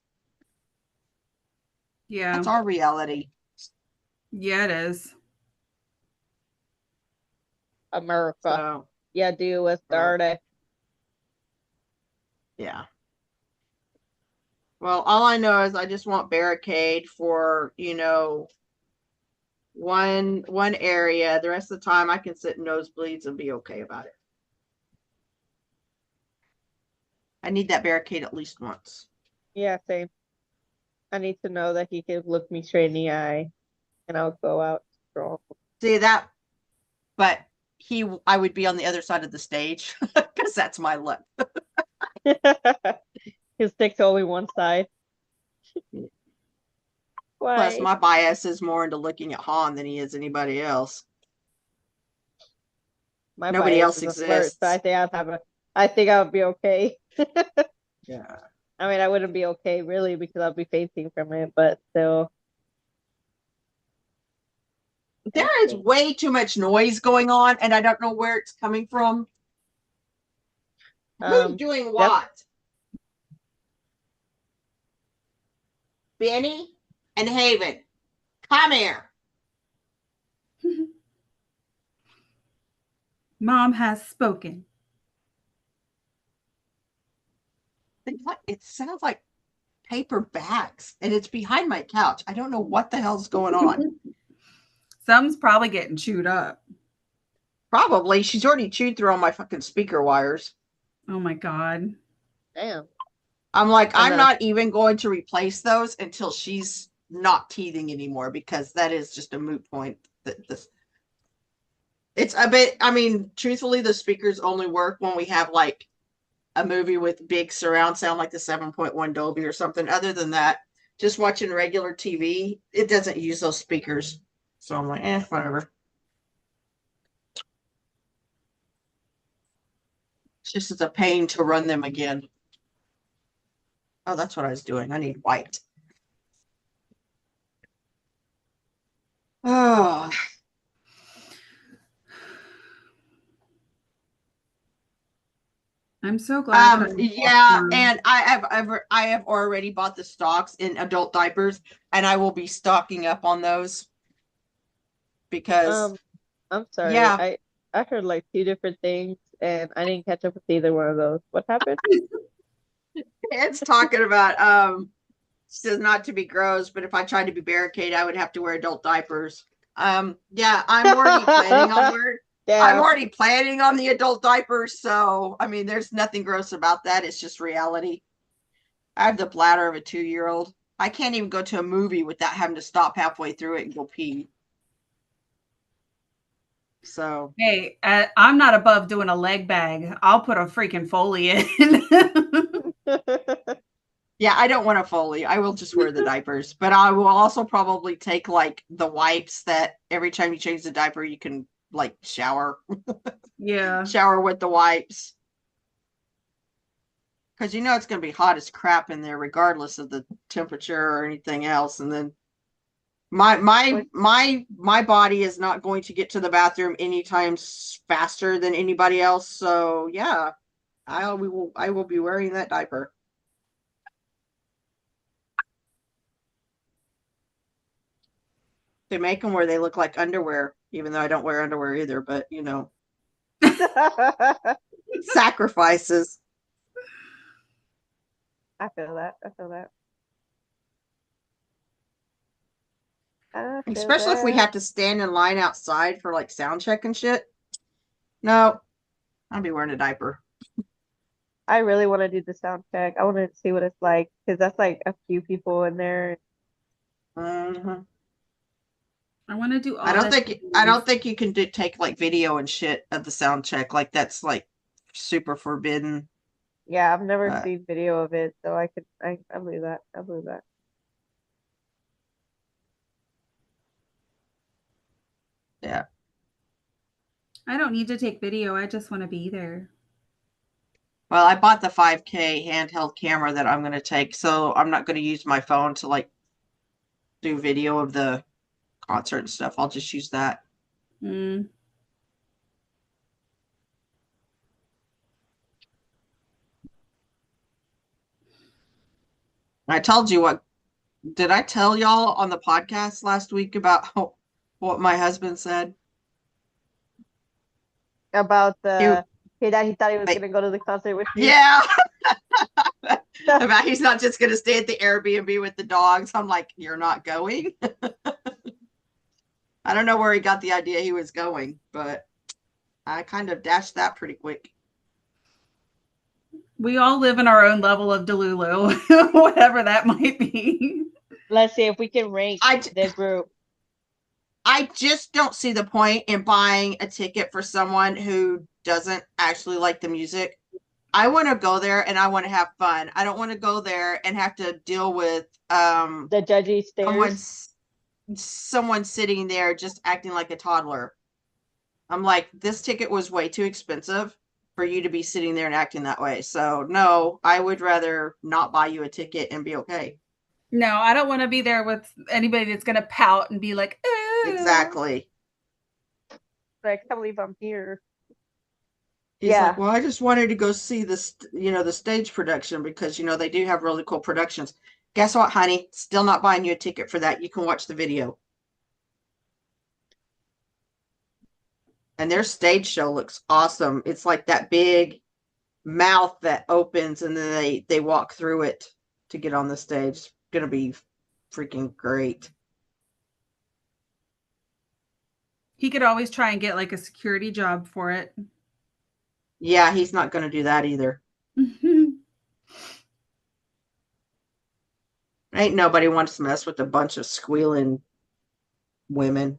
S3: that's our reality.
S7: Yeah, it is.
S4: America.
S3: So,
S4: yeah, deal with dirty.
S3: Yeah. Well, all I know is I just want barricade for, one area. The rest of the time I can sit in nosebleeds and be okay about it. I need that barricade at least once.
S4: Yeah, same. I need to know that he can look me straight in the eye and I'll go out strong.
S3: See that? But I would be on the other side of the stage because that's my luck.
S4: He'll stick to only one side. Why?
S3: Plus, my bias is more into looking at Han than he is anybody else. Nobody else exists.
S4: So I think I'll be okay.
S3: Yeah.
S4: I mean, I wouldn't be okay really because I'll be fainting from it, but still.
S3: There is way too much noise going on, and I don't know where it's coming from. Who's doing what? Benny and Haven, come here.
S7: Mom has spoken.
S3: It sounds like paper bags, and it's behind my couch. I don't know what the hell's going on.
S7: Some's probably getting chewed up.
S3: Probably. She's already chewed through all my fucking speaker wires.
S7: Oh my God.
S4: Damn.
S3: I'm like,
S4: I
S3: I'm
S4: know.
S3: not even going to replace those until she's not teething anymore, because that is just a moot point. It's a bit, I mean, truthfully, the speakers only work when we have like a movie with big surround sound like the 7.1 Dolby or something. Other than that, just watching regular TV, it doesn't use those speakers. So I'm like, whatever. It's just a pain to run them again. Oh, that's what I was doing. I need white. Oh,
S7: I'm so glad.
S3: yeah, and I have already bought the stocks in adult diapers, and I will be stocking up on those because
S4: I'm sorry.
S3: yeah.
S4: I heard like two different things and I didn't catch up with either one of those. What happened?
S3: It's talking about says not to be gross, but if I tried to be barricade, I would have to wear adult diapers. Yeah, I'm already planning on wearing. I'm
S4: Damn.
S3: already planning on the adult diapers, so I mean, there's nothing gross about that. It's just reality. I have the bladder of a 2-year-old. I can't even go to a movie without having to stop halfway through it and go pee. So
S7: Hey, I'm not above doing a leg bag. I'll put a freaking Foley in.
S3: yeah, I don't want a Foley. I will just wear the diapers, but I will also probably take like the wipes that every time you change the diaper, you can like shower
S7: Yeah.
S3: with the wipes. Because you know it's going to be hot as crap in there, regardless of the temperature or anything else. And then my body is not going to get to the bathroom anytime faster than anybody else. So yeah, I will be wearing that diaper. They make them where they look like underwear, even though I don't wear underwear either. But you know, sacrifices.
S4: I feel that. I feel that.
S3: Especially if we have to stand in line outside for like sound check and shit. No, I'll be wearing a diaper.
S4: I really want to do the sound check. I want to see what it's like because that's like a few people in there.
S3: Mhm.
S7: I want to do all
S3: I don't
S7: that.
S3: think you can take like video and shit of the sound check. Like that's like super forbidden.
S4: Yeah, I've never seen video of it, so I believe that. I believe that.
S3: Yeah.
S7: I don't need to take video. I just want to be there.
S3: Well, I bought the 5K handheld camera that I'm going to take, so I'm not going to use my phone to like do video of the concert and stuff. I'll just use that.
S7: Mm.
S3: I told you what. Did I tell y'all on the podcast last week about what my husband said?
S4: About the he thought he was gonna go to the concert with you.
S3: Yeah. About he's not just gonna stay at the Airbnb with the dogs. I'm like, you're not going? I don't know where he got the idea he was going, but I kind of dashed that pretty quick.
S7: We all live in our own level of Delulu, whatever that might be.
S4: Let's see if we can rank the group.
S3: I just don't see the point in buying a ticket for someone who doesn't actually like the music. I want to go there and I want to have fun. I don't want to go there and have to deal with
S4: the judgy stares.
S3: Someone sitting there just acting like a toddler. I'm like, this ticket was way too expensive for you to be sitting there and acting that way. So no, I would rather not buy you a ticket and be okay.
S7: No, I don't want to be there with anybody that's going to pout and be like,
S3: exactly.
S4: I can't believe I'm here.
S3: He's like, well, I just wanted to go see this, the stage production because, they do have really cool productions. Guess what, honey? Still not buying you a ticket for that. You can watch the video. And their stage show looks awesome. It's like that big mouth that opens and then they walk through it to get on the stage. It's gonna be freaking great.
S7: He could always try and get like a security job for it.
S3: Yeah, he's not gonna do that either. Ain't nobody wants to mess with a bunch of squealing women.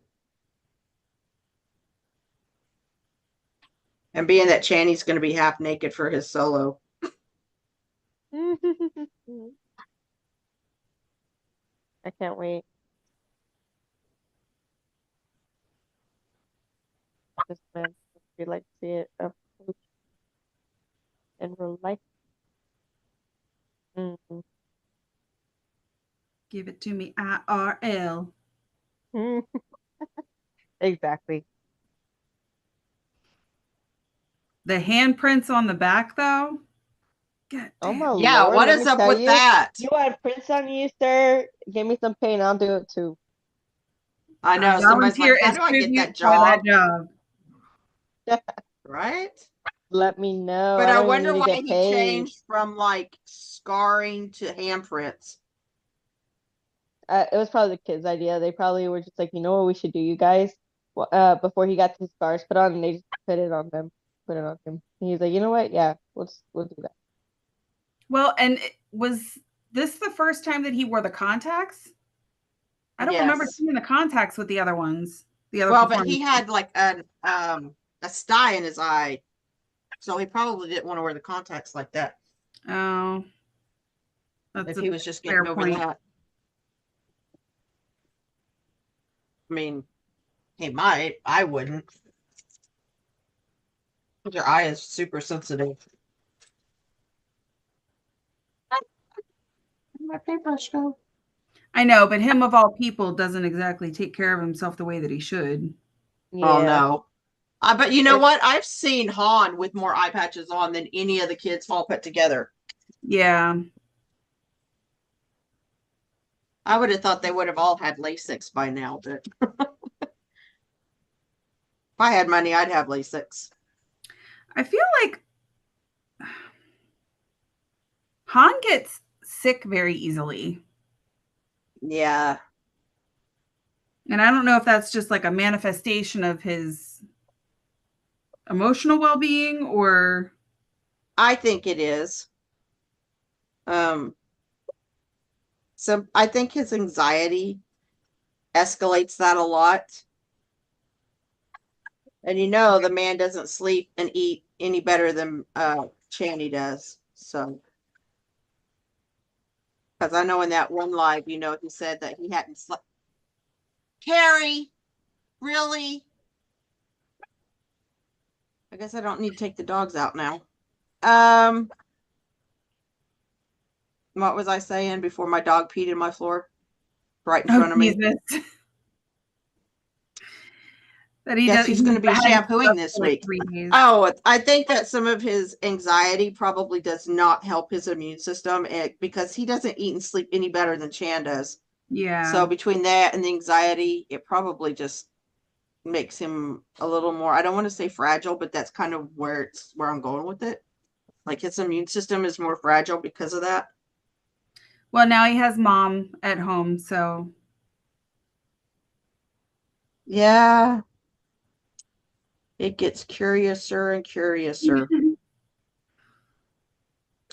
S3: And being that Channy's going to be half naked for his solo.
S4: I can't wait. This man, we'd like to see it up close in real life. Mm-hmm.
S7: Give it to me, IRL.
S4: Exactly.
S7: The handprints on the back, though. God
S4: Oh
S7: damn.
S4: my
S3: Yeah,
S4: lord,
S3: what
S4: let
S3: is
S4: me
S3: up
S4: tell
S3: with
S4: you,
S3: that?
S4: You want prints on you, sir? Give me some paint, I'll do it too.
S3: I know.
S7: A
S3: Somebody's like,
S7: volunteer
S3: how
S7: is
S3: do I get
S7: tribute
S3: that
S7: for that
S3: job?
S7: job.
S3: Right?
S4: Let me know.
S3: But
S4: I
S3: I
S4: don't even
S3: wonder
S4: need to
S3: why
S4: get
S3: he
S4: paid.
S3: changed from like scarring to handprints.
S4: It was probably the kids' idea. They probably were just like, you know what we should do, you guys? Before he got his scars put on, and they just put it on them, put it on him. And he's like, you know what? Yeah, we'll do that.
S7: Well, and was this the first time that he wore the contacts? I don't remember
S3: Yes.
S7: seeing the contacts with the other ones. The other
S3: Well, but he
S7: performances.
S3: had like a sty in his eye. So he probably didn't want to wear the contacts like that.
S7: Oh, that's
S3: If
S7: a
S3: he was just
S7: fair
S3: getting over
S7: point.
S3: that. I mean, he might. I wouldn't. Your eye is super sensitive. My paintbrush go.
S7: I know, but him of all people doesn't exactly take care of himself the way that he should.
S3: Oh
S4: Yeah.
S3: no. But you know
S4: It-
S3: what? I've seen Han with more eye patches on than any of the kids all put together.
S7: Yeah.
S3: I would have thought they would have all had LASIX by now, but if I had money, I'd have LASIX.
S7: I feel like Han gets sick very easily.
S3: Yeah.
S7: And I don't know if that's just like a manifestation of his emotional well-being or
S3: I think it is. So I think his anxiety escalates that a lot. And you know the man doesn't sleep and eat any better than Channy does. So because I know in that one live, you know, he said that he hadn't slept. Carrie, really? I guess I don't need to take the dogs out now. What was I saying before my dog peed in my floor? Right in front of me.
S7: Jesus. That he
S3: Guess
S7: does.
S3: he's going to be
S7: hadn't
S3: shampooing
S7: slept
S3: this
S7: for like
S3: week.
S7: 3 days.
S3: Oh, I think that some of his anxiety probably does not help his immune system because he doesn't eat and sleep any better than Chan does.
S7: Yeah.
S3: So between that and the anxiety, it probably just makes him a little more, I don't want to say fragile, but that's kind of where I'm going with it. Like his immune system is more fragile because of that.
S7: Well, now he has mom at home, so
S3: Yeah. It gets curiouser and curiouser.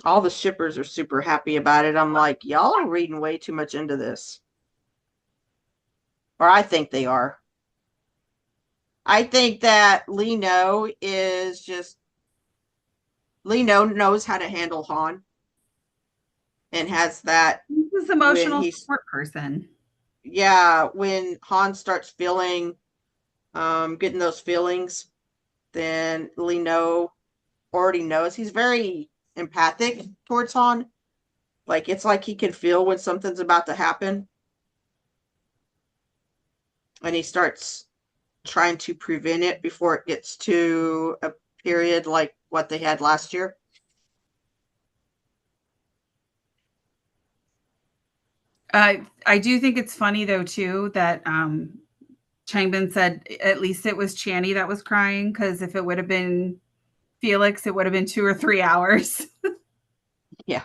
S3: All the shippers are super happy about it. I'm like, y'all are reading way too much into this. Or I think they are. I think that Lino knows how to handle Han. And has that.
S7: he's this emotional
S3: he's-
S7: support person.
S3: Yeah, when Han starts feeling, getting those feelings, then Lino already knows. He's very empathic towards Han. Like, it's like he can feel when something's about to happen. And he starts trying to prevent it before it gets to a period like what they had last year.
S7: I do think it's funny though too that Changbin said at least it was Channy that was crying, because if it would have been Felix, it would have been 2 or 3 hours.
S3: Yeah.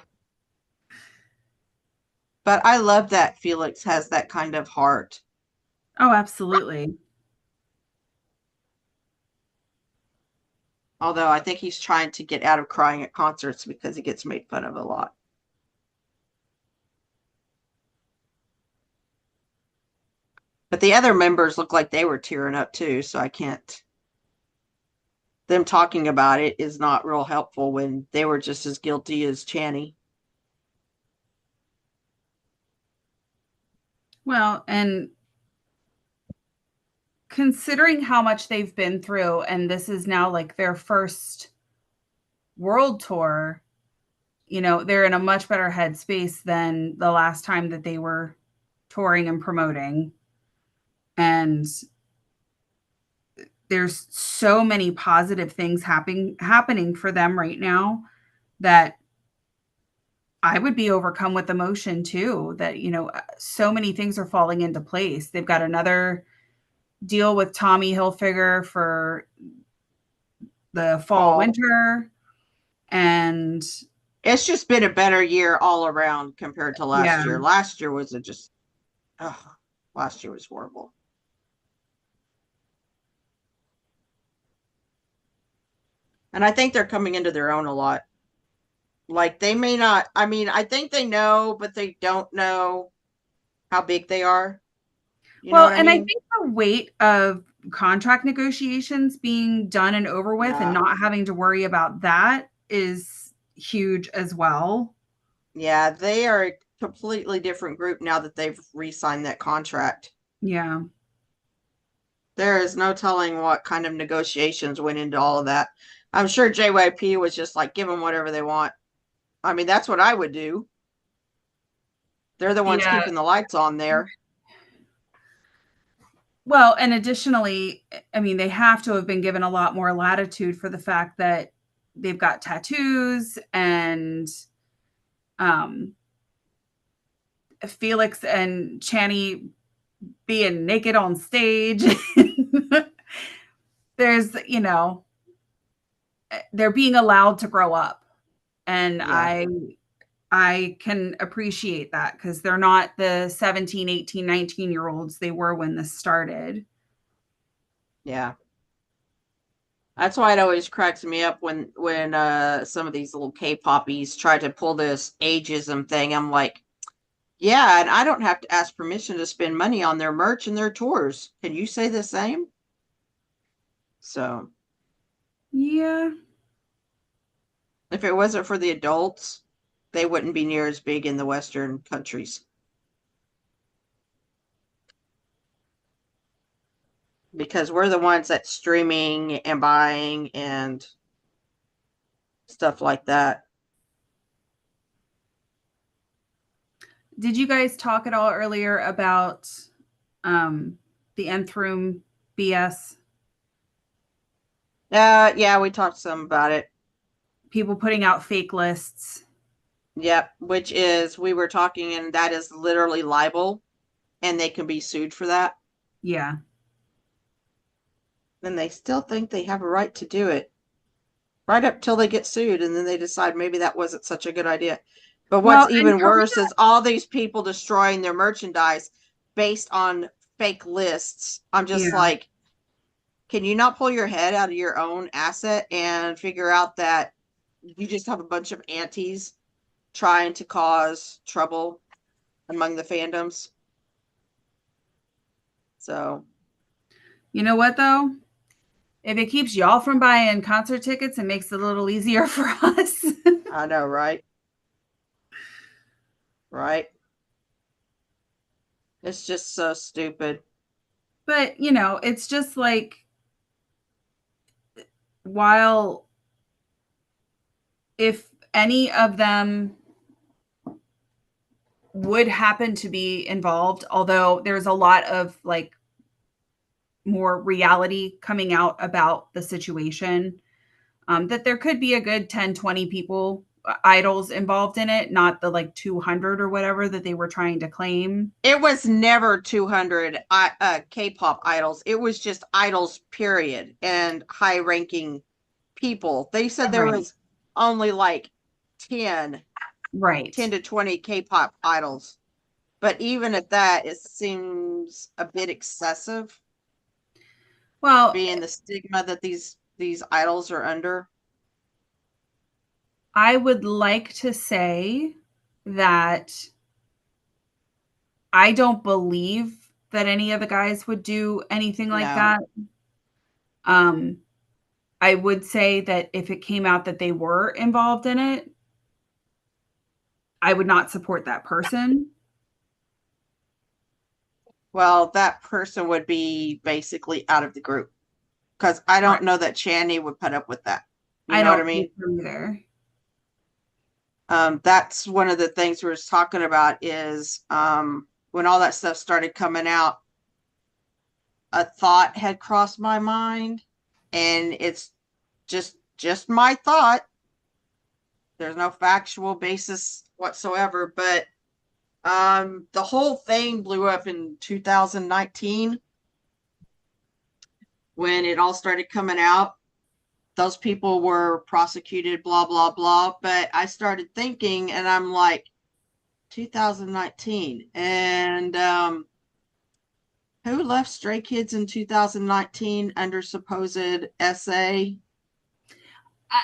S3: But I love that Felix has that kind of heart.
S7: Oh, absolutely.
S3: Although I think he's trying to get out of crying at concerts because he gets made fun of a lot. But the other members look like they were tearing up too, so I can't. Them talking about it is not real helpful when they were just as guilty as Channy.
S7: Well, and considering how much they've been through, and this is now like their first world tour, you know, they're in a much better headspace than the last time that they were touring and promoting. And there's so many positive things happening for them right now that I would be overcome with emotion too, that, you know, so many things are falling into place. They've got another deal with Tommy Hilfiger for the fall winter, and
S3: it's just been a better year all around compared to last
S7: Yeah.
S3: year. Last year was last year was horrible. And I think they're coming into their own a lot. Like they may not, I mean, I think they know, but they don't know how big they are. You know
S7: well,
S3: what
S7: and I
S3: mean?
S7: think the weight of contract negotiations being done and over with
S3: Yeah.
S7: and not having to worry about that is huge as well.
S3: Yeah, they are a completely different group now that they've re-signed that contract.
S7: Yeah.
S3: There is no telling what kind of negotiations went into all of that. I'm sure JYP was just like, give them whatever they want. I mean, that's what I would do. They're the ones
S7: Yeah.
S3: keeping the lights on there.
S7: Well, and additionally, I mean, they have to have been given a lot more latitude for the fact that they've got tattoos and Felix and Channy being naked on stage. There's, you know, they're being allowed to grow up. And
S3: Yeah.
S7: I can appreciate that because they're not the 17, 18, 19-year-olds they were when this started.
S3: Yeah. That's why it always cracks me up when some of these little K-poppies try to pull this ageism thing. I'm like, yeah, and I don't have to ask permission to spend money on their merch and their tours. Can you say the same? So,
S7: Yeah.
S3: if it wasn't for the adults, they wouldn't be near as big in the Western countries. Because we're the ones that's streaming and buying and stuff like that.
S7: Did you guys talk at all earlier about the nth room BS?
S3: Yeah, we talked some about it.
S7: People putting out fake lists.
S3: Yep, which is, we were talking, and that is literally libel, and they can be sued for that.
S7: Yeah.
S3: Then they still think they have a right to do it. Right up till they get sued, and then they decide maybe that wasn't such a good idea. But what's even worse is all these people destroying their merchandise based on fake lists. I'm just like, can you not pull your head out of your own asset and figure out that you just have a bunch of antis trying to cause trouble among the fandoms? So,
S7: you know what though? If it keeps y'all from buying concert tickets, it makes it a little easier for us.
S3: I know, right? Right? It's just so stupid.
S7: But, you know, it's just like, while if any of them would happen to be involved, although there's a lot of like more reality coming out about the situation, that there could be a good 10, 20 people, idols involved in it, not the like 200 or whatever that they were trying to claim.
S3: It was never 200 K-pop idols. It was just idols, period, and high-ranking people. They said there
S7: Right.
S3: was only like 10
S7: Right.
S3: to 20 K-pop idols. But even at that, it seems a bit excessive,
S7: Well,
S3: being the stigma that these idols are under.
S7: I would like to say that I don't believe that any of the guys would do anything like
S3: No.
S7: that. Um, I would say that if it came out that they were involved in it, I would not support that person.
S3: Well, that person would be basically out of the group, because I don't know that Channy would put up with that. You know what I
S7: don't
S3: mean?
S7: think so either.
S3: That's one of the things we were talking about is when all that stuff started coming out, a thought had crossed my mind, and it's just my thought. There's no factual basis whatsoever, but the whole thing blew up in 2019 when it all started coming out. Those people were prosecuted, blah blah blah, but I started thinking, and I'm like, 2019, and who left Stray Kids in 2019 under supposed SA?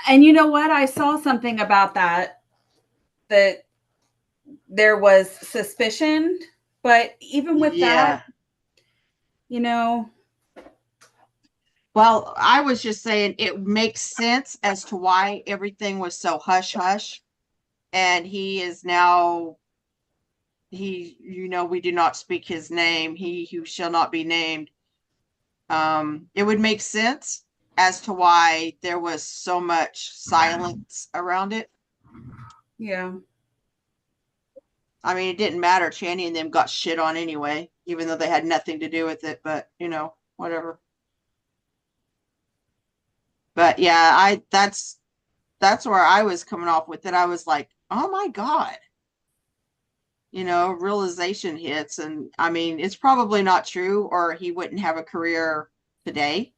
S7: And you know what? I saw something about that there was suspicion, but even with
S3: Yeah.
S7: that, you know,
S3: Well, I was just saying it makes sense as to why everything was so hush hush. And he is now, we do not speak his name, he who shall not be named. It would make sense as to why there was so much silence around it.
S7: yeah.
S3: I mean, it didn't matter. Channy and them got shit on anyway, even though they had nothing to do with it, but whatever. But yeah, that's where I was coming off with it. I was like, oh my God. Realization hits. And I mean, it's probably not true, or he wouldn't have a career today.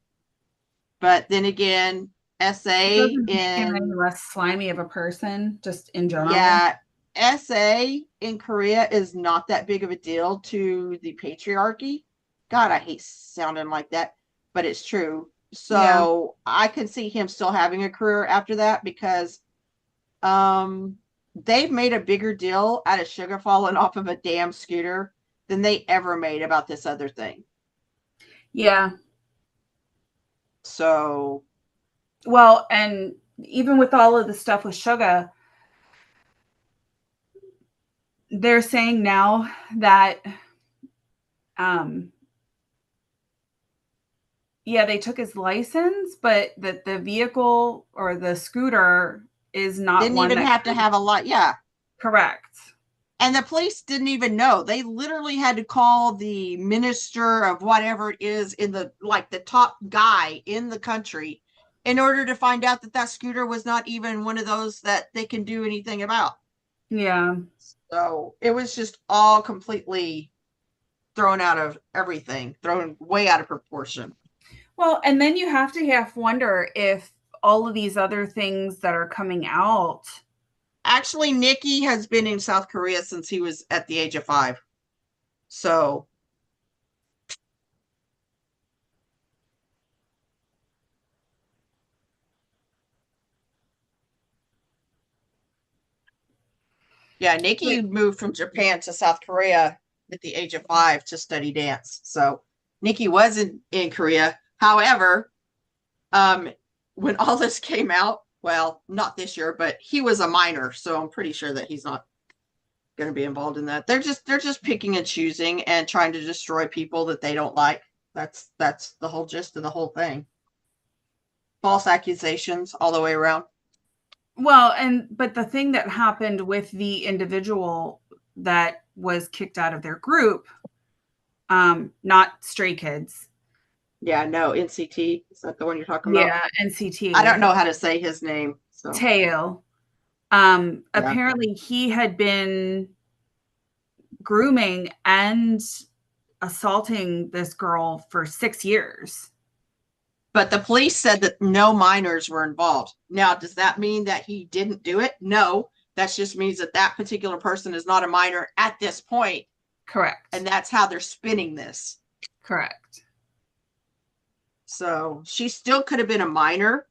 S3: But then again, SA
S7: It doesn't make him any
S3: in
S7: less slimy of a person, just in general.
S3: yeah, SA in Korea is not that big of a deal to the patriarchy. God, I hate sounding like that, but it's true. So I can see him still having a career after that, because they've made a bigger deal out of Suga falling off of a damn scooter than they ever made about this other thing.
S7: Yeah.
S3: So,
S7: well, and even with all of the stuff with Suga, they're saying now that they took his license, but that the vehicle or the scooter is not
S3: didn't
S7: one
S3: even
S7: that
S3: have to have a lot. Yeah.
S7: Correct.
S3: And the police didn't even know. They literally had to call the minister of whatever it is in the top guy in the country in order to find out that scooter was not even one of those that they can do anything about.
S7: Yeah.
S3: So it was just all completely thrown out of everything, thrown way out of proportion.
S7: Well, and then you have to wonder if all of these other things that are coming out.
S3: Actually, Nicki has been in South Korea since he was at the age of 5. So. Yeah, Nicki moved from Japan to South Korea at the age of 5 to study dance. So Nicki was in Korea. However, when all this came out, well, not this year, but he was a minor, so I'm pretty sure that he's not going to be involved in that. They're just picking and choosing and trying to destroy people that they don't like. That's the whole gist of the whole thing. False accusations all the way around.
S7: Well, but the thing that happened with the individual that was kicked out of their group, not Stray Kids.
S3: Yeah, no, NCT. Is that the one you're talking about?
S7: Yeah, NCT.
S3: I don't know how to say his name. So.
S7: Taeil. Apparently he had been grooming and assaulting this girl for 6 years.
S3: But the police said that no minors were involved. Now, does that mean that he didn't do it? No. That just means that that particular person is not a minor at this point,
S7: Correct.
S3: and that's how they're spinning this.
S7: Correct.
S3: So she still could have been a minor.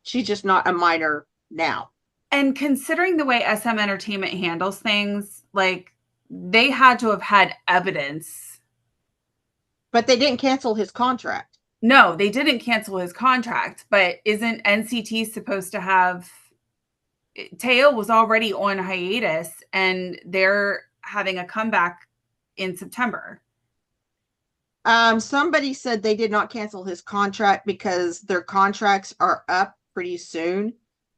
S3: She's just not a minor now.
S7: And considering the way SM Entertainment handles things, like they had to have had evidence.
S3: But they didn't cancel his contract.
S7: No, they didn't cancel his contract, but isn't NCT supposed to have Teo was already on hiatus and they're having a comeback in September.
S3: Somebody said they did not cancel his contract because their contracts are up pretty soon.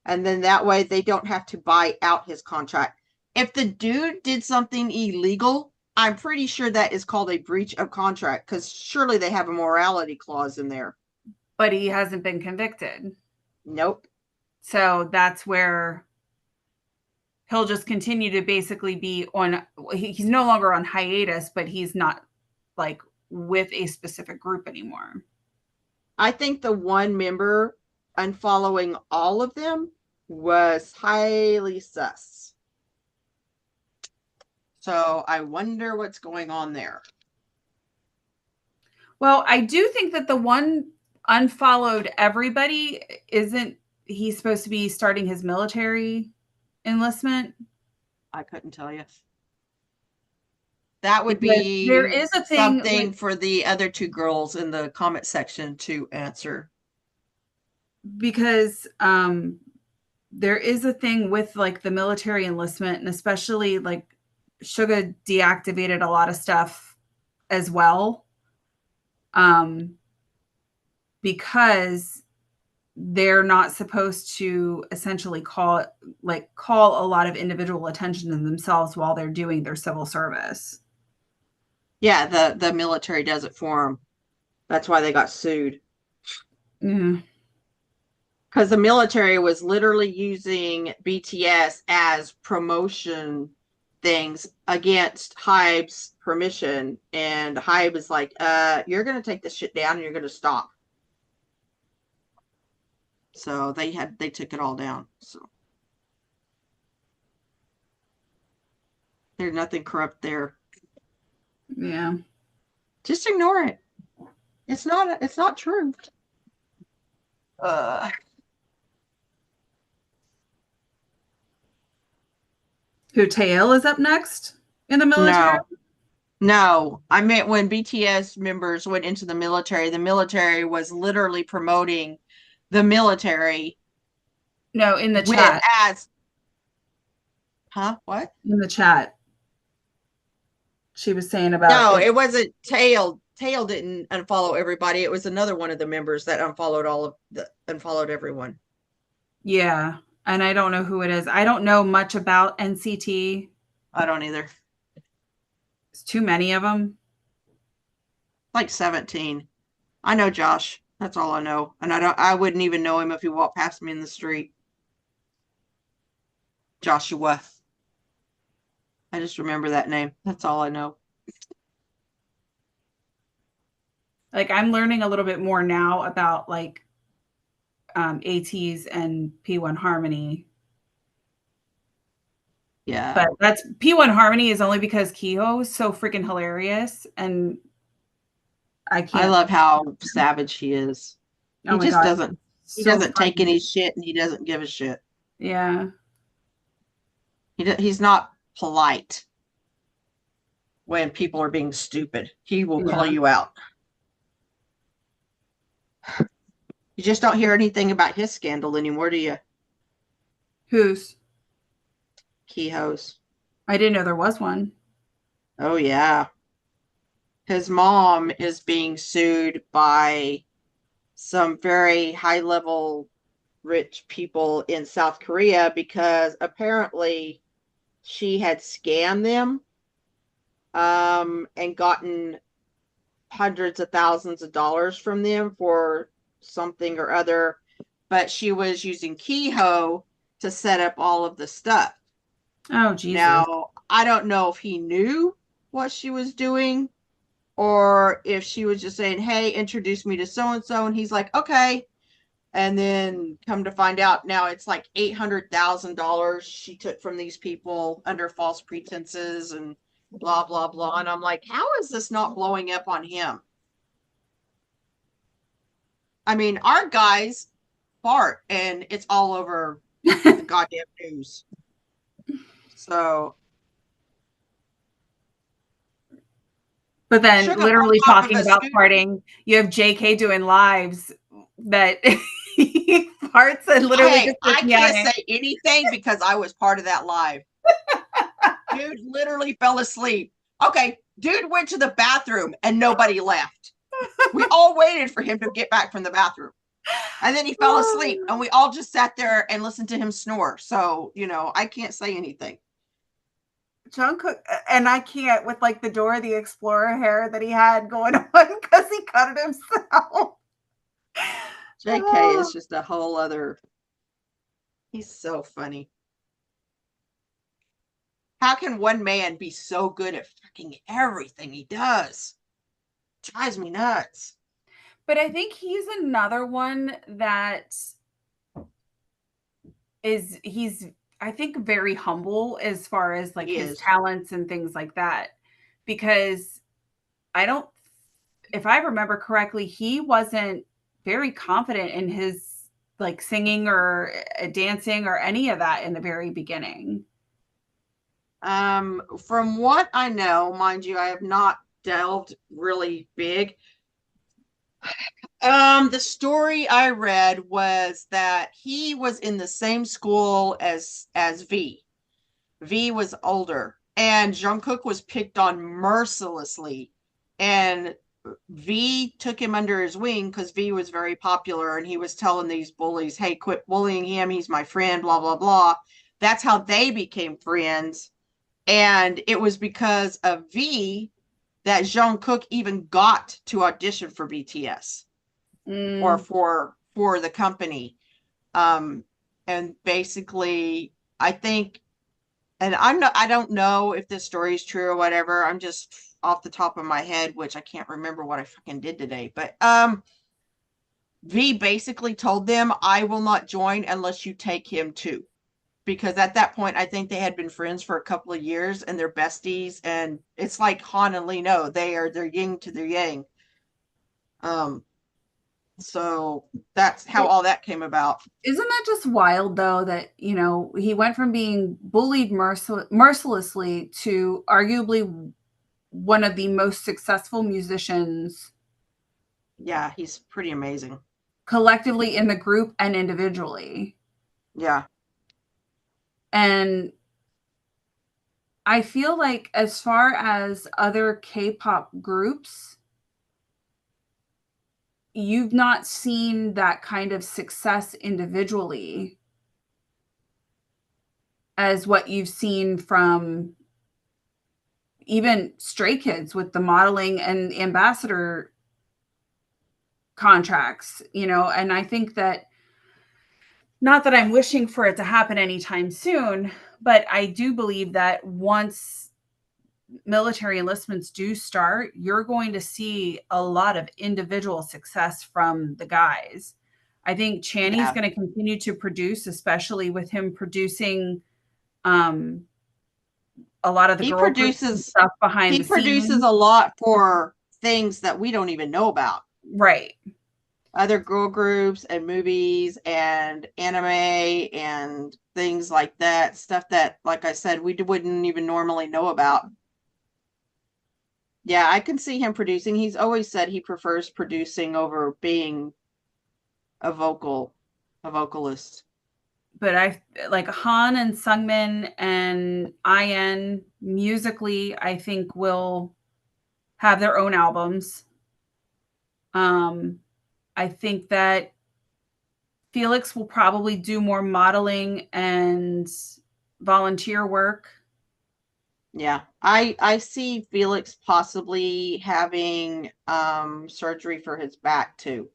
S3: And then that way they don't have to buy out his contract. If the dude did something illegal, I'm pretty sure that is called a breach of contract because surely they have a morality clause in there.
S7: But he hasn't been convicted.
S3: Nope.
S7: So that's where he'll just continue to basically be on. He's no longer on hiatus, but he's not like with a specific group anymore.
S3: I think the one member unfollowing all of them was highly sus. So I wonder what's going on there.
S7: Well, I do think that the one unfollowed everybody isn't he's supposed to be starting his military enlistment.
S3: I couldn't tell you. That would
S7: Because
S3: be
S7: there is a thing
S3: something
S7: with-
S3: for the other two girls in the comment section to answer.
S7: Because there is a thing with like the military enlistment, and especially like Suga deactivated a lot of stuff as well. Because they're not supposed to essentially call a lot of individual attention to themselves while they're doing their civil service.
S3: Yeah, the military does it for them. That's why they got sued.
S7: Yeah.
S3: Because the military was literally using BTS as promotion things against Hybe's permission. And Hybe is like, you're going to take this shit down and you're going to stop. So they took it all down. So there's nothing corrupt there.
S7: Yeah.
S3: Just ignore it. It's not true.
S7: Who Tail is up next in the military?
S3: No. I meant when BTS members went into the military was literally promoting the military.
S7: No, in the
S3: with
S7: chat.
S3: as what?
S7: In the chat. She was saying about
S3: No, it wasn't Tail. Tail didn't unfollow everybody. It was another one of the members that unfollowed everyone.
S7: Yeah. And I don't know who it is. I don't know much about NCT.
S3: I don't either.
S7: It's too many of them.
S3: Like 17. I know Josh. That's all I know. And I wouldn't even know him if he walked past me in the street. Joshua. I just remember that name. That's all I know.
S7: Like I'm learning a little bit more now about like ATEEZ and P1 Harmony.
S3: Yeah.
S7: But that's P1 Harmony is only because Kehoe is so freaking hilarious, and I
S3: love how savage he is.
S7: Oh
S3: He
S7: my
S3: just
S7: God.
S3: doesn't take any shit, and he doesn't give a shit.
S7: Yeah.
S3: He's not polite when people are being stupid. He will call you out. You just don't hear anything about his scandal anymore, do you?
S7: Whose?
S3: Kehoe's.
S7: I didn't know there was one.
S3: Oh, yeah. His mom is being sued by some very high-level rich people in South Korea because apparently she had scammed them and gotten hundreds of thousands of dollars from them for something or other, but she was using Kehoe to set up all of the stuff.
S7: Oh, Jesus.
S3: Now, I don't know if he knew what she was doing or if she was just saying, "Hey, introduce me to so and so," and he's like, "Okay," and then come to find out now it's like $800,000 she took from these people under false pretenses and blah blah blah. And I'm like, how is this not blowing up on him? I mean, our guys fart and it's all over the goddamn news. So,
S7: But then
S3: Sugar
S7: literally
S3: Pop
S7: talking
S3: is a
S7: about
S3: student.
S7: farting, you have JK doing lives that he farts and literally
S3: Hey,
S7: just
S3: I
S7: starts
S3: can't
S7: yawning.
S3: say anything because I was part of that live. Dude literally fell asleep. Okay, dude went to the bathroom and nobody left. We all waited for him to get back from the bathroom. And then he fell asleep and we all just sat there and listened to him snore. So, I can't say anything.
S7: Jungkook, and I can't with like the Dora the Explorer hair that he had going on because he cut it himself.
S3: JK is just a whole other. He's so funny. How can one man be so good at fucking everything he does? Drives me nuts.
S7: But I think he's another one that he's I think very humble as far as like
S3: He
S7: his
S3: is.
S7: talents and things like that. Because if I remember correctly, he wasn't very confident in his like singing or dancing or any of that in the very beginning.
S3: From what I know, mind you, I have not delved really big. The story I read was that he was in the same school as V. V was older, and Jungkook was picked on mercilessly, and V took him under his wing because V was very popular, and he was telling these bullies, "Hey, quit bullying him. He's my friend." Blah blah blah. That's how they became friends, and it was because of V that Jungkook even got to audition for BTS or for the company. And basically, I think, and I don't know if this story is true or whatever. I'm just off the top of my head, which I can't remember what I fucking did today. But V basically told them, "I will not join unless you take him too." Because at that point, I think they had been friends for a couple of years and they're besties. And it's like Han and Lee know they're yin to their yang. So that's how all that came about.
S7: Isn't that just wild though that, he went from being bullied mercilessly to arguably one of the most successful musicians
S3: Yeah, he's pretty amazing.
S7: collectively in the group and individually.
S3: Yeah.
S7: And I feel like as far as other K-pop groups, you've not seen that kind of success individually as what you've seen from even Stray Kids with the modeling and ambassador contracts, and I think that, not that I'm wishing for it to happen anytime soon, but I do believe that once military enlistments do start, you're going to see a lot of individual success from the guys. I think Channy's
S3: Yeah.
S7: going to continue to produce, especially with him producing a lot of the
S3: He
S7: girl groups and
S3: produces
S7: stuff behind
S3: he
S7: the
S3: produces
S7: scenes.
S3: a lot for things that we don't even know about.
S7: Right.
S3: Other girl groups and movies and anime and things like that. Stuff that, like I said, we wouldn't even normally know about. Yeah, I can see him producing. He's always said he prefers producing over being a vocalist.
S7: But I like Han and Sungmin and IN musically, I think will have their own albums. I think that Felix will probably do more modeling and volunteer work.
S3: Yeah, I see Felix possibly having surgery for his back too.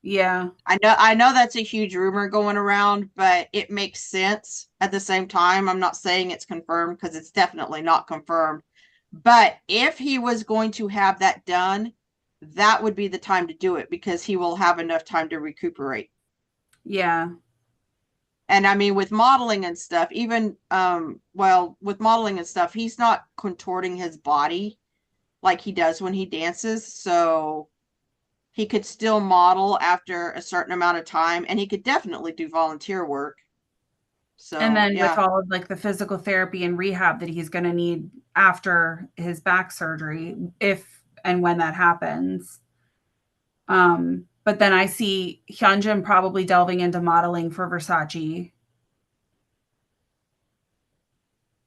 S7: Yeah.
S3: I know that's a huge rumor going around, but it makes sense at the same time. I'm not saying it's confirmed because it's definitely not confirmed. But if he was going to have that done, that would be the time to do it because he will have enough time to recuperate.
S7: Yeah.
S3: And I mean, with modeling and stuff, even with modeling and stuff, he's not contorting his body like he does when he dances. So he could still model after a certain amount of time, and he could definitely do volunteer work. So,
S7: And then
S3: yeah.
S7: with all of like the physical therapy and rehab that he's going to need after his back surgery, if and when that happens. But then I see Hyunjin probably delving into modeling for Versace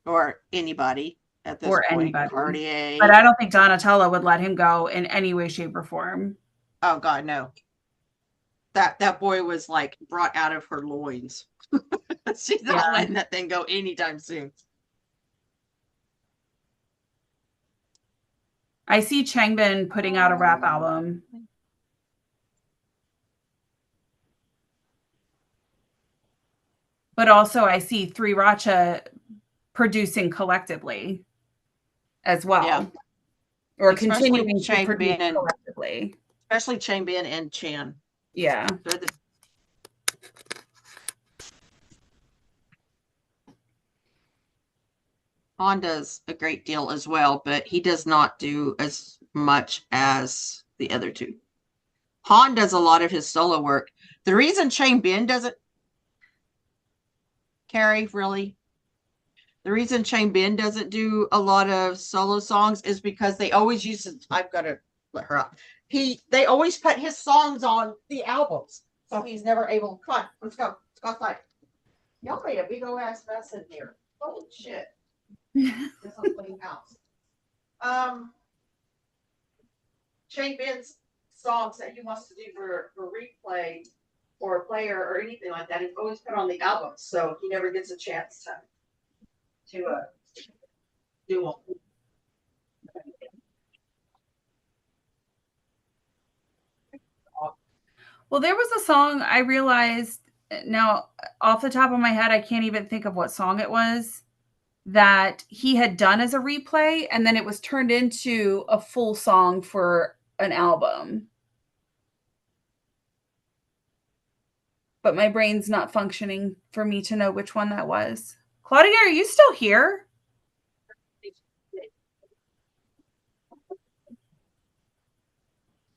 S3: Or anybody at this
S7: or
S3: point.
S7: anybody.
S3: Cartier.
S7: But I don't think Donatella would let him go in any way, shape, or form.
S3: Oh God, no. That boy was like brought out of her loins. She's not
S7: Yeah.
S3: letting that thing go anytime soon.
S7: I see Changbin putting out a rap album. But also I see Three Racha producing collectively as well.
S3: Yeah.
S7: Or
S3: Especially
S7: continuing to
S3: Changbin
S7: produce
S3: and-
S7: collectively.
S3: Especially Changbin and Chan.
S7: Yeah.
S3: They're the Han does a great deal as well, but he does not do as much as the other two. Han does a lot of his solo work. The reason Changbin doesn't, Carrie, really? The reason Changbin doesn't do a lot of solo songs is because they always use it. I've got to let her out. They always put his songs on the albums, so he's never able. Come on, let's go. Let's go outside. Y'all made a big old ass mess in here. Holy shit! This is a clean house. Changbin's songs that he wants to do for replay or a player or anything like that, he's always put on the albums, so he never gets a chance to do them.
S7: Well, there was a song I realized now off the top of my head, I can't even think of what song it was that he had done as a replay, and then it was turned into a full song for an album. But my brain's not functioning for me to know which one that was. Claudia, are you still here?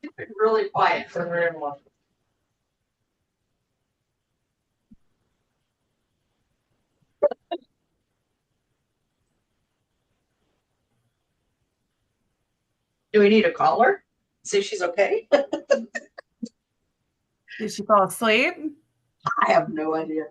S3: It's been really quiet for very long. Do we need a caller? See if she's okay?
S7: Did she fall asleep?
S3: I have no idea.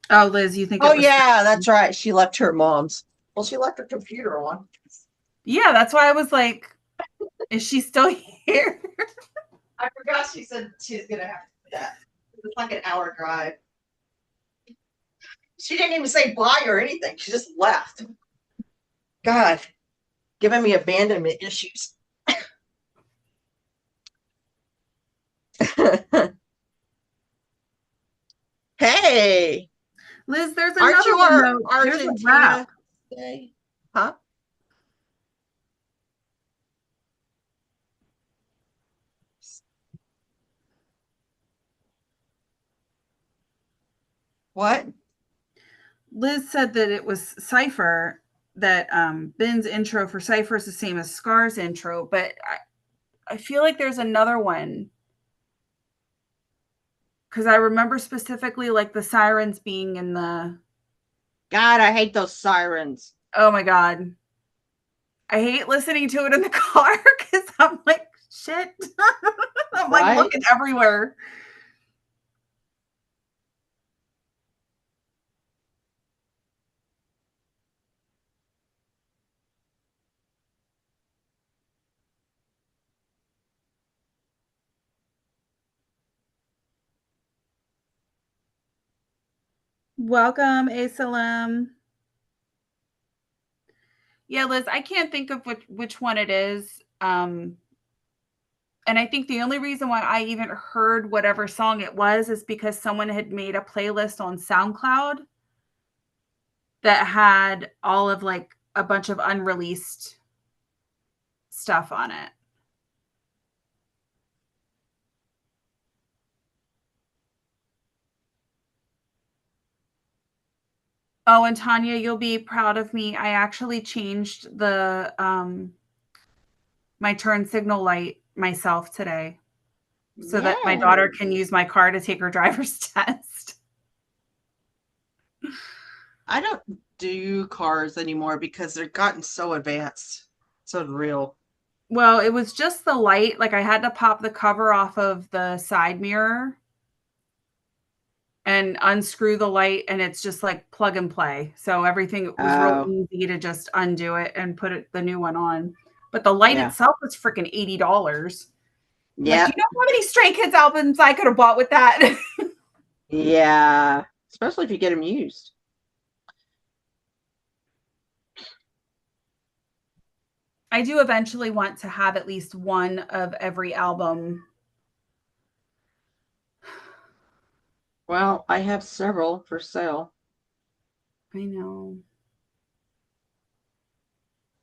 S7: Oh, Liz, you think?
S3: Oh
S7: it was
S3: yeah, that's right. She left her mom's. Well, she left her computer on.
S7: Yeah, that's why I was like, is she still here?
S3: I forgot she said she's gonna have to do that. It's like an hour drive. She didn't even say bye or anything. She just left. God, giving me abandonment issues. Hey,
S7: Liz, there's
S3: aren't
S7: another
S3: you
S7: one
S3: our
S7: though. There's a
S3: Argentina
S7: rap.
S3: day? Huh? What?
S7: Liz said that it was Cypher, that Ben's intro for Cypher is the same as Scar's intro, but I feel like there's another one. Because I remember specifically like the sirens being in the.
S3: God, I hate those sirens.
S7: Oh my God. I hate listening to it in the car because I'm like, shit. I'm like
S3: Right?
S7: looking everywhere. Welcome, Asalam. Yeah, Liz, I can't think of which one it is. And I think the only reason why I even heard whatever song it was is because someone had made a playlist on SoundCloud that had all of like a bunch of unreleased stuff on it. Oh, and Tanya, you'll be proud of me. I actually changed the my turn signal light myself today so that my daughter can use my car to take her driver's test.
S3: I don't do cars anymore because they've gotten so advanced. So real.
S7: Well, it was just the light. Like I had to pop the cover off of the side mirror and unscrew the light, and it's just like plug and play. So everything was
S3: Oh.
S7: real easy to just undo it and put the new one on. But the light
S3: Yeah.
S7: itself was freaking $80.
S3: Yeah.
S7: Like, you know how many Stray Kids albums I could have bought with that?
S3: Yeah. Especially if you get them used.
S7: I do eventually want to have at least one of every album.
S3: Well, I have several for sale.
S7: I know.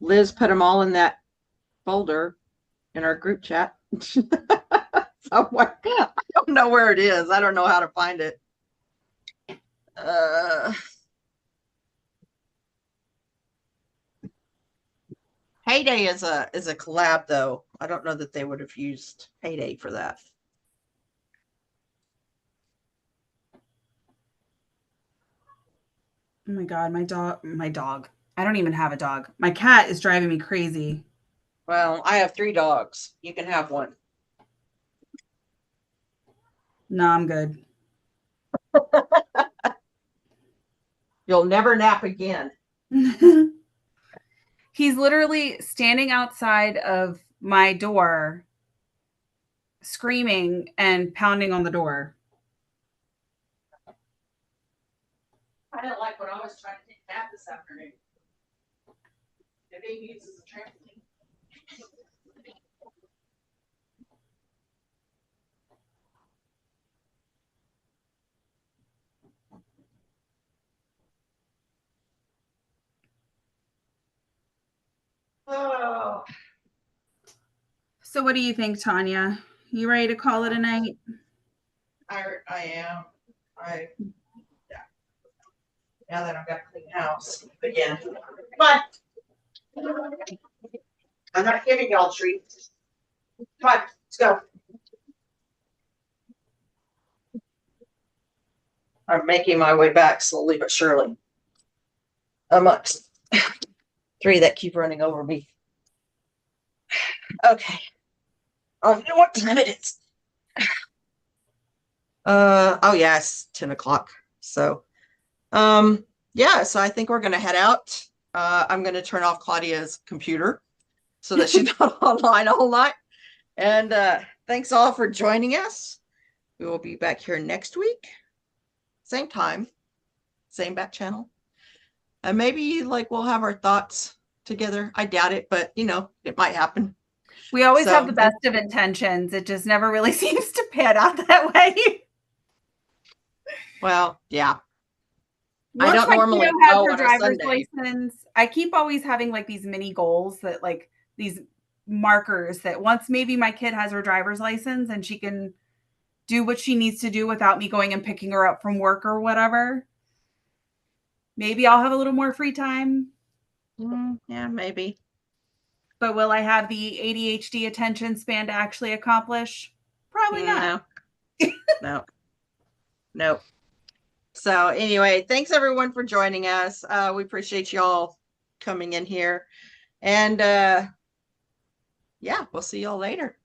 S3: Liz put them all in that folder in our group chat. Somewhere. I don't know where it is. I don't know how to find it. Heyday is a collab though. I don't know that they would have used Heyday for that.
S7: Oh my God, my dog. I don't even have a dog. My cat is driving me crazy.
S3: Well, I have 3 dogs. You can have one.
S7: No, I'm good.
S3: You'll never nap again.
S7: He's literally standing outside of my door, screaming and pounding on the door.
S3: I didn't like when I was trying to take a nap this afternoon. The baby uses a trampoline. Oh.
S7: So what do you think, Tanya? You ready to call it a night?
S3: I am. Yeah. Now that I've got a clean house again. Come on. I'm not giving y'all treats. Come on, let's go. I'm making my way back slowly but surely. Amongst 3 that keep running over me. Okay. I don't know what time it is. Oh yeah, it's 10 o'clock. So yeah, so I think we're gonna head out. I'm gonna turn off Claudia's computer so that she's not online all night. And thanks all for joining us. We will be back here next week. Same time, same back channel. And maybe like we'll have our thoughts together. I doubt it, but you know, it might happen.
S7: We always
S3: So-
S7: have the best of intentions. It just never really seems to pan out that way.
S3: Well, yeah.
S7: Once
S3: don't
S7: my
S3: normally
S7: kiddo has
S3: go
S7: her
S3: on a
S7: driver's
S3: Sunday.
S7: license, I keep always having like these mini goals that like these markers that once maybe my kid has her driver's license and she can do what she needs to do without me going and picking her up from work or whatever. Maybe I'll have a little more free time.
S3: Yeah, maybe.
S7: But will I have the ADHD attention span to actually accomplish? Probably not.
S3: No. No. Nope. So anyway, thanks everyone for joining us. We appreciate y'all coming in here. And yeah, we'll see y'all later.